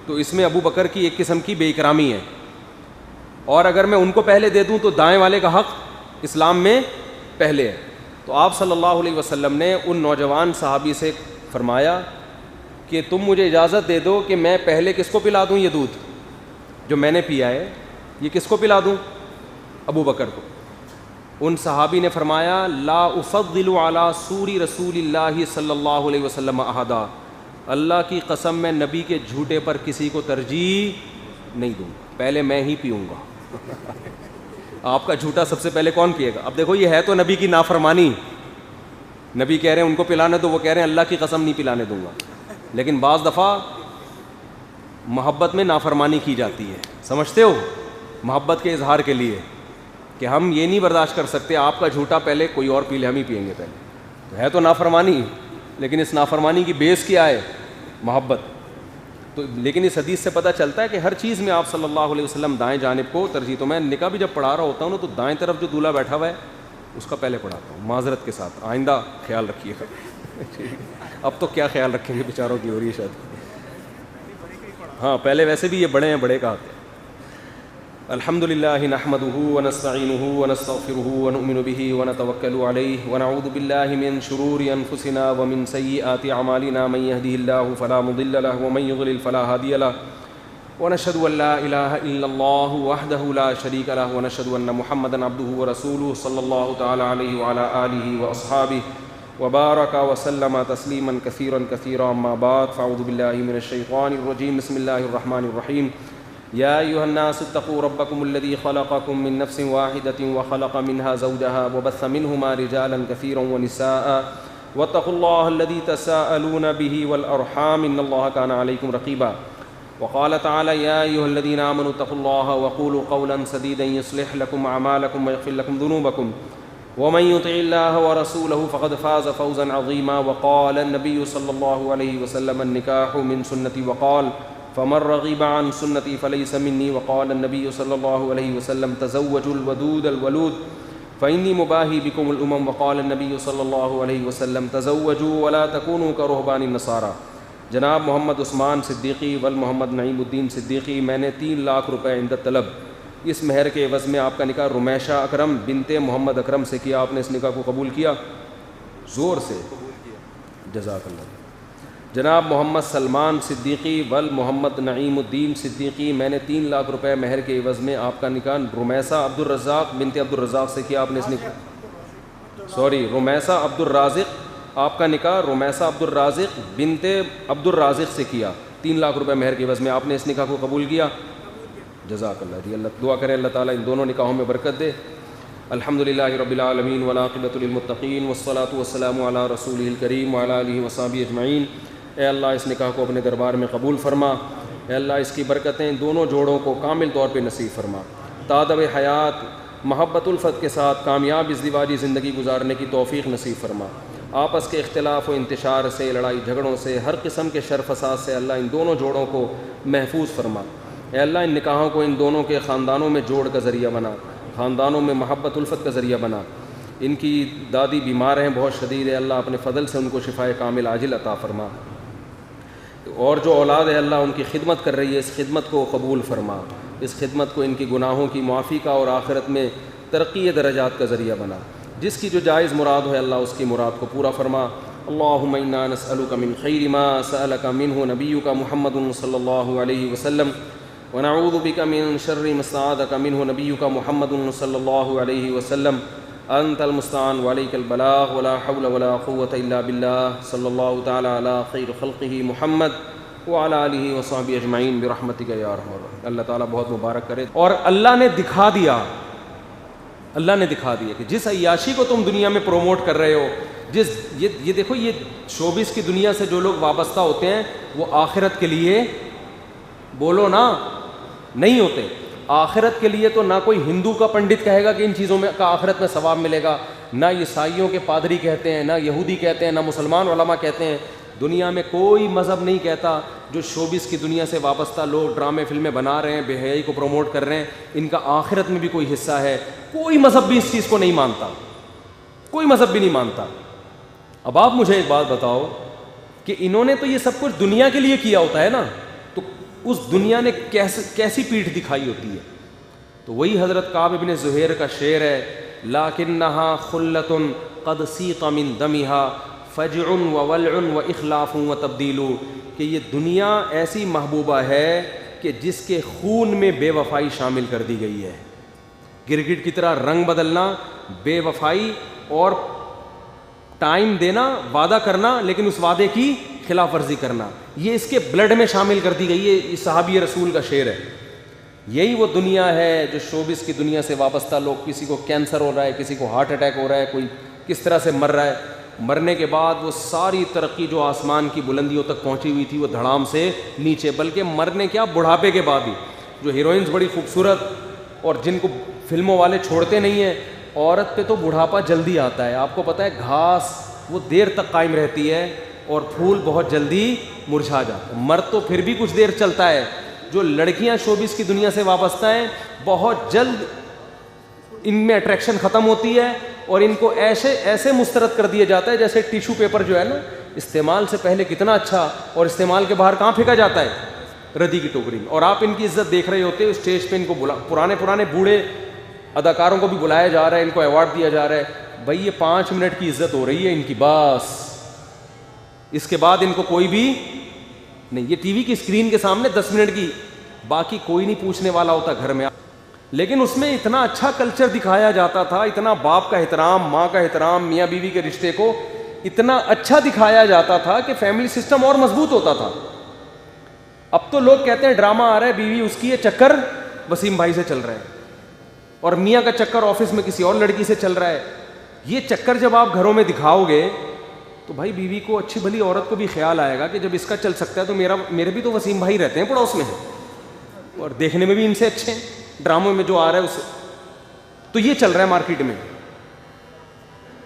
تو اس میں ابو بکر کی ایک قسم کی بے اکرامی ہے, اور اگر میں ان کو پہلے دے دوں تو دائیں والے کا حق اسلام میں پہلے ہے. تو آپ صلی اللہ علیہ وسلم نے ان نوجوان صحابی سے فرمایا کہ تم مجھے اجازت دے دو کہ میں پہلے کس کو پلا دوں, یہ دودھ جو میں نے پیا ہے یہ کس کو پلا دوں؟ ابو بکر کو. ان صحابی نے فرمایا لا افضل علی سوری رسول اللہ صلی اللہ علیہ وسلم احدا, اللہ کی قسم میں نبی کے جھوٹے پر کسی کو ترجیح نہیں دوں, پہلے میں ہی پیوں گا. آپ کا جھوٹا سب سے پہلے کون پیے گا؟ اب دیکھو یہ ہے تو نبی کی نافرمانی, نبی کہہ رہے ہیں ان کو پلانے تو وہ کہہ رہے ہیں اللہ کی قسم نہیں پلانے دوں گا. لیکن بعض دفعہ محبت میں نافرمانی کی جاتی ہے, سمجھتے ہو, محبت کے اظہار کے لیے کہ ہم یہ نہیں برداشت کر سکتے آپ کا جھوٹا پہلے کوئی اور پی لے, ہم ہی پئیں گے پہلے. تو ہے تو نافرمانی, لیکن اس نافرمانی کی بیس کیا ہے؟ محبت. تو لیکن اس حدیث سے پتہ چلتا ہے کہ ہر چیز میں آپ صلی اللہ علیہ وسلم دائیں جانب کو ترجیح. تو میں نکاح بھی جب پڑھا رہا ہوتا ہوں نا تو دائیں طرف جو دولہا بیٹھا ہوا ہے اس کا پہلے پڑھاتا ہوں, معذرت کے ساتھ, آئندہ خیال رکھیے گا. اب تو کیا خیال رکھیں گے, بیچاروں کی ہو رہی ہے شاید. ہاں پہلے ویسے بھی یہ بڑے ہیں, بڑے کا آتے ہیں. الحمد للہ نحمده ونستعینه ونستغفره ونؤمن به ونتوکل علیہ ونعوذ باللہ من شرور انفسنا ومن سیئات اعمالنا من يهده الله فلا مضل له ومن يضلل فلا هادي له ونشهد ان لا اله الا الله وحده لا شريك له ونشهد ان محمدا عبده ورسوله صلی اللہ تعالی علیہ وعلى آلہ واصحابہ وبارک وسلم تسلیما كثيرا كثيرا. اما بعد فاعوذ باللہ من الشیطان الرجیم. بسم اللہ الرحمن الرحیم. یا ایہا الناس اتقوا ربکم الذی خلقکم من نفس واحدۃ وخلق منها زوجها وبث منہما رجالا کثیرا ونساء واتقوا اللہ الذی تساءلون به والارحام ان اللہ کان علیکم رقیبا. وقال تعالی یا ایہا الذین آمنوا اتقوا اللہ وقولوا قولا سدیدا یصلح لکم اعمالکم ویغفر لکم ذنوبکم ومن یطع اللہ ورسولہ فقد فاز فوزا عظیما. وقال النبی صلی اللہ علیہ وسلم النکاح من سنتی وقال فمن رغب عن سنتی فلیس منی. وقال النبی صلی اللہ علیہ وسلم تزوجوا الودود الولود فإنی مباہی بکم الامم. وقال النبی صلی اللہ علیہ وسلم تزوجوا ولا تکونوا کرہبان النصارى. جناب محمد عثمان صدیقی ول محمد نعیم الدین صدیقی, میں نے 3 لاکھ روپے عند طلب اس مہر کے عوض میں آپ کا نکاح رمیشہ اکرم بنت محمد اکرم سے کیا، آپ نے اس نکاح کو قبول کیا؟ زور سے جزاک اللہ۔ جناب محمد سلمان صدیقی ول محمد نعیم الدین صدیقی، میں نے 3 لاکھ روپے مہر کے عوض میں آپ کا نکاح رمیسہ عبدالرزاق بنت عبدالرزاق سے کیا، آپ نے اس نکاح رمیسہ عبدالرازق، آپ کا نکاح رمیسہ عبدالرازق بنت عبدالرازق سے کیا، 3 لاکھ روپے مہر کے عوض میں آپ نے اس نکاح کو قبول کیا؟ جزاک اللہ جی۔ اللہ دعا کریں اللہ تعالیٰ ان دونوں نکاحوں میں برکت دے۔ الحمدللہ رب العالمین والعاقبۃ للمتقین والصلاۃ والسلام علی رسولہ الکریم وعلی آلہ وصحبہ اجمعین۔ اے اللہ اس نکاح کو اپنے دربار میں قبول فرما، اے اللہ اس کی برکتیں دونوں جوڑوں کو کامل طور پہ نصیب فرما، تادب حیات محبت الفت کے ساتھ کامیاب ازدواجی زندگی گزارنے کی توفیق نصیب فرما، آپس کے اختلاف و انتشار سے، لڑائی جھگڑوں سے، ہر قسم کے شر فساد سے اللہ ان دونوں جوڑوں کو محفوظ فرما۔ اے اللہ ان نکاحوں کو ان دونوں کے خاندانوں میں جوڑ کا ذریعہ بنا، خاندانوں میں محبت الفت کا ذریعہ بنا۔ ان کی دادی بیمار ہیں بہت شدید ہے، اللہ اپنے فضل سے ان کو شفائے کامل عاجل عطا فرما، اور جو اولاد ہے اللہ ان کی خدمت کر رہی ہے اس خدمت کو قبول فرما، اس خدمت کو ان کی گناہوں کی معافی کا اور آخرت میں ترقی درجات کا ذریعہ بنا، جس کی جو جائز مراد ہے اللہ اس کی مراد کو پورا فرما۔ اللہم انا نسألک من خیر ما سألک منہ نبیک محمد صلی اللہ علیہ وسلم ونعوذ بک من شر ما استعاذک منہ نبیک محمد صلی اللہ علیہ وسلم، انت المستعان وعلیک البلاغ ولا حول ولا قوة الا باللہ، صلی اللہ تعالی علی خیر خلقہ محمد وعلی آلہ وصحبہ اجمعین برحمتک یا ارحم الراحمین۔ اللہ تعالیٰ بہت مبارک کرے۔ اور اللہ نے دکھا دیا کہ جس عیاشی کو تم دنیا میں پروموٹ کر رہے ہو، یہ دیکھو، یہ شوبز کی دنیا سے جو لوگ وابستہ ہوتے ہیں وہ آخرت کے لیے، بولو نا، نہیں ہوتے۔ آخرت کے لیے تو نہ کوئی ہندو کا پنڈت کہے گا کہ ان چیزوں میں کا آخرت میں ثواب ملے گا، نہ عیسائیوں کے پادری کہتے ہیں، نہ یہودی کہتے ہیں، نہ مسلمان علماء کہتے ہیں، دنیا میں کوئی مذہب نہیں کہتا۔ جو شوبز کی دنیا سے وابستہ لوگ ڈرامے فلمیں بنا رہے ہیں، بے حیائی کو پروموٹ کر رہے ہیں، ان کا آخرت میں بھی کوئی حصہ ہے۔ کوئی مذہب بھی اس چیز کو نہیں مانتا، کوئی مذہب بھی نہیں مانتا۔ اب آپ مجھے ایک بات بتاؤ کہ انہوں نے تو یہ سب کچھ دنیا کے لیے کیا ہوتا ہے نا، تو اس دنیا نے کیسی پیٹھ دکھائی ہوتی ہے؟ تو وہی حضرت کعب بن زہیر کا شعر ہے، لکنھا خلۃ قد سیق من دمھا فجع وولع واخلاف وتبدیل، کہ یہ دنیا ایسی محبوبہ ہے کہ جس کے خون میں بے وفائی شامل کر دی گئی ہے۔ گرگٹ کی طرح رنگ بدلنا، بے وفائی اور ٹائم دینا، وعدہ کرنا لیکن اس وعدے کی خلاف ورزی کرنا، یہ اس کے بلڈ میں شامل کر دی گئی ہے۔ یہ صحابی رسول کا شعر ہے۔ یہی وہ دنیا ہے جو شوبز کی دنیا سے وابستہ لوگ، کسی کو کینسر ہو رہا ہے، کسی کو ہارٹ اٹیک ہو رہا ہے، کوئی کس طرح سے مر رہا ہے، مرنے کے بعد وہ ساری ترقی جو آسمان کی بلندیوں تک پہنچی ہوئی تھی وہ دھڑام سے نیچے، بلکہ مرنے کیا، بڑھاپے کے بعد ہی۔ جو ہیروئنز بڑی خوبصورت اور جن کو فلموں والے چھوڑتے نہیں ہیں، عورت پہ تو بڑھاپا جلدی آتا ہے۔ آپ کو پتہ ہے گھاس وہ دیر تک قائم رہتی ہے اور پھول بہت جلدی مرجھا جاتا ہے، مرد تو پھر بھی کچھ دیر چلتا ہے۔ جو لڑکیاں شوبز کی دنیا سے وابستہ ہیں، بہت جلد ان میں اٹریکشن ختم ہوتی ہے اور ان کو ایسے مسترد کر دیا جاتا ہے جیسے ٹیشو پیپر جو ہے نا، استعمال سے پہلے کتنا اچھا اور استعمال کے باہر کہاں پھینکا جاتا ہے، ردی کی ٹوکری میں۔ اور آپ ان کی عزت دیکھ رہے ہوتے، اسٹیج پہ ان کو پرانے بوڑھے اداکاروں کو بھی بلایا جا رہا ہے، ان کو ایوارڈ دیا جا رہا ہے۔ بھائی یہ 5 منٹ کی عزت ہو رہی ہے ان کی، بس اس کے بعد ان کو کوئی بھی نہیں۔ یہ ٹی وی کی اسکرین کے سامنے 10 منٹ کی، باقی کوئی نہیں پوچھنے والا ہوتا گھر میں۔ لیکن اس میں اتنا اچھا کلچر دکھایا جاتا تھا، اتنا باپ کا احترام، ماں کا احترام، میاں بیوی کے رشتے کو اتنا اچھا دکھایا جاتا تھا کہ فیملی سسٹم اور مضبوط ہوتا تھا۔ اب تو لوگ کہتے ہیں ڈرامہ آ رہا ہے، بیوی اس کی ہے، چکر وسیم بھائی سے چل رہا ہے، اور میاں کا چکر آفس میں کسی اور لڑکی سے چل رہا ہے۔ یہ چکر جب آپ گھروں میں دکھاؤ گے تو بھائی بیوی کو، اچھی بھلی عورت کو بھی خیال آئے گا کہ جب اس کا چل سکتا ہے تو میرے بھی تو وسیم بھائی رہتے ہیں پڑوس میں ہیں اور دیکھنے میں بھی ان سے اچھے ہیں، ڈراموں میں جو آ رہا ہے اسے تو یہ چل رہا ہے مارکیٹ میں۔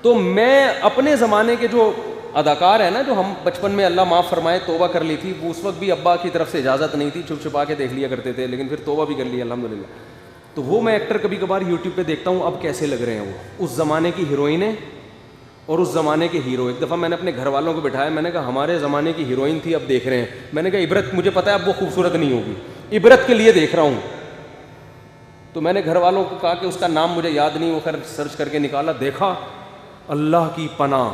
تو میں اپنے زمانے کے جو اداکار ہیں نا، جو ہم بچپن میں اللہ معاف فرمائے توبہ کر لی تھی، اس وقت بھی ابا کی طرف سے اجازت نہیں تھی، چھپ چھپا کے دیکھ لیا کرتے تھے، لیکن پھر توبہ بھی کر لی الحمدللہ۔ تو وہ میں ایکٹر کبھی کبھار یوٹیوب پہ دیکھتا ہوں، اب کیسے لگ رہے ہیں وہ، اس زمانے کی ہیروئنیں اور اس زمانے کے ہیرو۔ ایک دفعہ میں نے اپنے گھر والوں کو بٹھایا، میں نے کہا ہمارے زمانے کی ہیروئن تھی، اب دیکھ رہے ہیں۔ میں نے کہا عبرت، مجھے پتا ہے اب وہ خوبصورت نہیں ہوگی، عبرت کے لیے دیکھ رہا ہوں۔ تو میں نے گھر والوں کو کہا کہ اس کا نام مجھے یاد نہیں, وہ خیر سرچ کر کے نکالا, دیکھا اللہ کی پناہ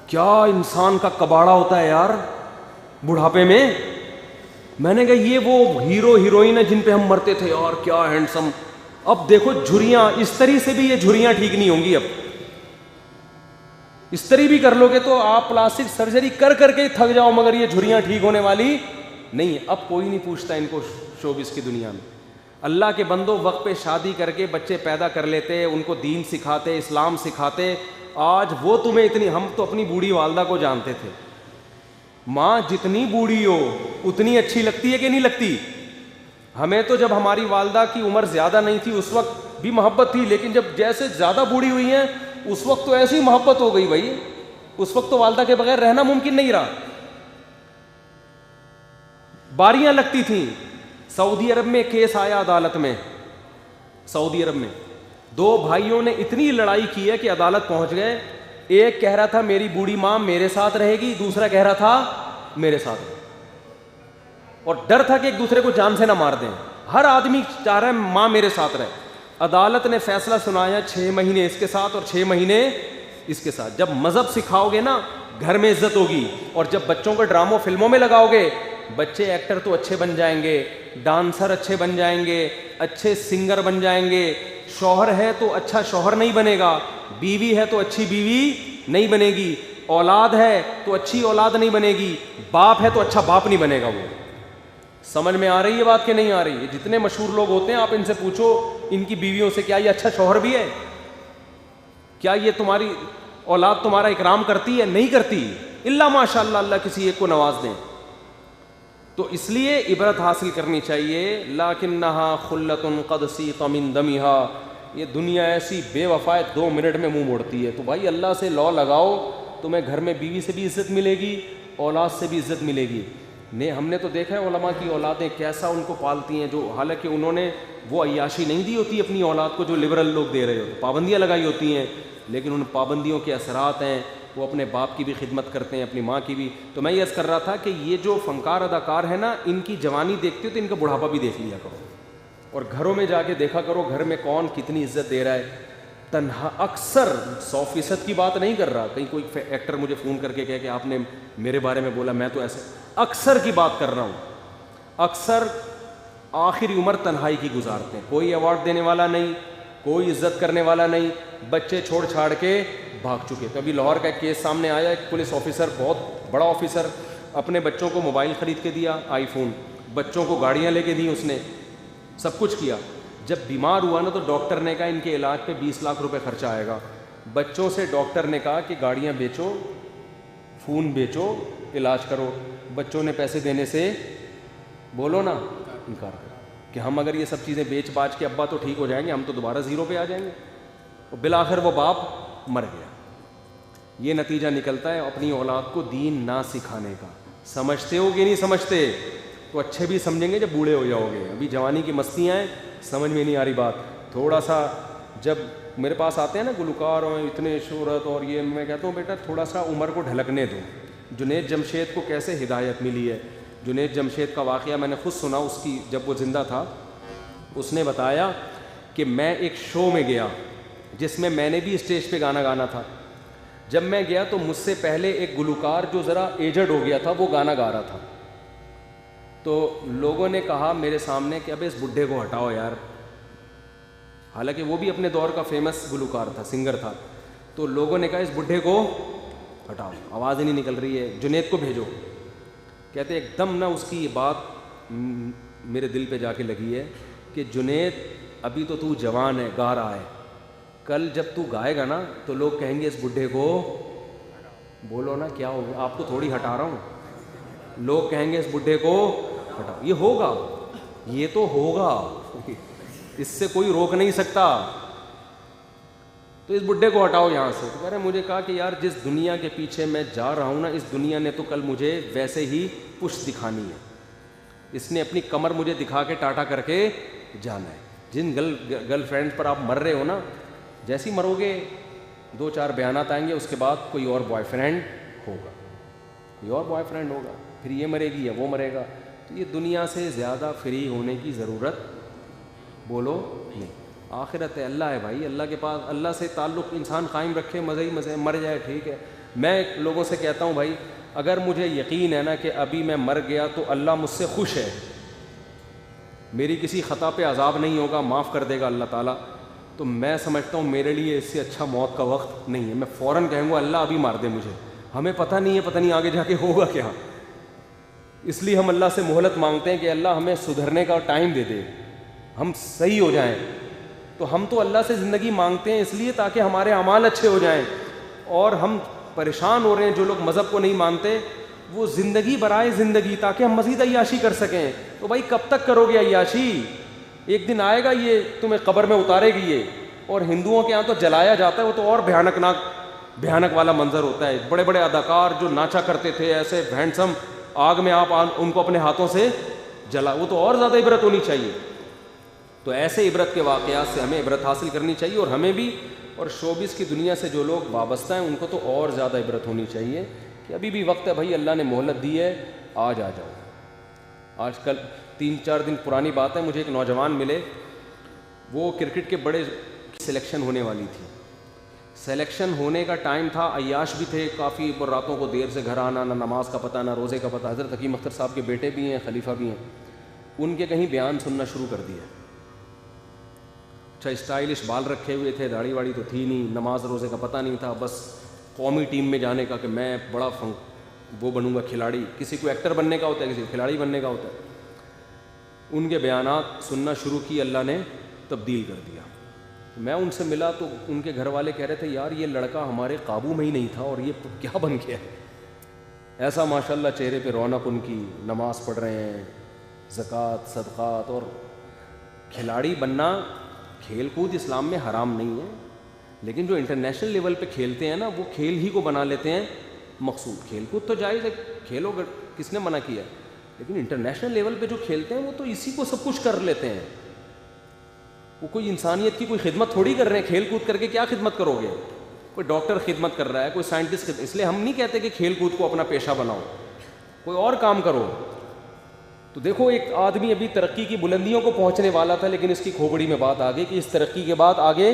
کیا انسان کا کباڑا ہوتا ہے یار بڑھاپے میں. میں نے کہا یہ وہ ہیرو ہیروئن ہے جن پہ ہم مرتے تھے یار, کیا ہینڈسم. اب دیکھو جھریاں اس طرح سے بھی یہ جھریاں ٹھیک نہیں ہوں گی. اب اس طرح بھی کر لو گے تو آپ پلاسٹک سرجری کر کر کے تھک جاؤ, مگر یہ جھریاں ٹھیک ہونے والی نہیں ہے. اب کوئی نہیں پوچھتا ان کو شوبز کی دنیا میں. اللہ کے بندوں وقت پہ شادی کر کے بچے پیدا کر لیتے, ان کو دین سکھاتے, اسلام سکھاتے. آج وہ تمہیں اتنی, ہم تو اپنی بوڑھی والدہ کو جانتے تھے, ماں جتنی بوڑھی ہو اتنی اچھی لگتی ہے کہ نہیں لگتی. ہمیں تو جب ہماری والدہ کی عمر زیادہ نہیں تھی اس وقت بھی محبت تھی, لیکن جب جیسے زیادہ بوڑھی ہوئی ہیں اس وقت تو ایسی محبت ہو گئی بھائی. اس وقت تو والدہ کے بغیر رہنا ممکن نہیں رہا. باریاں لگتی تھیں. سعودی عرب میں کیس آیا عدالت میں, سعودی عرب میں 2 بھائیوں نے اتنی لڑائی کی ہے کہ عدالت پہنچ گئے. ایک کہہ رہا تھا میری بوڑھی ماں میرے ساتھ رہے گی, دوسرا کہہ رہا تھا میرے ساتھ, اور ڈر تھا کہ ایک دوسرے کو جان سے نہ مار دیں. ہر آدمی چاہ رہا ہے ماں میرے ساتھ رہے. عدالت نے فیصلہ سنایا 6 مہینے اس کے ساتھ اور 6 مہینے اس کے ساتھ. جب مذہب سکھاؤ گے نا گھر میں عزت ہوگی, اور جب بچوں کو ڈراموں فلموں میں لگاؤ گے بچے ایکٹر تو اچھے بن جائیں گے, ڈانسر اچھے بن جائیں گے, اچھے سنگر بن جائیں گے. شوہر ہے تو اچھا شوہر نہیں بنے گا, بیوی ہے تو اچھی بیوی نہیں بنے گی, اولاد ہے تو اچھی اولاد نہیں بنے گی, باپ ہے تو اچھا باپ نہیں بنے گا. وہ سمجھ میں آ رہی ہے بات کہ نہیں آ رہی ہے؟ جتنے مشہور لوگ ہوتے ہیں آپ ان سے پوچھو ان کی بیویوں سے, کیا یہ اچھا شوہر بھی ہے؟ کیا یہ تمہاری اولاد تمہارا اکرام کرتی ہے؟ نہیں کرتی, الا ماشاء اللہ اللہ کسی ایک کو نواز دیں. تو اس لیے عبرت حاصل کرنی چاہیے. لکنھا خلۃ قد سیق من دمھا, یہ دنیا ایسی بے وفا ہے 2 منٹ میں منہ موڑتی ہے. تو بھائی اللہ سے لا لگاؤ, تمہیں گھر میں بیوی سے بھی عزت ملے گی, اولاد سے بھی عزت ملے گی. نے ہم نے تو دیکھا ہے علماء کی اولادیں کیسا ان کو پالتی ہیں, جو حالانکہ انہوں نے وہ عیاشی نہیں دی ہوتی اپنی اولاد کو جو لبرل لوگ دے رہے ہوتے, پابندیاں لگائی ہوتی ہیں, لیکن ان پابندیوں کے اثرات ہیں. وہ اپنے باپ کی بھی خدمت کرتے ہیں, اپنی ماں کی بھی. تو میں یہ عرض کر رہا تھا کہ یہ جو فنکار اداکار ہیں نا, ان کی جوانی دیکھتے ہو تو ان کا بڑھاپا بھی دیکھ لیا کرو, اور گھروں میں جا کے دیکھا کرو گھر میں کون کتنی عزت دے رہا ہے. تنہا اکثر 100% کی بات نہیں کر رہا, کہیں کوئی ایکٹر مجھے فون کر کے کہے کہ آپ نے میرے بارے میں بولا, میں تو ایسے, اکثر کی بات کر رہا ہوں. اکثر آخری عمر تنہائی کی گزارتے ہیں, کوئی ایوارڈ دینے والا نہیں, کوئی عزت کرنے والا نہیں, بچے چھوڑ چھاڑ کے بھاگ چکے. تو ابھی لاہور کا ایک کیس سامنے آیا, ایک پولیس آفیسر, بہت بڑا آفیسر, اپنے بچوں کو موبائل خرید کے دیا, آئی فون, بچوں کو گاڑیاں لے کے دیں, اس نے سب کچھ کیا. جب بیمار ہوا نا تو ڈاکٹر نے کہا ان کے علاج پہ 20 لاکھ روپے خرچہ آئے گا. بچوں سے ڈاکٹر نے کہا کہ گاڑیاں بیچو, فون بیچو, علاج کرو. بچوں نے پیسے دینے سے بولو نا انکار کر کہ ہم اگر یہ سب چیزیں بیچ باچ کے ابا تو ٹھیک ہو جائیں گے, ہم تو دوبارہ زیرو پہ آ جائیں گے. اور بالآخر وہ باپ مر گیا. یہ نتیجہ نکلتا ہے اپنی اولاد کو دین نہ سکھانے کا. سمجھتے ہو کہ نہیں سمجھتے؟ تو اچھے بھی سمجھیں گے جب بوڑھے ہو جاؤ گے. ابھی جوانی کی مستیاں ہیں, سمجھ میں نہیں آ رہی بات. تھوڑا سا جب میرے پاس آتے ہیں نا گلوکار اور اتنے شہرت اور یہ, میں کہتا ہوں بیٹا تھوڑا سا عمر کو ڈھلکنے دو. جنید جمشید کو کیسے ہدایت ملی ہے, جنید جمشید کا واقعہ میں نے خود سنا. اس کی جب وہ زندہ تھا اس نے بتایا کہ میں ایک شو میں گیا جس میں میں نے بھی اسٹیج پہ گانا گانا تھا. جب میں گیا تو مجھ سے پہلے ایک گلوکار جو ذرا ایجڈ ہو گیا تھا وہ گانا گا رہا تھا. تو لوگوں نے کہا میرے سامنے کہ اب اس بڈھے کو ہٹاؤ یار, حالانکہ وہ بھی اپنے دور کا فیمس گلوکار تھا, سنگر تھا. تو لوگوں نے کہا اس بڈھے کو ہٹاؤ, آواز ہی نہیں نکل رہی ہے, جنید کو بھیجو. کہتے ایک دم نا اس کی یہ بات میرے دل پہ جا کے لگی ہے کہ جنید ابھی تو جوان ہے, گا رہا ہے, کل جب تو گائے گا نا تو لوگ کہیں گے اس بڈھے کو بولو نا کیا ہوگا, آپ کو تھوڑی ہٹا رہا ہوں, لوگ کہیں گے اس بڈھے کو ہٹاؤ. یہ ہوگا, یہ تو ہوگا, اس سے کوئی روک نہیں سکتا. تو اس بڈھے کو ہٹاؤ یہاں سے. تو کہہ رہے مجھے کہا کہ یار جس دنیا کے پیچھے میں جا رہا ہوں نا, اس دنیا نے تو کل مجھے ویسے ہی پشت دکھانی ہے. اس نے اپنی کمر مجھے دکھا کے ٹاٹا کر کے جانا ہے. جن گرل فرینڈ پر آپ مر رہے ہو نا, جیسی مرو گے 2-4 بیانات آئیں گے, اس کے بعد کوئی اور بوائے فرینڈ ہوگا, کوئی اور بوائے فرینڈ ہوگا, پھر یہ مرے گی یا وہ مرے گا. تو یہ دنیا سے زیادہ فری ہونے کی ضرورت بولو نہیں. آخرت ہے, اللہ ہے بھائی, اللہ کے پاس, اللہ سے تعلق انسان قائم رکھے, مزے ہی مزے, مر جائے ٹھیک ہے. میں لوگوں سے کہتا ہوں بھائی اگر مجھے یقین ہے نا کہ ابھی میں مر گیا تو اللہ مجھ سے خوش ہے, میری کسی خطا پہ عذاب نہیں ہوگا, معاف کر دے گا اللہ تعالیٰ, تو میں سمجھتا ہوں میرے لیے اس سے اچھا موت کا وقت نہیں ہے. میں فوراً کہوں گا اللہ ابھی مار دے مجھے, ہمیں پتہ نہیں ہے, پتہ نہیں آگے جا کے ہوگا کیا. اس لیے ہم اللہ سے مہلت مانگتے ہیں کہ اللہ ہمیں سدھرنے کا ٹائم دے دے, ہم صحیح ہو جائیں. تو ہم تو اللہ سے زندگی مانگتے ہیں اس لیے تاکہ ہمارے اعمال اچھے ہو جائیں, اور ہم پریشان ہو رہے ہیں جو لوگ مذہب کو نہیں مانتے, وہ زندگی برائے زندگی تاکہ ہم مزید عیاشی کر سکیں. تو بھائی کب تک کرو گے عیاشی؟ ایک دن آئے گا یہ تمہیں قبر میں اتارے گی یہ. اور ہندوؤں کے یہاں تو جلایا جاتا ہے, وہ تو اور بھیانک والا منظر ہوتا ہے. بڑے بڑے اداکار جو ناچا کرتے تھے ایسے ہینڈسم, آگ میں آپ ان کو اپنے ہاتھوں سے جلا, وہ تو اور زیادہ عبرت ہونی چاہیے. تو ایسے عبرت کے واقعات سے ہمیں عبرت حاصل کرنی چاہیے, اور ہمیں بھی, اور شوبز کی دنیا سے جو لوگ وابستہ ہیں ان کو تو اور زیادہ عبرت ہونی چاہیے کہ ابھی بھی وقت ہے بھائی, اللہ نے مہلت دی ہے, آج آ جاؤ. آج کل 3-4 دن پرانی بات ہے, مجھے ایک نوجوان ملے, وہ کرکٹ کے بڑے سلیکشن ہونے والی تھی, سلیکشن ہونے کا ٹائم تھا, عیاش بھی تھے کافی, پر راتوں کو دیر سے گھر آنا, نہ نماز کا پتہ نہ روزے کا پتہ. حضرت حکیم اختر صاحب کے بیٹے بھی ہیں, خلیفہ بھی ہیں, ان کے کہیں بیان سننا شروع کر دیا. اچھا اسٹائلش بال رکھے ہوئے تھے, داڑھی واڑی تو تھی نہیں, نماز روزے کا پتہ نہیں تھا, بس قومی ٹیم میں جانے کا کہ میں بڑا وہ بنوں گا کھلاڑی. کسی کو ایکٹر بننے کا ہوتا ہے, کسی کو کھلاڑی بننے کا ہوتا ہے. ان کے بیانات سننا شروع کی, اللہ نے تبدیل کر دیا. میں ان سے ملا تو ان کے گھر والے کہہ رہے تھے یار یہ لڑکا ہمارے قابو میں ہی نہیں تھا اور یہ کیا بن گیا ہے. ایسا ماشاءاللہ چہرے پہ رونق ان کی, نماز پڑھ رہے ہیں, زکوٰۃ صدقات. اور کھلاڑی بننا, کھیل کود اسلام میں حرام نہیں ہے, لیکن جو انٹرنیشنل لیول پہ کھیلتے ہیں نا وہ کھیل ہی کو بنا لیتے ہیں مقصود. کھیل کود تو جائز ہے, کھیلو, کس نے منع کیا ہے, لیکن انٹرنیشنل لیول پہ جو کھیلتے ہیں وہ تو اسی کو سب کچھ کر لیتے ہیں. وہ کوئی انسانیت کی کوئی خدمت تھوڑی کر رہے ہیں, کھیل کود کر کے کیا خدمت کرو گے. کوئی ڈاکٹر خدمت کر رہا ہے, کوئی سائنٹسٹ اس لیے ہم نہیں کہتے کہ کھیل کود کو اپنا پیشہ بناؤ, کوئی اور کام کرو. تو دیکھو ایک آدمی ابھی ترقی کی بلندیوں کو پہنچنے والا تھا, لیکن اس کی کھوپڑی میں بات آ گئی کہ اس ترقی کے بعد آگے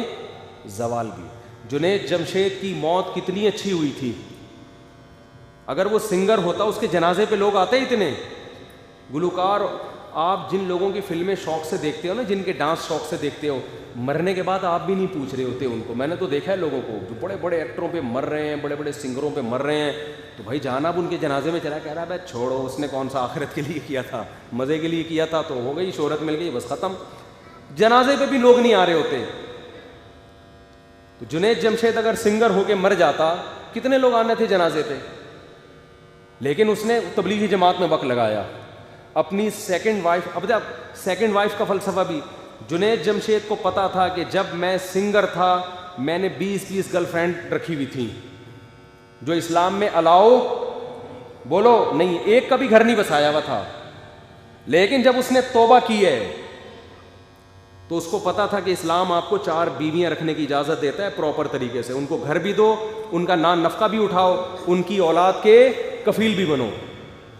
زوال بھی. جنید جمشید کی موت کتنی اچھی ہوئی تھی, اگر وہ سنگر ہوتا اس کے جنازے پہ لوگ آتے اتنے. گلوکار, آپ جن لوگوں کی فلمیں شوق سے دیکھتے ہو نا, جن کے ڈانس شوق سے دیکھتے ہو, مرنے کے بعد آپ بھی نہیں پوچھ رہے ہوتے ان کو. میں نے تو دیکھا ہے لوگوں کو جو بڑے بڑے ایکٹروں پہ مر رہے ہیں, بڑے بڑے سنگروں پہ مر رہے ہیں, تو بھائی جانا اب ان کے جنازے میں چلا, کہہ رہا ہے بھائی چھوڑو, اس نے کون سا آخرت کے لیے کیا تھا, مزے کے لیے کیا تھا, تو ہو گئی, شہرت مل گئی, بس ختم. جنازے پہ بھی لوگ نہیں آ رہے ہوتے. تو جنید جمشید اگر سنگر ہو کے مر جاتا, کتنے لوگ آنے تھے جنازے پہ, لیکن اس نے تبلیغی جماعت میں وقت لگایا. اپنی سیکنڈ وائف, اب سیکنڈ وائف کا فلسفہ بھی, جنید جمشید کو پتا تھا کہ جب میں سنگر تھا میں نے 20 گرل فرینڈ رکھی ہوئی تھیں, جو اسلام میں الاؤ بولو نہیں, ایک کا بھی گھر نہیں بسایا ہوا تھا. لیکن جب اس نے توبہ کی ہے تو اس کو پتا تھا کہ اسلام آپ کو 4 بیویاں رکھنے کی اجازت دیتا ہے پراپر طریقے سے. ان کو گھر بھی دو, ان کا نان نفقہ بھی اٹھاؤ, ان کی اولاد کے کفیل بھی بنو.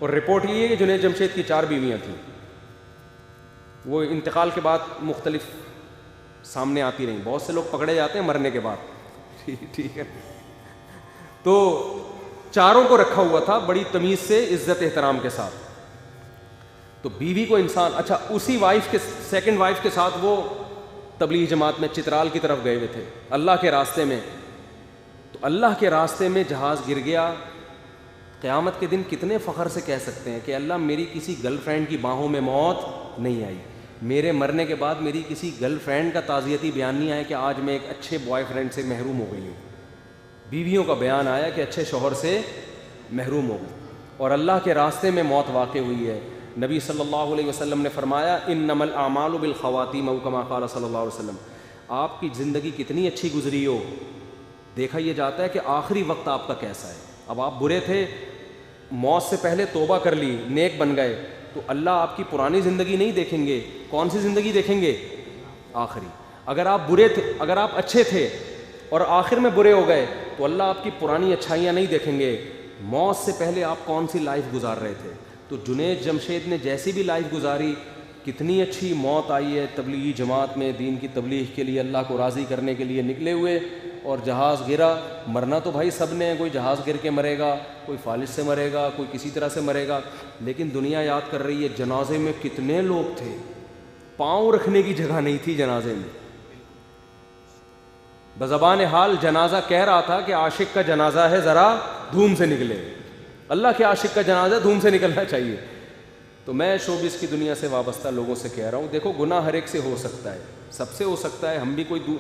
اور رپورٹ یہ ہے کہ جنید جمشید کی 4 بیویاں تھیں. وہ انتقال کے بعد مختلف سامنے آتی رہیں, بہت سے لوگ پکڑے جاتے ہیں مرنے کے بعد, ٹھیک ہے. تو 4 کو رکھا ہوا تھا بڑی تمیز سے, عزت احترام کے ساتھ. تو بیوی کو انسان, اچھا اسی وائف کے, سیکنڈ وائف کے ساتھ وہ تبلیغ جماعت میں چترال کی طرف گئے ہوئے تھے اللہ کے راستے میں. تو اللہ کے راستے میں جہاز گر گیا. قیامت کے دن کتنے فخر سے کہہ سکتے ہیں کہ اللہ میری کسی گرل فرینڈ کی باہوں میں موت نہیں آئی, میرے مرنے کے بعد میری کسی گرل فرینڈ کا تعزیتی بیان نہیں آیا کہ آج میں ایک اچھے بوائے فرینڈ سے محروم ہو گئی ہوں. بیویوں کا بیان آیا کہ اچھے شوہر سے محروم ہو گئی, اور اللہ کے راستے میں موت واقع ہوئی ہے. نبی صلی اللہ علیہ وسلم نے فرمایا انما الاعمال بالخواتیم او کما قال صلی اللہ علیہ وسلم. آپ کی زندگی کتنی اچھی گزری ہو, دیکھا یہ جاتا ہے کہ آخری وقت آپ کا کیسا ہے. اب آپ برے تھے, موت سے پہلے توبہ کر لی, نیک بن گئے, تو اللہ آپ کی پرانی زندگی نہیں دیکھیں گے. کون سی زندگی دیکھیں گے؟ آخری. اگر آپ برے تھے, اگر آپ اچھے تھے اور آخر میں برے ہو گئے تو اللہ آپ کی پرانی اچھائیاں نہیں دیکھیں گے, موت سے پہلے آپ کون سی لائف گزار رہے تھے. تو جنید جمشید نے جیسی بھی لائف گزاری, کتنی اچھی موت آئی ہے تبلیغی جماعت میں، دین کی تبلیغ کے لیے، اللہ کو راضی کرنے کے لیے نکلے ہوئے، اور جہاز گرا. مرنا تو بھائی سب نے ہے، کوئی جہاز گر کے مرے گا، کوئی فالج سے مرے گا، کوئی کسی طرح سے مرے گا. لیکن دنیا یاد کر رہی ہے جنازے میں کتنے لوگ تھے، پاؤں رکھنے کی جگہ نہیں تھی جنازے میں. بزبان حال جنازہ کہہ رہا تھا کہ عاشق کا جنازہ ہے ذرا دھوم سے نکلے. اللہ کے عاشق کا جنازہ دھوم سے نکلنا چاہیے. تو میں شوبز کی دنیا سے وابستہ لوگوں سے کہہ رہا ہوں، دیکھو گناہ ہر ایک سے ہو سکتا ہے، سب سے ہو سکتا ہے، ہم بھی کوئی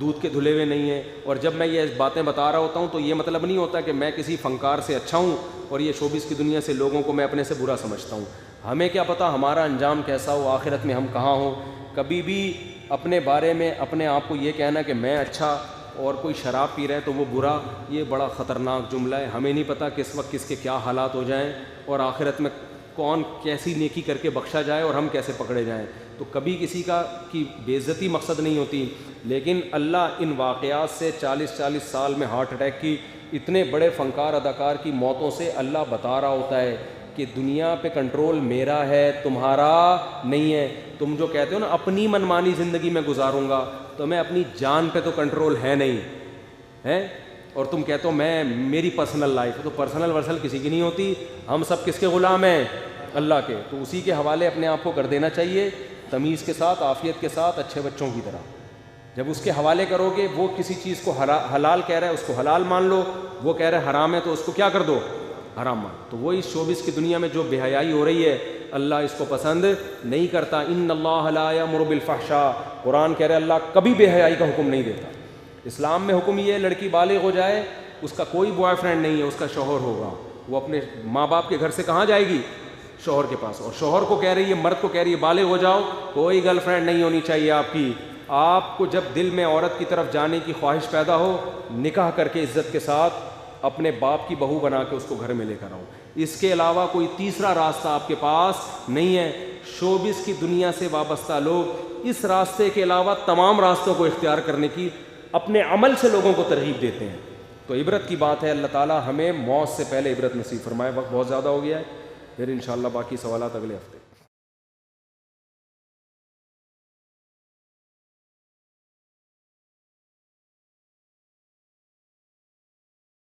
دودھ کے دھلے ہوئے نہیں ہیں. اور جب میں یہ باتیں بتا رہا ہوتا ہوں تو یہ مطلب نہیں ہوتا کہ میں کسی فنکار سے اچھا ہوں اور یہ شوبز کی دنیا سے لوگوں کو میں اپنے سے برا سمجھتا ہوں. ہمیں کیا پتہ ہمارا انجام کیسا ہو، آخرت میں ہم کہاں ہوں. کبھی بھی اپنے بارے میں اپنے آپ کو یہ کہنا کہ میں اچھا اور کوئی شراب پی رہا ہے تو وہ برا، یہ بڑا خطرناک جملہ ہے. ہمیں نہیں پتہ کس وقت کس کے کیا حالات ہو جائیں اور آخرت میں کون کیسی نیکی کر کے بخشا جائے اور ہم کیسے پکڑے جائیں. تو کبھی کسی کی بے عزتی مقصد نہیں ہوتی. لیکن اللہ ان واقعات سے 40 سال میں ہارٹ اٹیک کی اتنے بڑے فنکار اداکار کی موتوں سے اللہ بتا رہا ہوتا ہے کہ دنیا پہ کنٹرول میرا ہے، تمہارا نہیں ہے. تم جو کہتے ہو نا اپنی منمانی زندگی میں گزاروں گا، تو میں اپنی جان پہ تو کنٹرول ہے نہیں ہے. اور تم کہتے ہو میں میری پرسنل لائف، تو پرسنل ورسل کسی کی نہیں ہوتی. ہم سب کس کے غلام ہیں؟ اللہ کے. تو اسی کے حوالے اپنے آپ کو کر دینا چاہیے، تمیز کے ساتھ، عافیت کے ساتھ، اچھے بچوں کی طرح. جب اس کے حوالے کرو گے، وہ کسی چیز کو حلال کہہ رہا ہے اس کو حلال مان لو، وہ کہہ رہا ہے حرام ہے تو اس کو کیا کر دو؟ حرام مان. تو وہ اس شوبز کی دنیا میں جو بے حیائی ہو رہی ہے اللہ اس کو پسند نہیں کرتا. ان اللہ لا یأمر بالفحشاء، قرآن کہہ رہا ہے اللہ کبھی بے حیائی کا حکم نہیں دیتا. اسلام میں حکم یہ ہے لڑکی بالغ ہو جائے، اس کا کوئی بوائے فرینڈ نہیں ہے، اس کا شوہر ہوگا. وہ اپنے ماں باپ کے گھر سے کہاں جائے گی؟ شوہر کے پاس. اور شوہر کو کہہ رہی ہے، مرد کو کہہ رہی ہے بالغ ہو جاؤ، کوئی گرل فرینڈ نہیں ہونی چاہیے آپ کی. آپ کو جب دل میں عورت کی طرف جانے کی خواہش پیدا ہو، نکاح کر کے عزت کے ساتھ اپنے باپ کی بہو بنا کے اس کو گھر میں لے کر آؤ. اس کے علاوہ کوئی تیسرا راستہ آپ کے پاس نہیں ہے. شوبز کی دنیا سے وابستہ لوگ اس راستے کے علاوہ تمام راستوں کو اختیار کرنے کی اپنے عمل سے لوگوں کو ترغیب دیتے ہیں. تو عبرت کی بات ہے، اللہ تعالیٰ ہمیں موت سے پہلے عبرت نصیب فرمائے. وقت بہت زیادہ ہو گیا ہے، پھر انشاءاللہ باقی سوالات اگلے ہفتے.